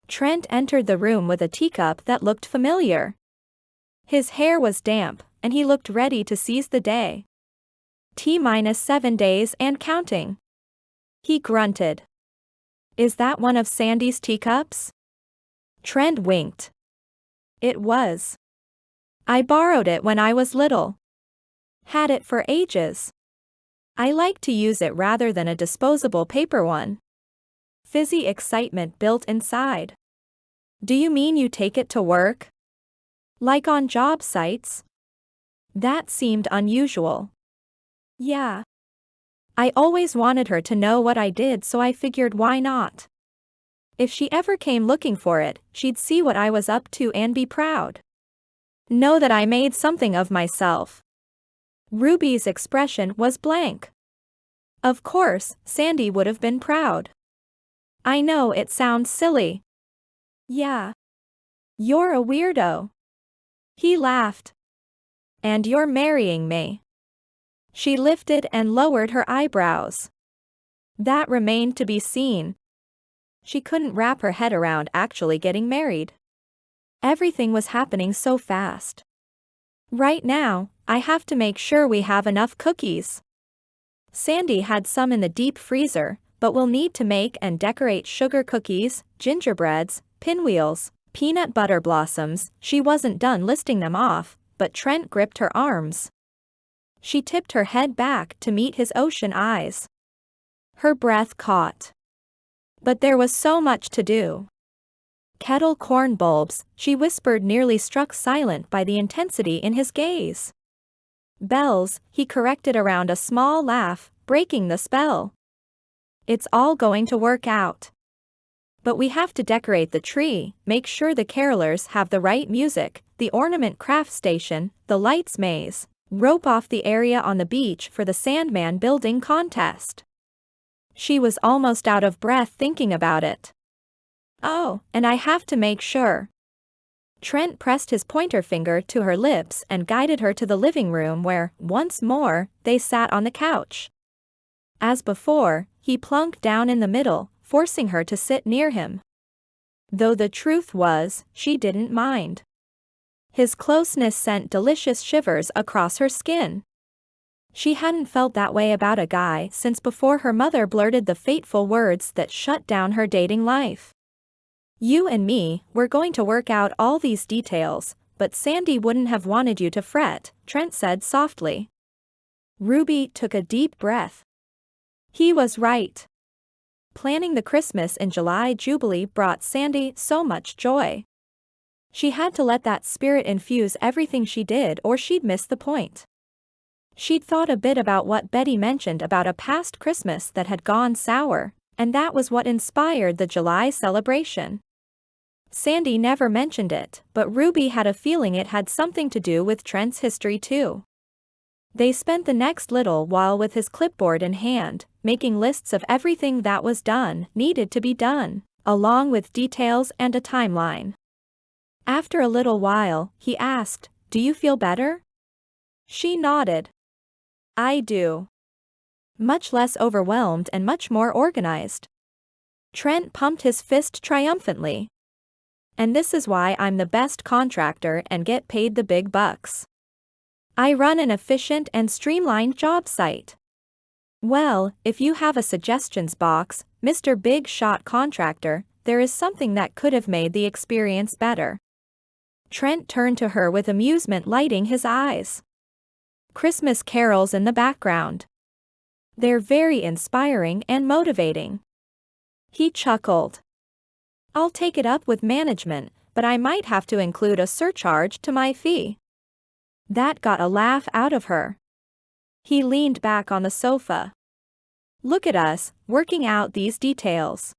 Trent entered the room with a teacup that looked familiar. His hair was damp, and he looked ready to seize the day. T-7 days and counting. He grunted. Is that one of Sandy's teacups? Trent winked. It was. I borrowed it when I was little. Had it for ages. I like to use it rather than a disposable paper one. Fizzy excitement built inside. Do you mean you take it to work? Like on job sites? That seemed unusual. Yeah. I always wanted her to know what I did, so I figured why not? If she ever came looking for it, she'd see what I was up to and be proud. Know that I made something of myself. Ruby's expression was blank. Of course, Sandy would have been proud. I know it sounds silly. Yeah. You're a weirdo. He laughed. And you're marrying me. She lifted and lowered her eyebrows. That remained to be seen. She couldn't wrap her head around actually getting married. Everything was happening so fast. Right now, I have to make sure we have enough cookies. Sandy had some in the deep freezer, but we'll need to make and decorate sugar cookies, gingerbreads, pinwheels, peanut butter blossoms. She wasn't done listing them off, but Trent gripped her arms. She tipped her head back to meet his ocean eyes. Her breath caught. But there was so much to do. Kettle corn bulbs, she whispered, nearly struck silent by the intensity in his gaze. Bells, he corrected around a small laugh, breaking the spell. It's all going to work out. But we have to decorate the tree, make sure the carolers have the right music, the ornament craft station, the lights maze, rope off the area on the beach for the Sandman building contest. She was almost out of breath thinking about it. Oh, and I have to make sure. Trent pressed his pointer finger to her lips and guided her to the living room where, once more, they sat on the couch. As before, he plunked down in the middle, forcing her to sit near him. Though the truth was, she didn't mind. His closeness sent delicious shivers across her skin. She hadn't felt that way about a guy since before her mother blurted the fateful words that shut down her dating life. "You and me, we're going to work out all these details, but Sandy wouldn't have wanted you to fret," Trent said softly. Ruby took a deep breath. He was right. Planning the Christmas in July Jubilee brought Sandy so much joy. She had to let that spirit infuse everything she did or she'd miss the point. She'd thought a bit about what Betty mentioned about a past Christmas that had gone sour, and that was what inspired the July celebration. Sandy never mentioned it, but Ruby had a feeling it had something to do with Trent's history too. They spent the next little while with his clipboard in hand, making lists of everything that was done, needed to be done, along with details and a timeline. After a little while, he asked, "Do you feel better?" She nodded. "I do. Much less overwhelmed and much more organized." Trent pumped his fist triumphantly. "And this is why I'm the best contractor and get paid the big bucks. I run an efficient and streamlined job site." "Well, if you have a suggestions box, Mr. Big Shot Contractor, there is something that could have made the experience better." Trent turned to her with amusement lighting his eyes. "Christmas carols in the background. They're very inspiring and motivating." He chuckled. "I'll take it up with management, but I might have to include a surcharge to my fee." That got a laugh out of her. He leaned back on the sofa. "Look at us, working out these details.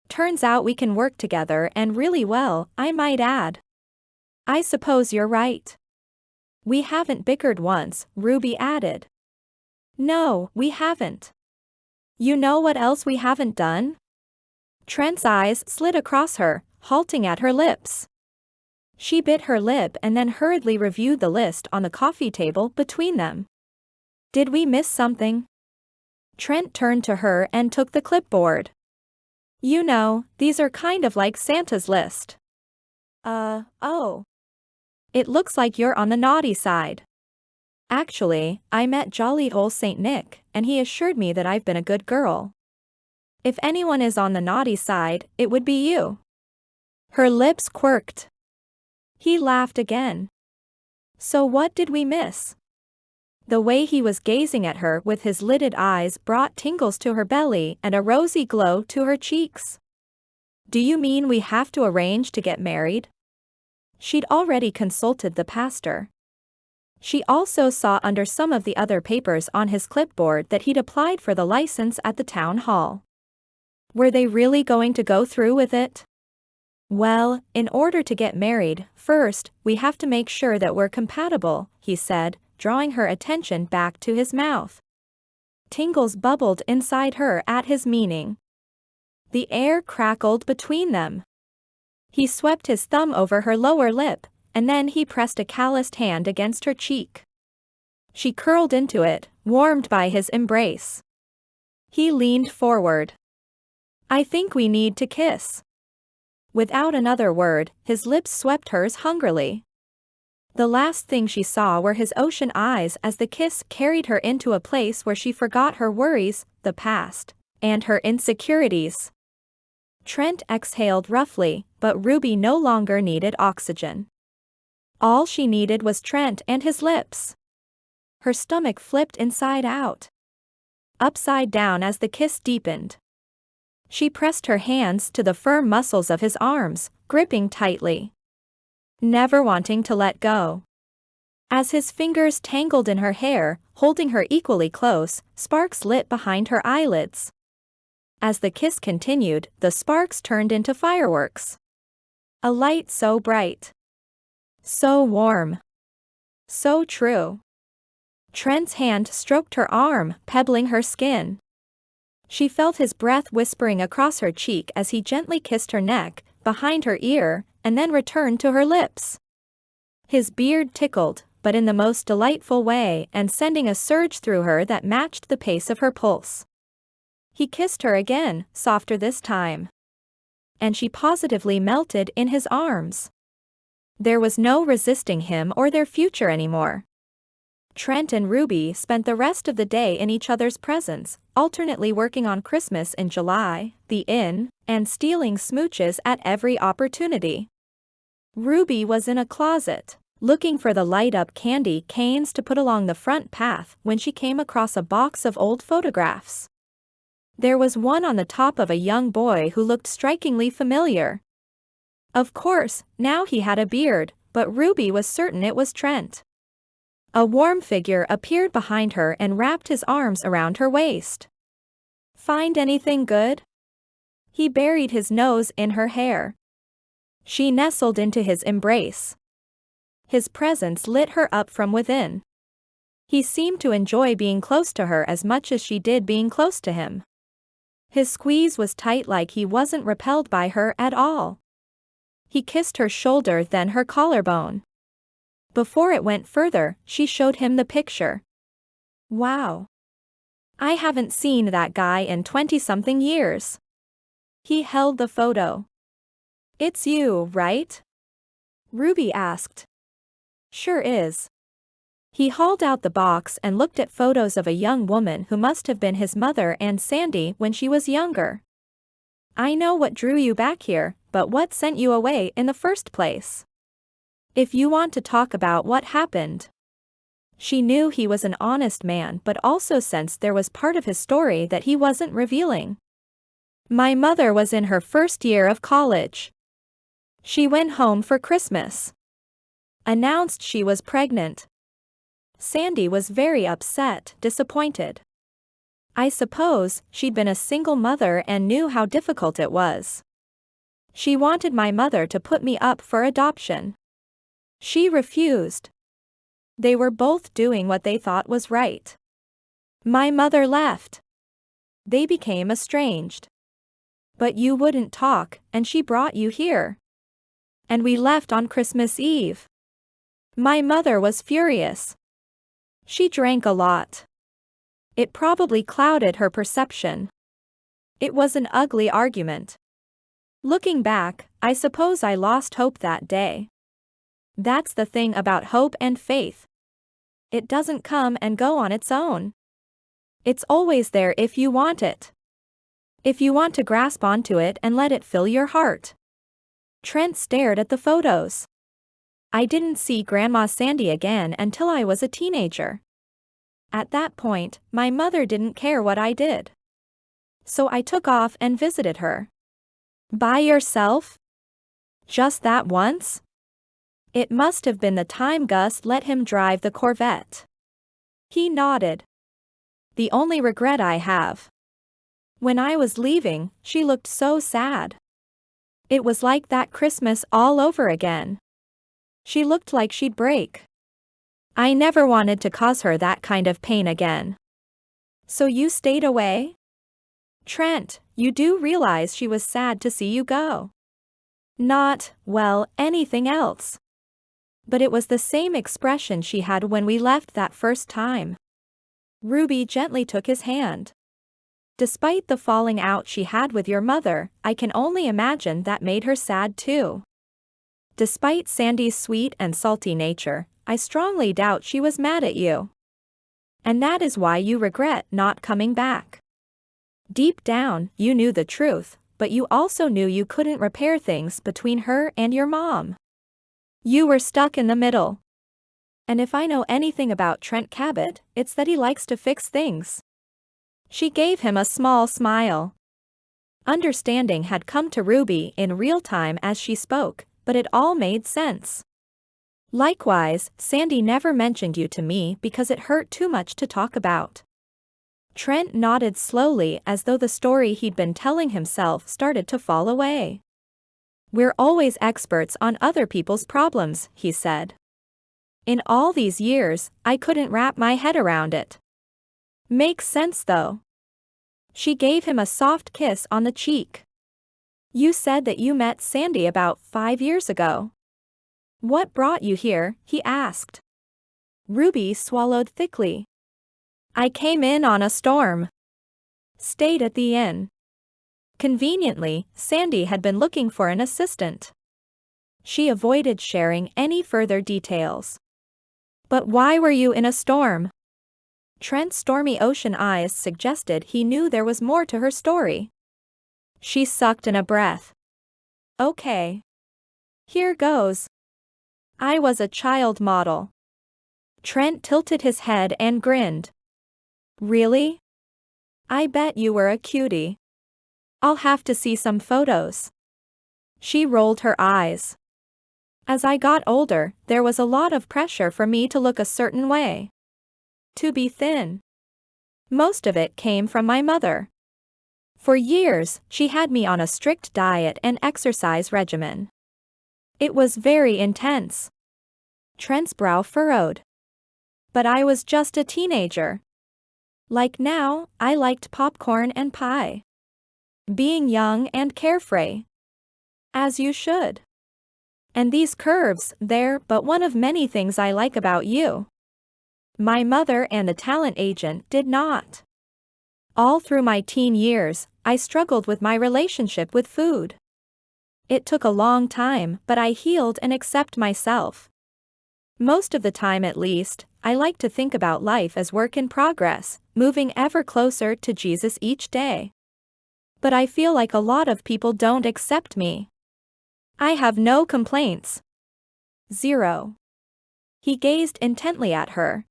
Turns out we can work together and really well, I might add." "I suppose you're right. We haven't bickered once," Ruby added. "No, we haven't. You know what else we haven't done?" Trent's eyes slid across her, halting at her lips. She bit her lip and then hurriedly reviewed the list on the coffee table between them. "Did we miss something?" Trent turned to her and took the clipboard. "You know, these are kind of like Santa's list." Oh. It looks like you're on the naughty side." "Actually, I met jolly old Saint Nick, and he assured me that I've been a good girl. If anyone is on the naughty side, it would be you." Her lips quirked. He laughed again. "So what did we miss?" The way he was gazing at her with his lidded eyes brought tingles to her belly and a rosy glow to her cheeks. "Do you mean we have to arrange to get married?" She'd already consulted the pastor. She also saw under some of the other papers on his clipboard that he'd applied for the license at the town hall. Were they really going to go through with it? "Well, in order to get married, first, we have to make sure that we're compatible," he said, drawing her attention back to his mouth. Tingles bubbled inside her at his meaning. The air crackled between them. He swept his thumb over her lower lip, and then he pressed a calloused hand against her cheek. She curled into it, warmed by his embrace. He leaned forward. "I think we need to kiss." Without another word, his lips swept hers hungrily. The last thing she saw were his ocean eyes as the kiss carried her into a place where she forgot her worries, the past, and her insecurities. Trent exhaled roughly, but Ruby no longer needed oxygen. All she needed was Trent and his lips. Her stomach flipped inside out. Upside down as the kiss deepened. She pressed her hands to the firm muscles of his arms, gripping tightly, never wanting to let go. As his fingers tangled in her hair, holding her equally close, sparks lit behind her eyelids. As the kiss continued, the sparks turned into fireworks. A light so bright, so warm, so true. Trent's hand stroked her arm, pebbling her skin. She felt his breath whispering across her cheek as he gently kissed her neck, behind her ear, and then returned to her lips. His beard tickled, but in the most delightful way, and sending a surge through her that matched the pace of her pulse. He kissed her again, softer this time. And she positively melted in his arms. There was no resisting him or their future anymore. Trent and Ruby spent the rest of the day in each other's presence, alternately working on Christmas in July, the inn, and stealing smooches at every opportunity. Ruby was in a closet, looking for the light-up candy canes to put along the front path when she came across a box of old photographs. There was one on the top of a young boy who looked strikingly familiar. Of course, now he had a beard, but Ruby was certain it was Trent. A warm figure appeared behind her and wrapped his arms around her waist. "Find anything good?" He buried his nose in her hair. She nestled into his embrace. His presence lit her up from within. He seemed to enjoy being close to her as much as she did being close to him. His squeeze was tight, like he wasn't repelled by her at all. He kissed her shoulder, then her collarbone. Before it went further, she showed him the picture. "Wow. I haven't seen that guy in 20-something years." He held the photo. "It's you, right?" Ruby asked. "Sure is." He hauled out the box and looked at photos of a young woman who must have been his mother and Sandy when she was younger. "I know what drew you back here, but what sent you away in the first place? If you want to talk about what happened." She knew he was an honest man, but also sensed there was part of his story that he wasn't revealing. "My mother was in her first year of college. She went home for Christmas. Announced she was pregnant. Sandy was very upset, disappointed. I suppose she'd been a single mother and knew how difficult it was. She wanted my mother to put me up for adoption. She refused. They were both doing what they thought was right. My mother left. They became estranged. But you wouldn't talk, and she brought you here. And we left on Christmas Eve. My mother was furious. She drank a lot. It probably clouded her perception. It was an ugly argument. Looking back, I suppose I lost hope that day. That's the thing about hope and faith. It doesn't come and go on its own. It's always there if you want it. If you want to grasp onto it and let it fill your heart." Trent stared at the photos. "I didn't see Grandma Sandy again until I was a teenager. At that point, my mother didn't care what I did. So I took off and visited her." "By yourself? Just that once?" "It must have been the time Gus let him drive the Corvette." He nodded. "The only regret I have. When I was leaving, she looked so sad. It was like that Christmas all over again. She looked like she'd break. I never wanted to cause her that kind of pain again." "So you stayed away? Trent, you do realize she was sad to see you go?" "Not, well, anything else. But it was the same expression she had when we left that first time." Ruby gently took his hand. "Despite the falling out she had with your mother, I can only imagine that made her sad too. Despite Sandy's sweet and salty nature, I strongly doubt she was mad at you. And that is why you regret not coming back. Deep down, you knew the truth, but you also knew you couldn't repair things between her and your mom. You were stuck in the middle. And if I know anything about Trent Cabot, it's that he likes to fix things." She gave him a small smile. Understanding had come to Ruby in real time as she spoke, but it all made sense. "Likewise, Sandy never mentioned you to me because it hurt too much to talk about." Trent nodded slowly as though the story he'd been telling himself started to fall away. "We're always experts on other people's problems," he said. "In all these years, I couldn't wrap my head around it." "Makes sense though." She gave him a soft kiss on the cheek. You said that you met Sandy about 5 years ago. What brought you here? He asked. Ruby swallowed thickly. I came in on a storm. Stayed at the inn. Conveniently, Sandy had been looking for an assistant. She avoided sharing any further details. But why were you in a storm? Trent's stormy ocean eyes suggested he knew there was more to her story. She sucked in a breath. Okay. Here goes. I was a child model. Trent tilted his head and grinned. Really? I bet you were a cutie. I'll have to see some photos. She rolled her eyes. As I got older, there was a lot of pressure for me to look a certain way. To be thin. Most of it came from my mother. For years, she had me on a strict diet and exercise regimen. It was very intense. Trent's brow furrowed. But I was just a teenager. Like now, I liked popcorn and pie. Being young and carefree. As you should. And these curves, they're but one of many things I like about you. My mother and the talent agent did not. All through my teen years, I struggled with my relationship with food. It took a long time, but I healed and accept myself. Most of the time at least, I like to think about life as work in progress, moving ever closer to Jesus each day. But I feel like a lot of people don't accept me. I have no complaints. Zero. He gazed intently at her.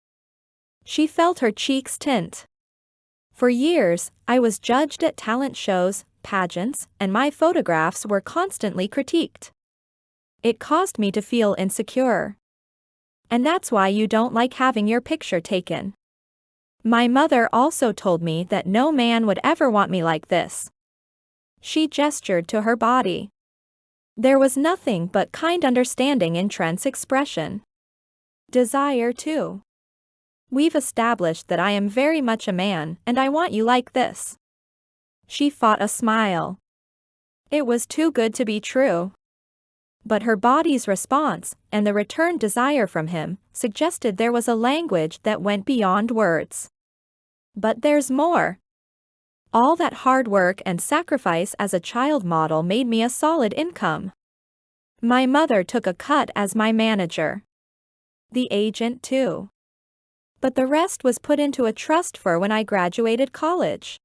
She felt her cheeks tint. For years, I was judged at talent shows, pageants, and my photographs were constantly critiqued. It caused me to feel insecure. And that's why you don't like having your picture taken. My mother also told me that no man would ever want me like this. She gestured to her body. There was nothing but kind understanding in Trent's expression. Desire too. We've established that I am very much a man, and I want you like this. She fought a smile. It was too good to be true. But her body's response, and the returned desire from him, suggested there was a language that went beyond words. But there's more. All that hard work and sacrifice as a child model made me a solid income. My mother took a cut as my manager. The agent too. But the rest was put into a trust for when I graduated college.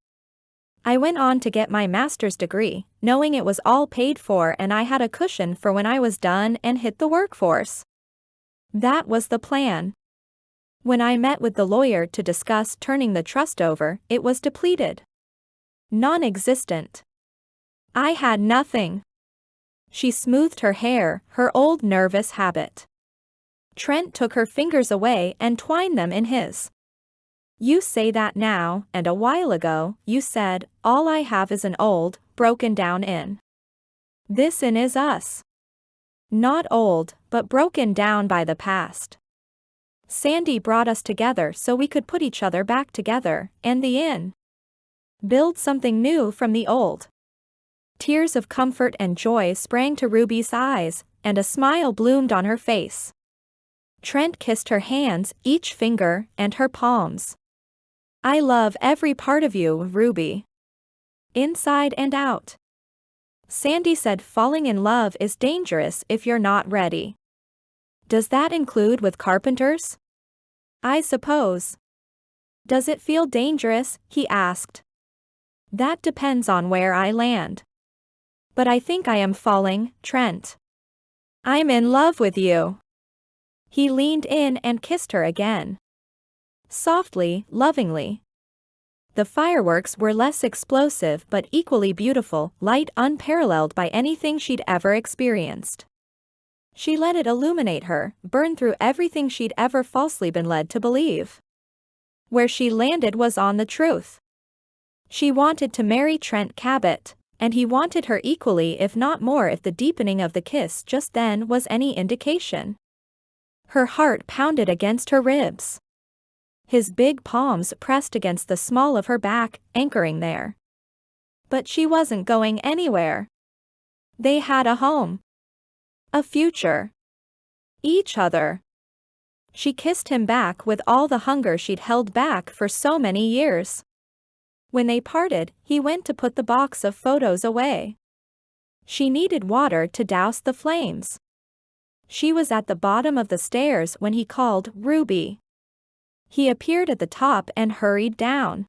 I went on to get my master's degree, knowing it was all paid for and I had a cushion for when I was done and hit the workforce. That was the plan. When I met with the lawyer to discuss turning the trust over, it was depleted. Non-existent. I had nothing. She smoothed her hair, her old nervous habit. Trent took her fingers away and twined them in his. You say that now, and a while ago, you said, all I have is an old, broken down inn. This inn is us. Not old, but broken down by the past. Sandy brought us together so we could put each other back together, and the inn. Build something new from the old. Tears of comfort and joy sprang to Ruby's eyes, and a smile bloomed on her face. Trent kissed her hands, each finger, and her palms. I love every part of you, Ruby. Inside and out. Sandy said falling in love is dangerous if you're not ready. Does that include with carpenters? I suppose. Does it feel dangerous? He asked. That depends on where I land. But I think I am falling, Trent. I'm in love with you. He leaned in and kissed her again. Softly, lovingly. The fireworks were less explosive but equally beautiful, light unparalleled by anything she'd ever experienced. She let it illuminate her, burn through everything she'd ever falsely been led to believe. Where she landed was on the truth. She wanted to marry Trent Cabot, and he wanted her equally if not more if the deepening of the kiss just then was any indication. Her heart pounded against her ribs. His big palms pressed against the small of her back, anchoring there. But she wasn't going anywhere. They had a home. A future. Each other. She kissed him back with all the hunger she'd held back for so many years. When they parted, he went to put the box of photos away. She needed water to douse the flames. She was at the bottom of the stairs when he called Ruby. He appeared at the top and hurried down.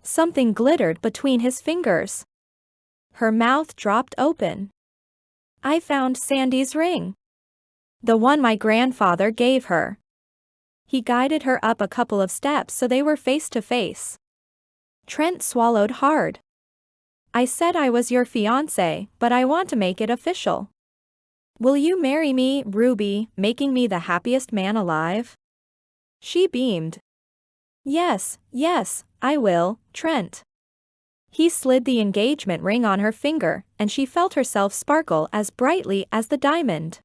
Something glittered between his fingers. Her mouth dropped open. I found Sandy's ring. The one my grandfather gave her. He guided her up a couple of steps so they were face to face. Trent swallowed hard. I said I was your fiancé, but I want to make it official. Will you marry me, Ruby, making me the happiest man alive? She beamed. Yes, yes, I will, Trent. He slid the engagement ring on her finger, and she felt herself sparkle as brightly as the diamond.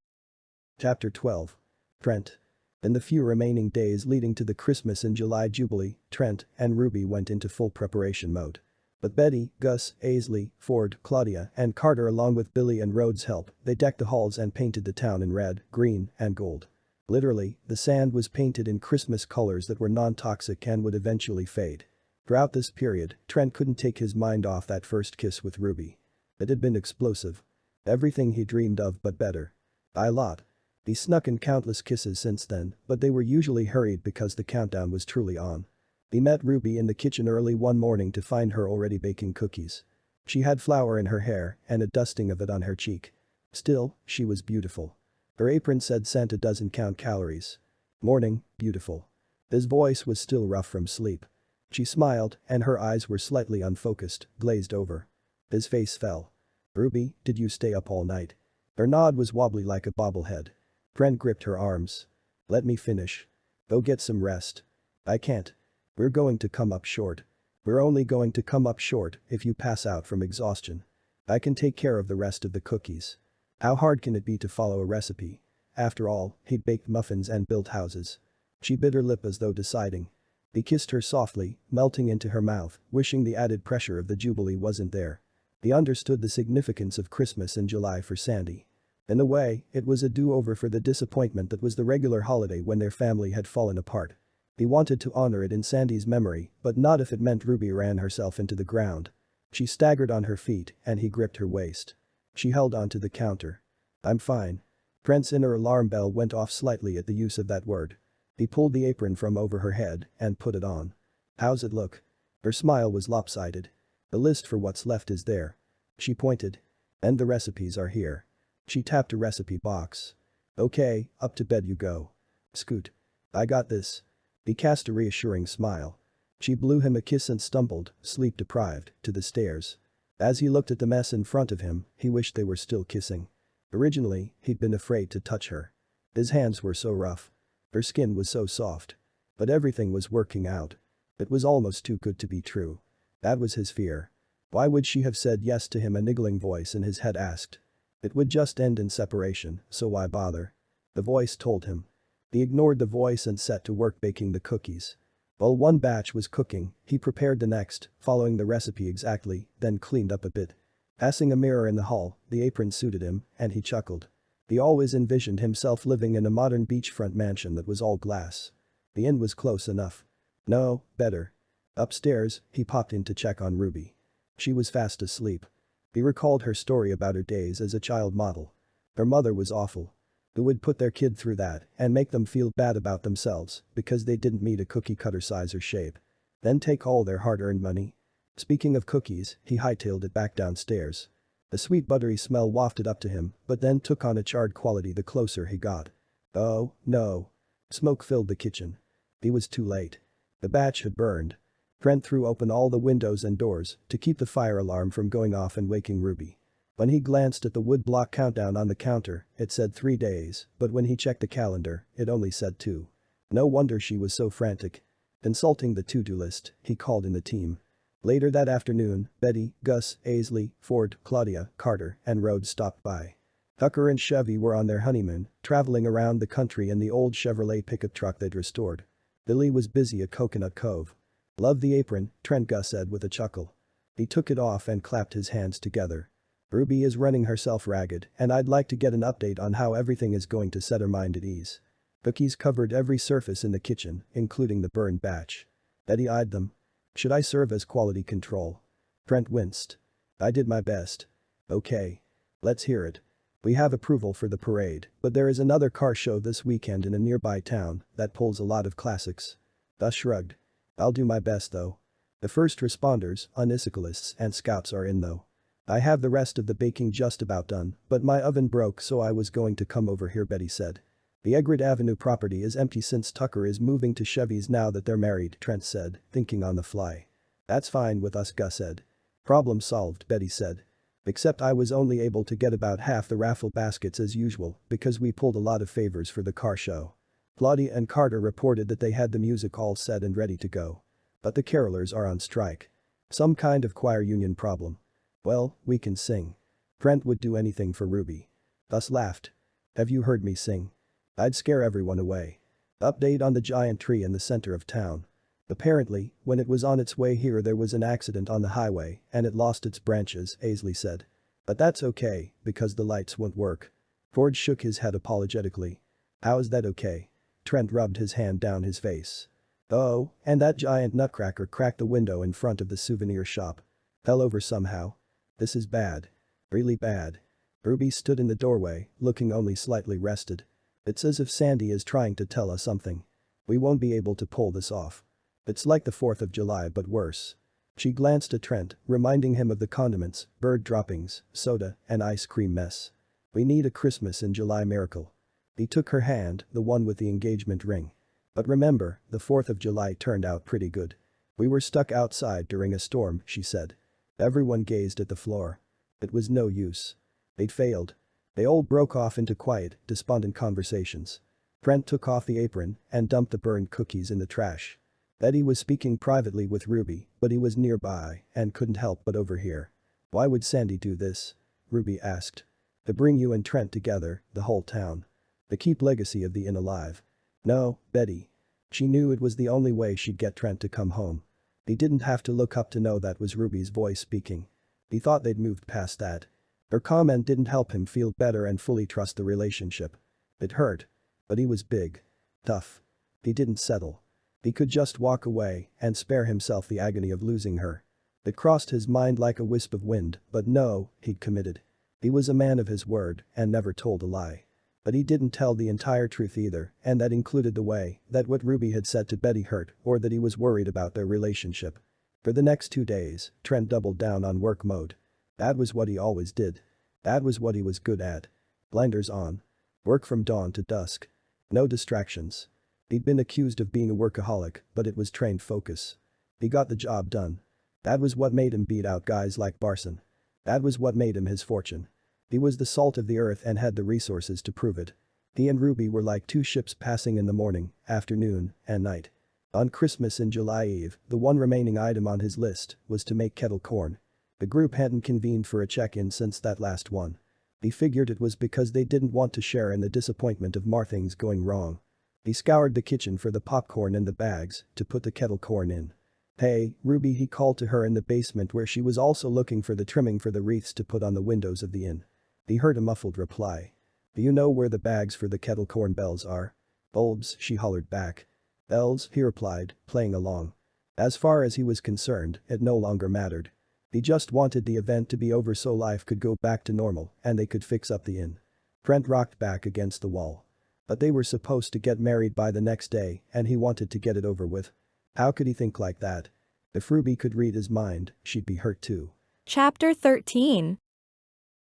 Chapter 12. Trent. In the few remaining days leading to the Christmas and July Jubilee, Trent and Ruby went into full preparation mode. But Betty, Gus, Aisley, Ford, Claudia, and Carter along with Billy and Rhodes' help, they decked the halls and painted the town in red, green, and gold. Literally, the sand was painted in Christmas colors that were non-toxic and would eventually fade. Throughout this period, Trent couldn't take his mind off that first kiss with Ruby. It had been explosive. Everything he dreamed of but better. By a lot. He snuck in countless kisses since then, but they were usually hurried because the countdown was truly on. He met Ruby in the kitchen early one morning to find her already baking cookies. She had flour in her hair and a dusting of it on her cheek. Still, she was beautiful. Her apron said Santa doesn't count calories. Morning, beautiful. His voice was still rough from sleep. She smiled, and her eyes were slightly unfocused, glazed over. His face fell. Ruby, did you stay up all night? Her nod was wobbly like a bobblehead. Trent gripped her arms. Let me finish. Go get some rest. I can't. We're going to come up short. We're only going to come up short if you pass out from exhaustion. I can take care of the rest of the cookies. How hard can it be to follow a recipe? After all, he'd baked muffins and built houses. She bit her lip as though deciding. He kissed her softly, melting into her mouth, wishing the added pressure of the Jubilee wasn't there. He understood the significance of Christmas in July for Sandy. In a way, it was a do-over for the disappointment that was the regular holiday when their family had fallen apart. He wanted to honor it in Sandy's memory, but not if it meant Ruby ran herself into the ground. She staggered on her feet, and he gripped her waist. She held onto the counter. I'm fine. Trent's inner alarm bell went off slightly at the use of that word. He pulled the apron from over her head and put it on. How's it look? Her smile was lopsided. The list for what's left is there. She pointed. And the recipes are here. She tapped a recipe box. Okay, up to bed you go. Scoot. I got this. He cast a reassuring smile. She blew him a kiss and stumbled, sleep-deprived, to the stairs. As he looked at the mess in front of him, he wished they were still kissing. Originally, he'd been afraid to touch her. His hands were so rough. Her skin was so soft. But everything was working out. It was almost too good to be true. That was his fear. Why would she have said yes to him? A niggling voice in his head asked. It would just end in separation, so why bother? The voice told him. He ignored the voice and set to work baking the cookies. While one batch was cooking, he prepared the next, following the recipe exactly, then cleaned up a bit. Passing a mirror in the hall, the apron suited him, and he chuckled. He always envisioned himself living in a modern beachfront mansion that was all glass. The inn was close enough. No, better. Upstairs, he popped in to check on Ruby. She was fast asleep. He recalled her story about her days as a child model. Her mother was awful. Who would put their kid through that and make them feel bad about themselves because they didn't meet a cookie-cutter size or shape. Then take all their hard-earned money. Speaking of cookies, he hightailed it back downstairs. The sweet buttery smell wafted up to him, but then took on a charred quality the closer he got. Oh, no. Smoke filled the kitchen. He was too late. The batch had burned. Trent threw open all the windows and doors to keep the fire alarm from going off and waking Ruby. When he glanced at the woodblock countdown on the counter, it said 3 days, but when he checked the calendar, it only said 2. No wonder she was so frantic. Consulting the to-do list, he called in the team. Later that afternoon, Betty, Gus, Aisley, Ford, Claudia, Carter, and Rhodes stopped by. Tucker and Chevy were on their honeymoon, traveling around the country in the old Chevrolet pickup truck they'd restored. Billy was busy at Coconut Cove. Love the apron, Trent Gus said with a chuckle. He took it off and clapped his hands together. Ruby is running herself ragged, and I'd like to get an update on how everything is going to set her mind at ease. Cookies covered every surface in the kitchen, including the burned batch. Betty eyed them. Should I serve as quality control? Trent winced. I did my best. Okay. Let's hear it. We have approval for the parade, but there is another car show this weekend in a nearby town that pulls a lot of classics. Gus shrugged. I'll do my best though. The first responders, unicyclists and scouts are in though. I have the rest of the baking just about done, but my oven broke so I was going to come over here, Betty said. The Egrid Avenue property is empty since Tucker is moving to Chevy's now that they're married, Trent said, thinking on the fly. That's fine with us, Gus said. Problem solved, Betty said. Except I was only able to get about half the raffle baskets as usual because we pulled a lot of favors for the car show. Claudia and Carter reported that they had the music all set and ready to go. But the carolers are on strike. Some kind of choir union problem. Well, we can sing. Trent would do anything for Ruby. Gus laughed. Have you heard me sing? I'd scare everyone away. Update on the giant tree in the center of town. Apparently, when it was on its way here there was an accident on the highway and it lost its branches, Aisley said. But that's okay, because the lights won't work. Ford shook his head apologetically. How is that okay? Trent rubbed his hand down his face. Oh, and that giant nutcracker cracked the window in front of the souvenir shop. Fell over somehow. This is bad. Really bad. Ruby stood in the doorway, looking only slightly rested. It's as if Sandy is trying to tell us something. We won't be able to pull this off. It's like the 4th of July but worse. She glanced at Trent, reminding him of the condiments, bird droppings, soda, and ice cream mess. We need a Christmas in July miracle. He took her hand, the one with the engagement ring. But remember, the 4th of July turned out pretty good. We were stuck outside during a storm, she said. Everyone gazed at the floor. It was no use. They'd failed. They all broke off into quiet, despondent conversations. Trent took off the apron and dumped the burned cookies in the trash. Betty was speaking privately with Ruby, but he was nearby and couldn't help but overhear. Why would Sandy do this? Ruby asked. To bring you and Trent together, the whole town. To keep legacy of the inn alive. No, Betty. She knew it was the only way she'd get Trent to come home. He didn't have to look up to know that was Ruby's voice speaking. He thought they'd moved past that. Her comment didn't help him feel better and fully trust the relationship. It hurt. But he was big. Tough. He didn't settle. He could just walk away and spare himself the agony of losing her. It crossed his mind like a wisp of wind, but no, he'd committed. He was a man of his word and never told a lie. But he didn't tell the entire truth either, and that included the way that what Ruby had said to Betty hurt or that he was worried about their relationship. For the next 2 days, Trent doubled down on work mode. That was what he always did. That was what he was good at. Blinders on. Work from dawn to dusk. No distractions. He'd been accused of being a workaholic, but it was trained focus. He got the job done. That was what made him beat out guys like Barson. That was what made him his fortune. He was the salt of the earth and had the resources to prove it. He and Ruby were like two ships passing in the morning, afternoon, and night. On Christmas and July Eve, the one remaining item on his list was to make kettle corn. The group hadn't convened for a check-in since that last one. He figured it was because they didn't want to share in the disappointment of more things going wrong. He scoured the kitchen for the popcorn and the bags to put the kettle corn in. Hey, Ruby, he called to her in the basement where she was also looking for the trimming for the wreaths to put on the windows of the inn. He heard a muffled reply. Do you know where the bags for the kettle corn bells are? Bulbs, she hollered back. Bells, he replied, playing along. As far as he was concerned, it no longer mattered. He just wanted the event to be over so life could go back to normal and they could fix up the inn. Trent rocked back against the wall. But they were supposed to get married by the next day and he wanted to get it over with. How could he think like that? If Ruby could read his mind, she'd be hurt too. Chapter 13.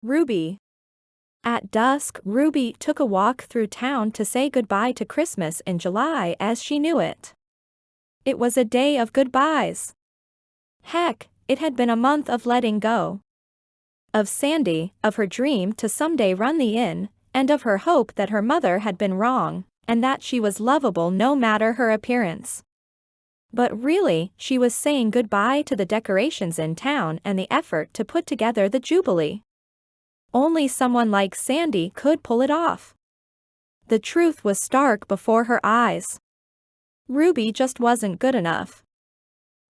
Ruby. At dusk, Ruby took a walk through town to say goodbye to Christmas in July as she knew it. It was a day of goodbyes. Heck, it had been a month of letting go. Of Sandy, of her dream to someday run the inn, and of her hope that her mother had been wrong, and that she was lovable no matter her appearance. But really, she was saying goodbye to the decorations in town and the effort to put together the Jubilee. Only someone like Sandy could pull it off. The truth was stark before her eyes. Ruby just wasn't good enough.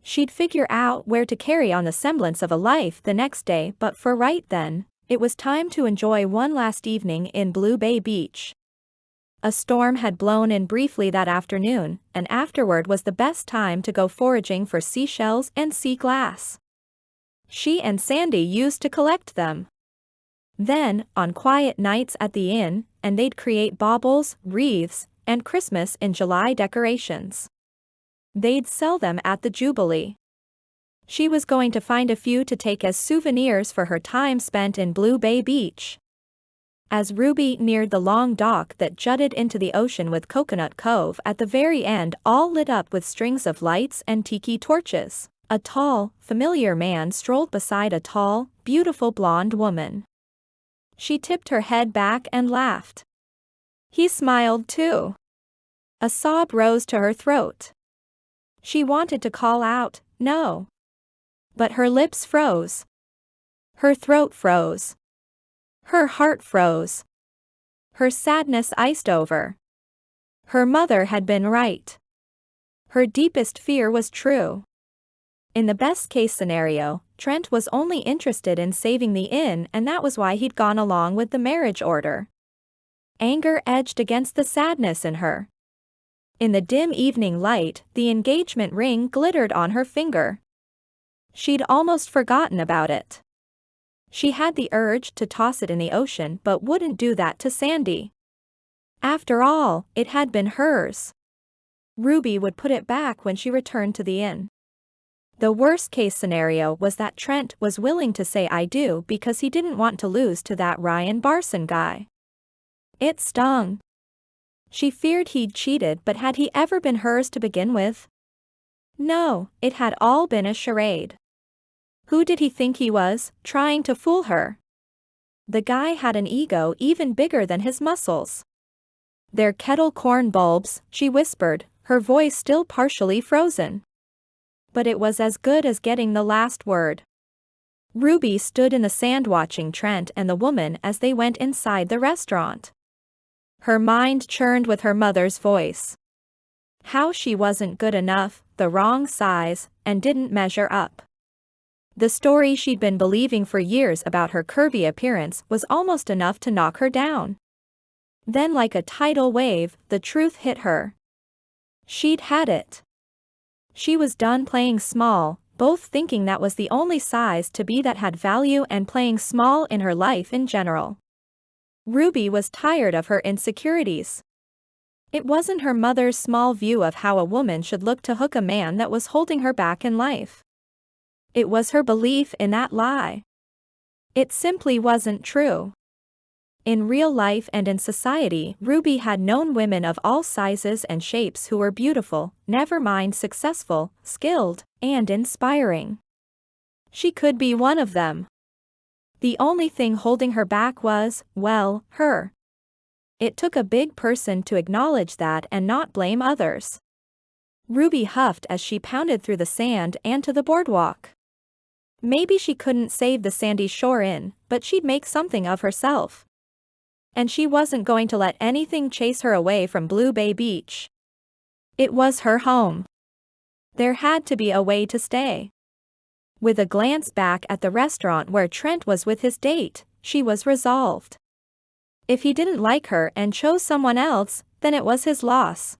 She'd figure out where to carry on the semblance of a life the next day, but for right then, It was time to enjoy one last evening in Blue Bay Beach. A storm had blown in briefly that afternoon, and afterward was the best time to go foraging for seashells and sea glass. She and Sandy used to collect them. Then, on quiet nights at the inn, and they'd create baubles, wreaths, and Christmas in July decorations. They'd sell them at the Jubilee. She was going to find a few to take as souvenirs for her time spent in Blue Bay Beach. As Ruby neared the long dock that jutted into the ocean with Coconut Cove at the very end, all lit up with strings of lights and tiki torches, a tall, familiar man strolled beside a tall, beautiful blonde woman. She tipped her head back and laughed. He smiled too. A sob rose to her throat. She wanted to call out, "No." But her lips froze. Her throat froze. Her heart froze. Her sadness iced over. Her mother had been right. Her deepest fear was true. In the best-case scenario, Trent was only interested in saving the inn, and that was why he'd gone along with the marriage order. Anger edged against the sadness in her. In the dim evening light, the engagement ring glittered on her finger. She'd almost forgotten about it. She had the urge to toss it in the ocean but wouldn't do that to Sandy. After all, it had been hers. Ruby would put it back when she returned to the inn. The worst-case scenario was that Trent was willing to say "I do" because he didn't want to lose to that Ryan Barson guy. It stung. She feared he'd cheated, but had he ever been hers to begin with? No, it had all been a charade. Who did he think he was, trying to fool her? The guy had an ego even bigger than his muscles. "They're kettle corn bulbs," she whispered, her voice still partially frozen. But it was as good as getting the last word. Ruby stood in the sand watching Trent and the woman as they went inside the restaurant. Her mind churned with her mother's voice. How she wasn't good enough, the wrong size, and didn't measure up. The story she'd been believing for years about her curvy appearance was almost enough to knock her down. Then, like a tidal wave, the truth hit her. She'd had it. She was done playing small, both thinking that was the only size to be that had value and playing small in her life in general. Ruby was tired of her insecurities. It wasn't her mother's small view of how a woman should look to hook a man that was holding her back in life. It was her belief in that lie. It simply wasn't true. In real life and in society, Ruby had known women of all sizes and shapes who were beautiful, never mind successful, skilled, and inspiring. She could be one of them. The only thing holding her back was, well, her. It took a big person to acknowledge that and not blame others. Ruby huffed as she pounded through the sand and to the boardwalk. Maybe she couldn't save the sandy shore inn, but she'd make something of herself. And she wasn't going to let anything chase her away from Blue Bay Beach. It was her home. There had to be a way to stay. With a glance back at the restaurant where Trent was with his date, she was resolved. If he didn't like her and chose someone else, then it was his loss.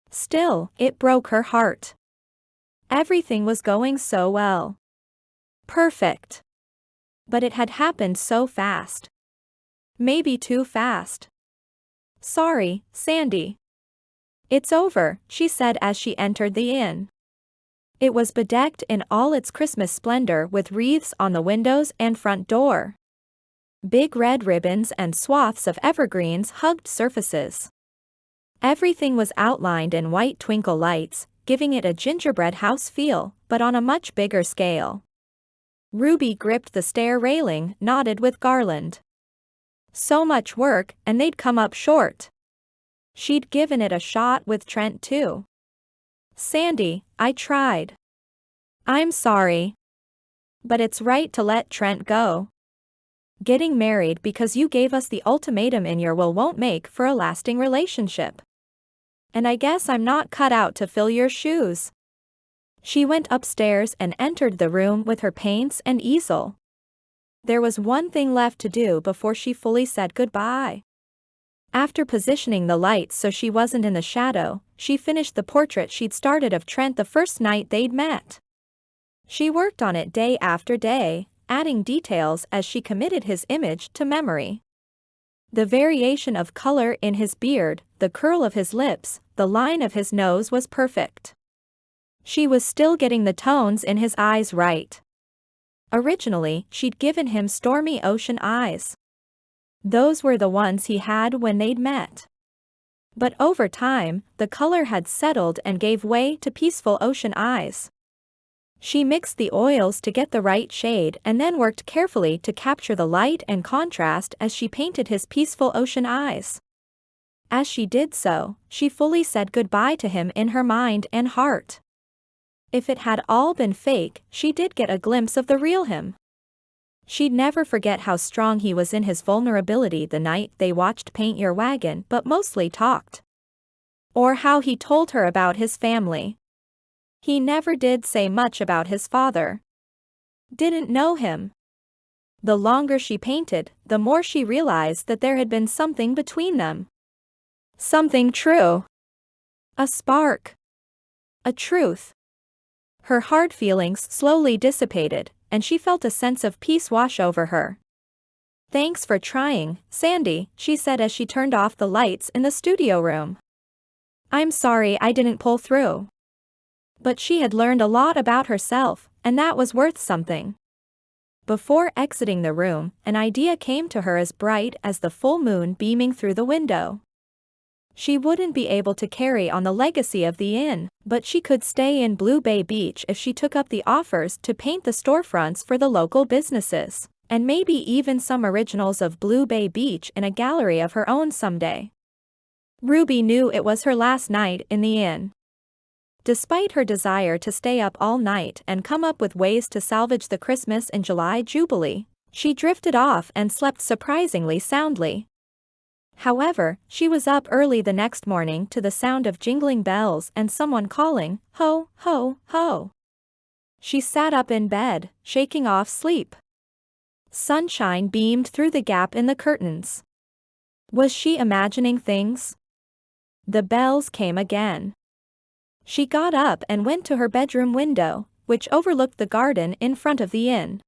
Still, it broke her heart. Everything was going so well. Perfect. But it had happened so fast. Maybe too fast. "Sorry, Sandy." "It's over," she said as she entered the inn. It was bedecked in all its Christmas splendor with wreaths on the windows and front door. Big red ribbons and swaths of evergreens hugged surfaces. Everything was outlined in white twinkle lights, giving it a gingerbread house feel, but on a much bigger scale. Ruby gripped the stair railing, knotted with garland. So much work, and they'd come up short. She'd given it a shot with Trent too. "Sandy, I tried. I'm sorry. But it's right to let Trent go. Getting married because you gave us the ultimatum in your will won't make for a lasting relationship. And I guess I'm not cut out to fill your shoes." She went upstairs and entered the room with her paints and easel. There was one thing left to do before she fully said goodbye. After positioning the lights so she wasn't in the shadow, she finished the portrait she'd started of Trent the first night they'd met. She worked on it day after day, adding details as she committed his image to memory. The variation of color in his beard, the curl of his lips, the line of his nose was perfect. She was still getting the tones in his eyes right. Originally, she'd given him stormy ocean eyes. Those were the ones he had when they'd met. But over time, the color had settled and gave way to peaceful ocean eyes. She mixed the oils to get the right shade and then worked carefully to capture the light and contrast as she painted his peaceful ocean eyes. As she did so, she fully said goodbye to him in her mind and heart. If it had all been fake, she did get a glimpse of the real him. She'd never forget how strong he was in his vulnerability the night they watched Paint Your Wagon but mostly talked. Or how he told her about his family. He never did say much about his father. Didn't know him. The longer she painted, the more she realized that there had been something between them. Something true. A spark. A truth. Her hard feelings slowly dissipated, and she felt a sense of peace wash over her. "Thanks for trying, Sandy," she said as she turned off the lights in the studio room. "I'm sorry I didn't pull through." But she had learned a lot about herself, and that was worth something. Before exiting the room, an idea came to her as bright as the full moon beaming through the window. She wouldn't be able to carry on the legacy of the inn, but she could stay in Blue Bay Beach if she took up the offers to paint the storefronts for the local businesses, and maybe even some originals of Blue Bay Beach in a gallery of her own someday. Ruby knew it was her last night in the inn. Despite her desire to stay up all night and come up with ways to salvage the Christmas in July jubilee, she drifted off and slept surprisingly soundly. However, she was up early the next morning to the sound of jingling bells and someone calling, "Ho, ho, ho." She sat up in bed, shaking off sleep. Sunshine beamed through the gap in the curtains. Was she imagining things? The bells came again. She got up and went to her bedroom window, which overlooked the garden in front of the inn.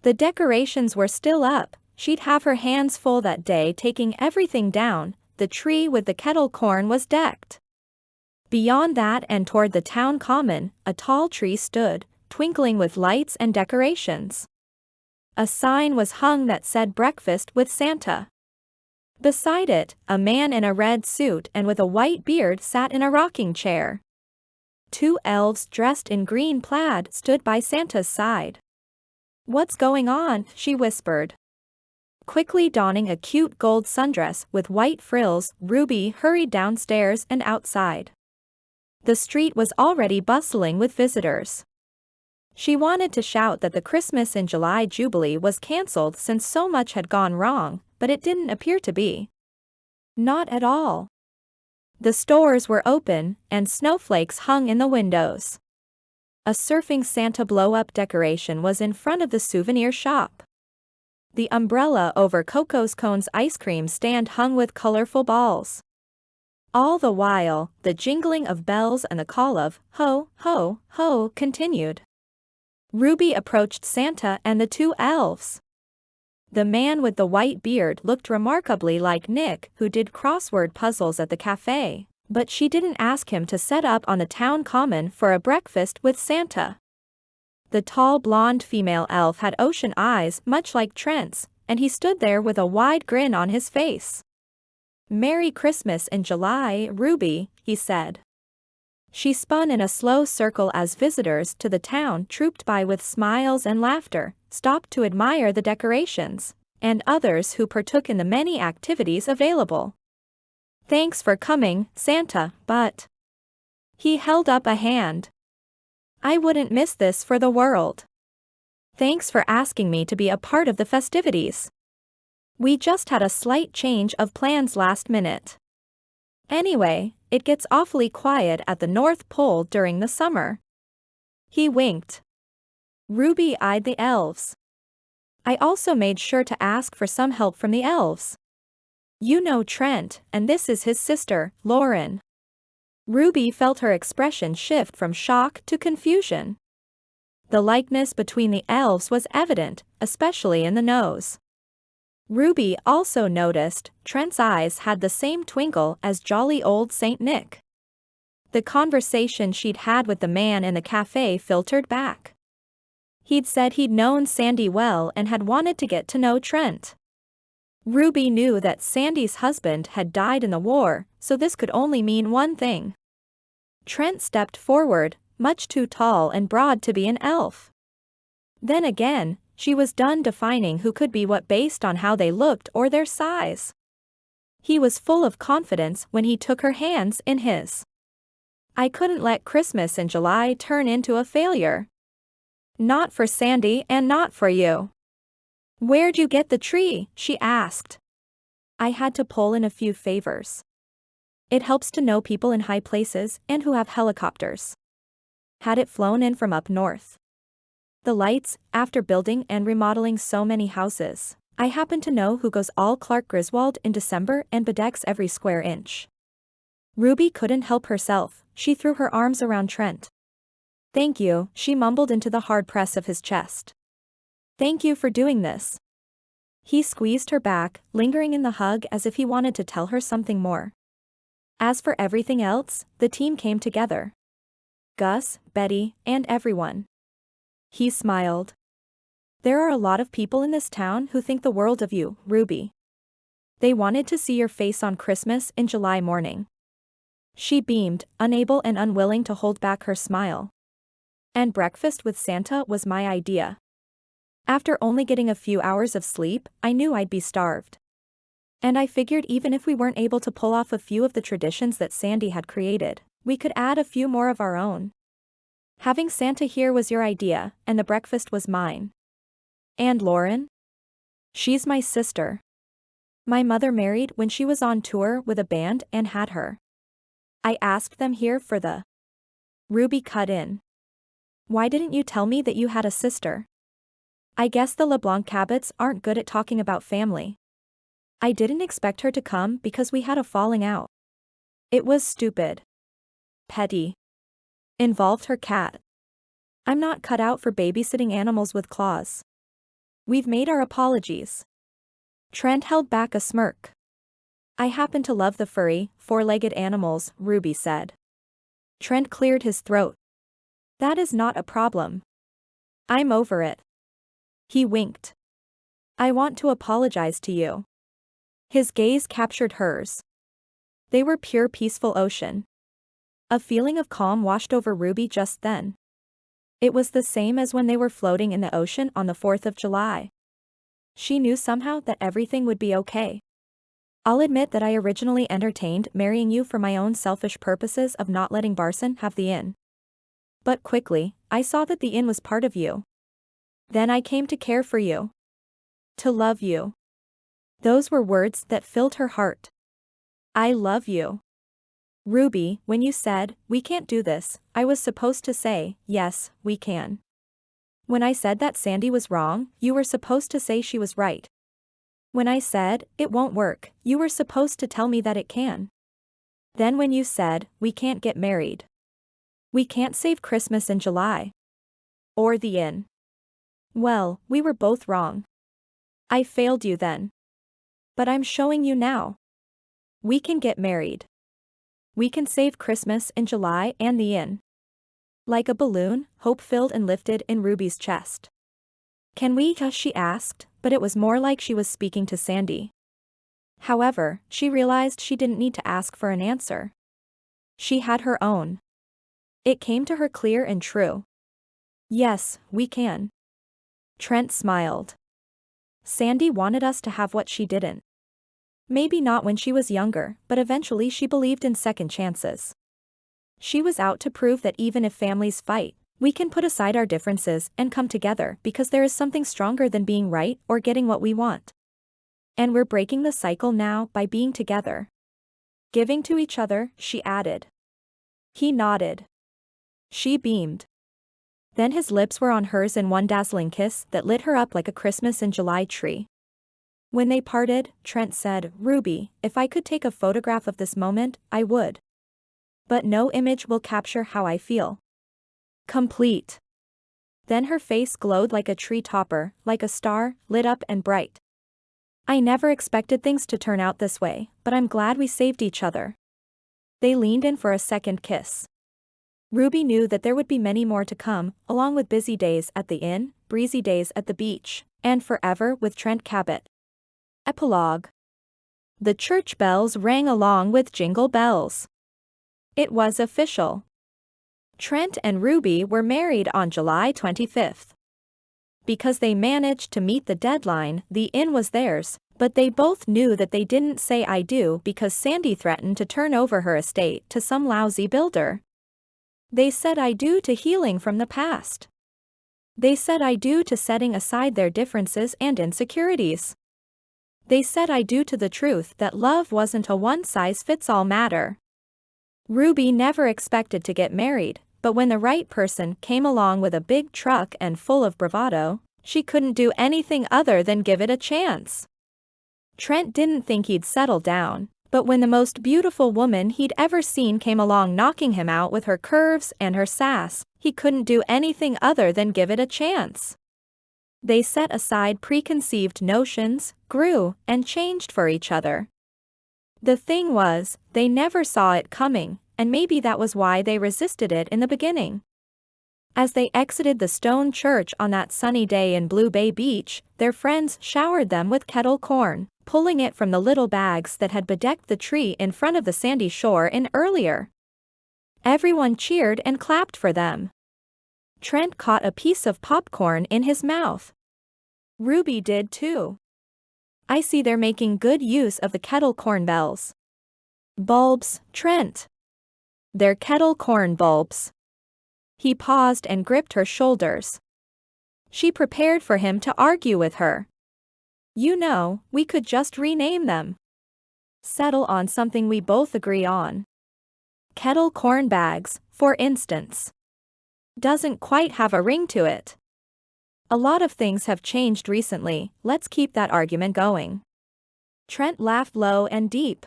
The decorations were still up. She'd have her hands full that day taking everything down. The tree with the kettle corn was decked. Beyond that and toward the town common, a tall tree stood, twinkling with lights and decorations. A sign was hung that said "Breakfast with Santa." Beside it, a man in a red suit and with a white beard sat in a rocking chair. Two elves dressed in green plaid stood by Santa's side. "What's going on?" she whispered. Quickly donning a cute gold sundress with white frills, Ruby hurried downstairs and outside. The street was already bustling with visitors. She wanted to shout that the Christmas in July jubilee was cancelled since so much had gone wrong, but it didn't appear to be. Not at all. The stores were open, and snowflakes hung in the windows. A surfing Santa blow-up decoration was in front of the souvenir shop. The umbrella over Coco's Cone's ice cream stand hung with colorful balls. All the while, the jingling of bells and the call of "Ho, ho, ho" continued. Ruby approached Santa and the two elves. The man with the white beard looked remarkably like Nick, who did crossword puzzles at the cafe, but she didn't ask him to set up on the town common for a breakfast with Santa. The tall blonde female elf had ocean eyes much like Trent's, and he stood there with a wide grin on his face. "Merry Christmas in July, Ruby," he said. She spun in a slow circle as visitors to the town trooped by with smiles and laughter, stopped to admire the decorations, and others who partook in the many activities available. "Thanks for coming, Santa, but..." He held up a hand. "I wouldn't miss this for the world. Thanks for asking me to be a part of the festivities. We just had a slight change of plans last minute. Anyway, it gets awfully quiet at the North Pole during the summer." He winked. Ruby eyed the elves. I also made sure to ask for some help from the elves. You know Trent, and this is his sister, Lauren. Ruby felt her expression shift from shock to confusion. The likeness between the elves was evident, especially in the nose. Ruby also noticed Trent's eyes had the same twinkle as jolly old Saint Nick. The conversation she'd had with the man in the cafe filtered back. He'd said he'd known Sandy well and had wanted to get to know Trent. Ruby knew that Sandy's husband had died in the war, so this could only mean one thing. Trent stepped forward, much too tall and broad to be an elf. Then again, she was done defining who could be what based on how they looked or their size. He was full of confidence when he took her hands in his. I couldn't let Christmas in July turn into a failure. Not for Sandy and not for you. Where'd you get the tree? She asked. I had to pull in a few favors. It helps to know people in high places and who have helicopters. Had it flown in from up north. The lights, after building and remodeling so many houses, I happen to know who goes all Clark Griswold in December and bedecks every square inch. Ruby couldn't help herself, she threw her arms around Trent. Thank you, she mumbled into the hard press of his chest. Thank you for doing this. He squeezed her back, lingering in the hug as if he wanted to tell her something more. As for everything else, the team came together. Gus, Betty, and everyone. He smiled. There are a lot of people in this town who think the world of you, Ruby. They wanted to see your face on Christmas in July morning. She beamed, unable and unwilling to hold back her smile. And breakfast with Santa was my idea. After only getting a few hours of sleep, I knew I'd be starved. And I figured even if we weren't able to pull off a few of the traditions that Sandy had created, we could add a few more of our own. Having Santa here was your idea, and the breakfast was mine. And Lauren? She's my sister. My mother married when she was on tour with a band and had her. I asked them here for the. Ruby cut in. Why didn't you tell me that you had a sister? I guess the Leblanc Cabots aren't good at talking about family. I didn't expect her to come because we had a falling out. It was stupid. Petty. Involved her cat. I'm not cut out for babysitting animals with claws. We've made our apologies. Trent held back a smirk. I happen to love the furry, four-legged animals, Ruby said. Trent cleared his throat. That is not a problem. I'm over it. He winked. I want to apologize to you. His gaze captured hers. They were pure peaceful ocean. A feeling of calm washed over Ruby just then. It was the same as when they were floating in the ocean on the 4th of July. She knew somehow that everything would be okay. I'll admit that I originally entertained marrying you for my own selfish purposes of not letting Barson have the inn. But quickly, I saw that the inn was part of you. Then I came to care for you. To love you. Those were words that filled her heart. I love you. Ruby, when you said, we can't do this, I was supposed to say, yes, we can. When I said that Sandy was wrong, you were supposed to say she was right. When I said, it won't work, you were supposed to tell me that it can. Then when you said, we can't get married. We can't save Christmas in July. Or the inn. Well, we were both wrong. I failed you then. But I'm showing you now. We can get married. We can save Christmas in July and the inn. Like a balloon, hope filled and lifted in Ruby's chest. Can we? She asked, but it was more like she was speaking to Sandy. However, she realized she didn't need to ask for an answer. She had her own. It came to her clear and true. Yes, we can. Trent smiled. Sandy wanted us to have what she didn't. Maybe not when she was younger, but eventually she believed in second chances. She was out to prove that even if families fight, we can put aside our differences and come together because there is something stronger than being right or getting what we want. And we're breaking the cycle now by being together. Giving to each other, she added. He nodded. She beamed. Then his lips were on hers in one dazzling kiss that lit her up like a Christmas in July tree. When they parted, Trent said, "Ruby, if I could take a photograph of this moment, I would. But no image will capture how I feel. Complete." Then her face glowed like a tree topper, like a star, lit up and bright. "I never expected things to turn out this way, but I'm glad we saved each other." They leaned in for a second kiss. Ruby knew that there would be many more to come, along with busy days at the inn, breezy days at the beach, and forever with Trent Cabot. Epilogue. The church bells rang along with jingle bells. It was official. Trent and Ruby were married on July 25th. Because they managed to meet the deadline, the inn was theirs, but they both knew that they didn't say "I do" because Sandy threatened to turn over her estate to some lousy builder. They said "I do" to healing from the past. They said "I do" to setting aside their differences and insecurities. They said "I do" to the truth that love wasn't a one-size-fits-all matter. Ruby never expected to get married, but when the right person came along with a big truck and full of bravado, she couldn't do anything other than give it a chance. Trent didn't think he'd settle down, but when the most beautiful woman he'd ever seen came along knocking him out with her curves and her sass, he couldn't do anything other than give it a chance. They set aside preconceived notions, grew, and changed for each other. The thing was, they never saw it coming, and maybe that was why they resisted it in the beginning. As they exited the stone church on that sunny day in Blue Bay Beach, their friends showered them with kettle corn, pulling it from the little bags that had bedecked the tree in front of the sandy shore in earlier. Everyone cheered and clapped for them. Trent caught a piece of popcorn in his mouth. Ruby did too. "I see they're making good use of the kettle corn bells." "Bulbs, Trent. They're kettle corn bulbs." He paused and gripped her shoulders. She prepared for him to argue with her. "You know, we could just rename them. Settle on something we both agree on. Kettle corn bags, for instance. Doesn't quite have a ring to it. A lot of things have changed recently, let's keep that argument going." Trent laughed low and deep.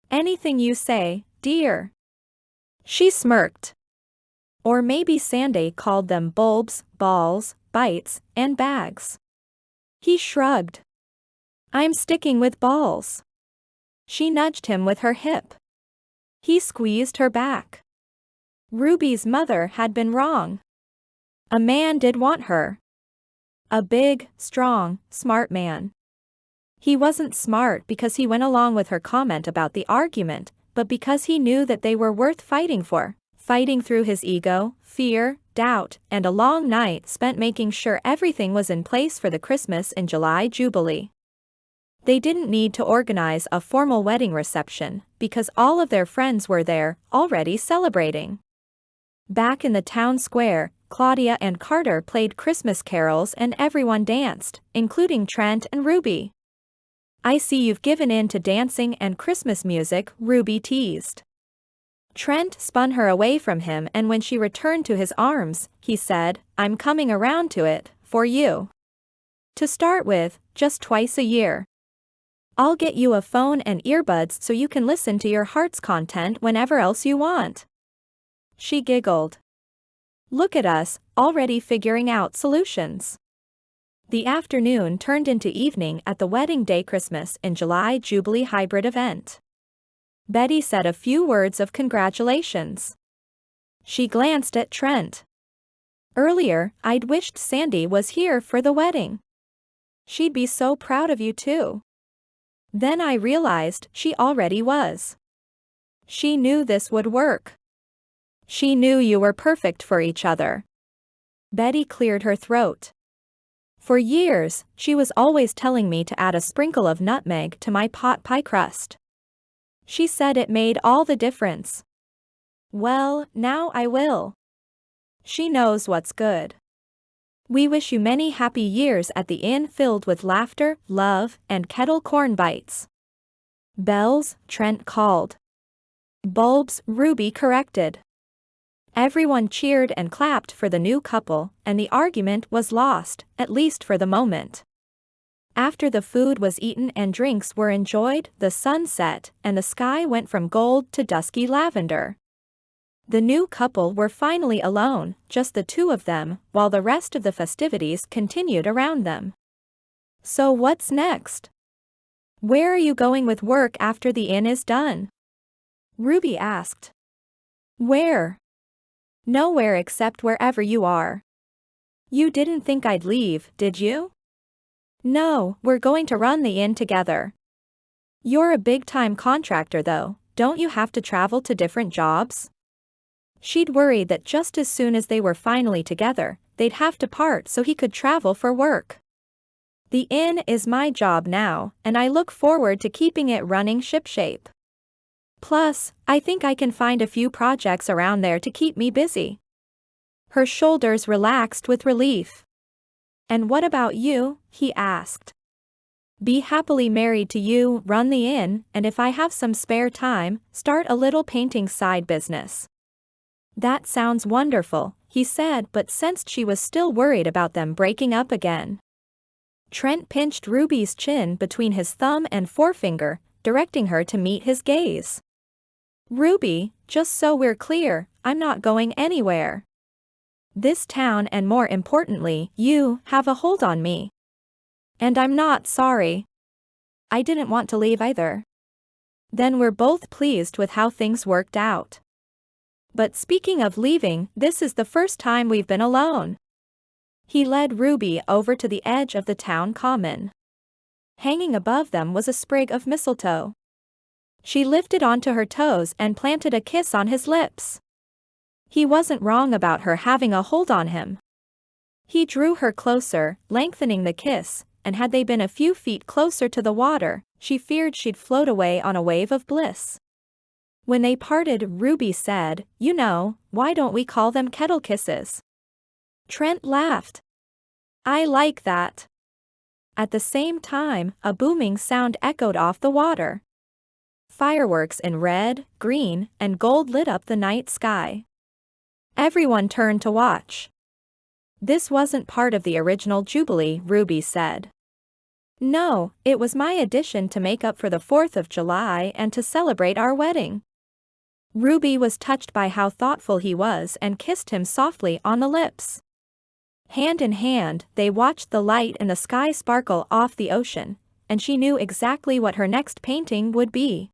"Anything you say, dear." She smirked. Or maybe Sandy called them bulbs, balls, bites, and bags. He shrugged. "I'm sticking with balls." She nudged him with her hip. He squeezed her back. Ruby's mother had been wrong. A man did want her. A big, strong, smart man. He wasn't smart because he went along with her comment about the argument, but because he knew that they were worth fighting for. Fighting through his ego, fear, doubt, and a long night spent making sure everything was in place for the Christmas in July Jubilee. They didn't need to organize a formal wedding reception, because all of their friends were there, already celebrating. Back in the town square, Claudia and Carter played Christmas carols and everyone danced, including Trent and Ruby. "I see you've given in to dancing and Christmas music," Ruby teased. Trent spun her away from him, and when she returned to his arms, he said, "I'm coming around to it, for you. To start with, just twice a year. I'll get you a phone and earbuds so you can listen to your heart's content whenever else you want." She giggled. "Look at us, already figuring out solutions." The afternoon turned into evening at the wedding day Christmas in July Jubilee hybrid event. Betty said a few words of congratulations. She glanced at Trent. "Earlier, I'd wished Sandy was here for the wedding. She'd be so proud of you too. Then I realized she already was. She knew this would work. She knew you were perfect for each other." Betty cleared her throat. "For years, she was always telling me to add a sprinkle of nutmeg to my pot pie crust. She said it made all the difference. Well, now I will. She knows what's good. We wish you many happy years at the inn filled with laughter, love, and kettle corn bites." "Bells," Trent called. "Bulbs," Ruby corrected. Everyone cheered and clapped for the new couple, and the argument was lost, at least for the moment. After the food was eaten and drinks were enjoyed, the sun set, and the sky went from gold to dusky lavender. The new couple were finally alone, just the two of them, while the rest of the festivities continued around them. So what's next? Where are you going with work after the inn is done? Ruby asked. Where? Nowhere except wherever you are. You didn't think I'd leave, did you? No, we're going to run the inn together. You're a big-time contractor though, don't you have to travel to different jobs? She'd worried that just as soon as they were finally together, they'd have to part so he could travel for work. The inn is my job now, and I look forward to keeping it running shipshape. Plus, I think I can find a few projects around there to keep me busy. Her shoulders relaxed with relief. And what about you? He asked. Be happily married to you, run the inn, and if I have some spare time, start a little painting side business. That sounds wonderful, he said, but sensed she was still worried about them breaking up again. Trent pinched Ruby's chin between his thumb and forefinger, directing her to meet his gaze. Ruby, just so we're clear, I'm not going anywhere. This town and more importantly, you, have a hold on me. And I'm not sorry. I didn't want to leave either. Then we're both pleased with how things worked out. But speaking of leaving, this is the first time we've been alone. He led Ruby over to the edge of the town common. Hanging above them was a sprig of mistletoe. She lifted onto her toes and planted a kiss on his lips. He wasn't wrong about her having a hold on him. He drew her closer, lengthening the kiss, and had they been a few feet closer to the water, she feared she'd float away on a wave of bliss. When they parted, Ruby said, "You know, why don't we call them kettle kisses?" Trent laughed. I like that. At the same time, a booming sound echoed off the water. Fireworks in red, green, and gold lit up the night sky. Everyone turned to watch. This wasn't part of the original Jubilee, Ruby said. No, it was my addition to make up for the 4th of July and to celebrate our wedding. Ruby was touched by how thoughtful he was and kissed him softly on the lips. Hand in hand, they watched the light in the sky sparkle off the ocean, and she knew exactly what her next painting would be.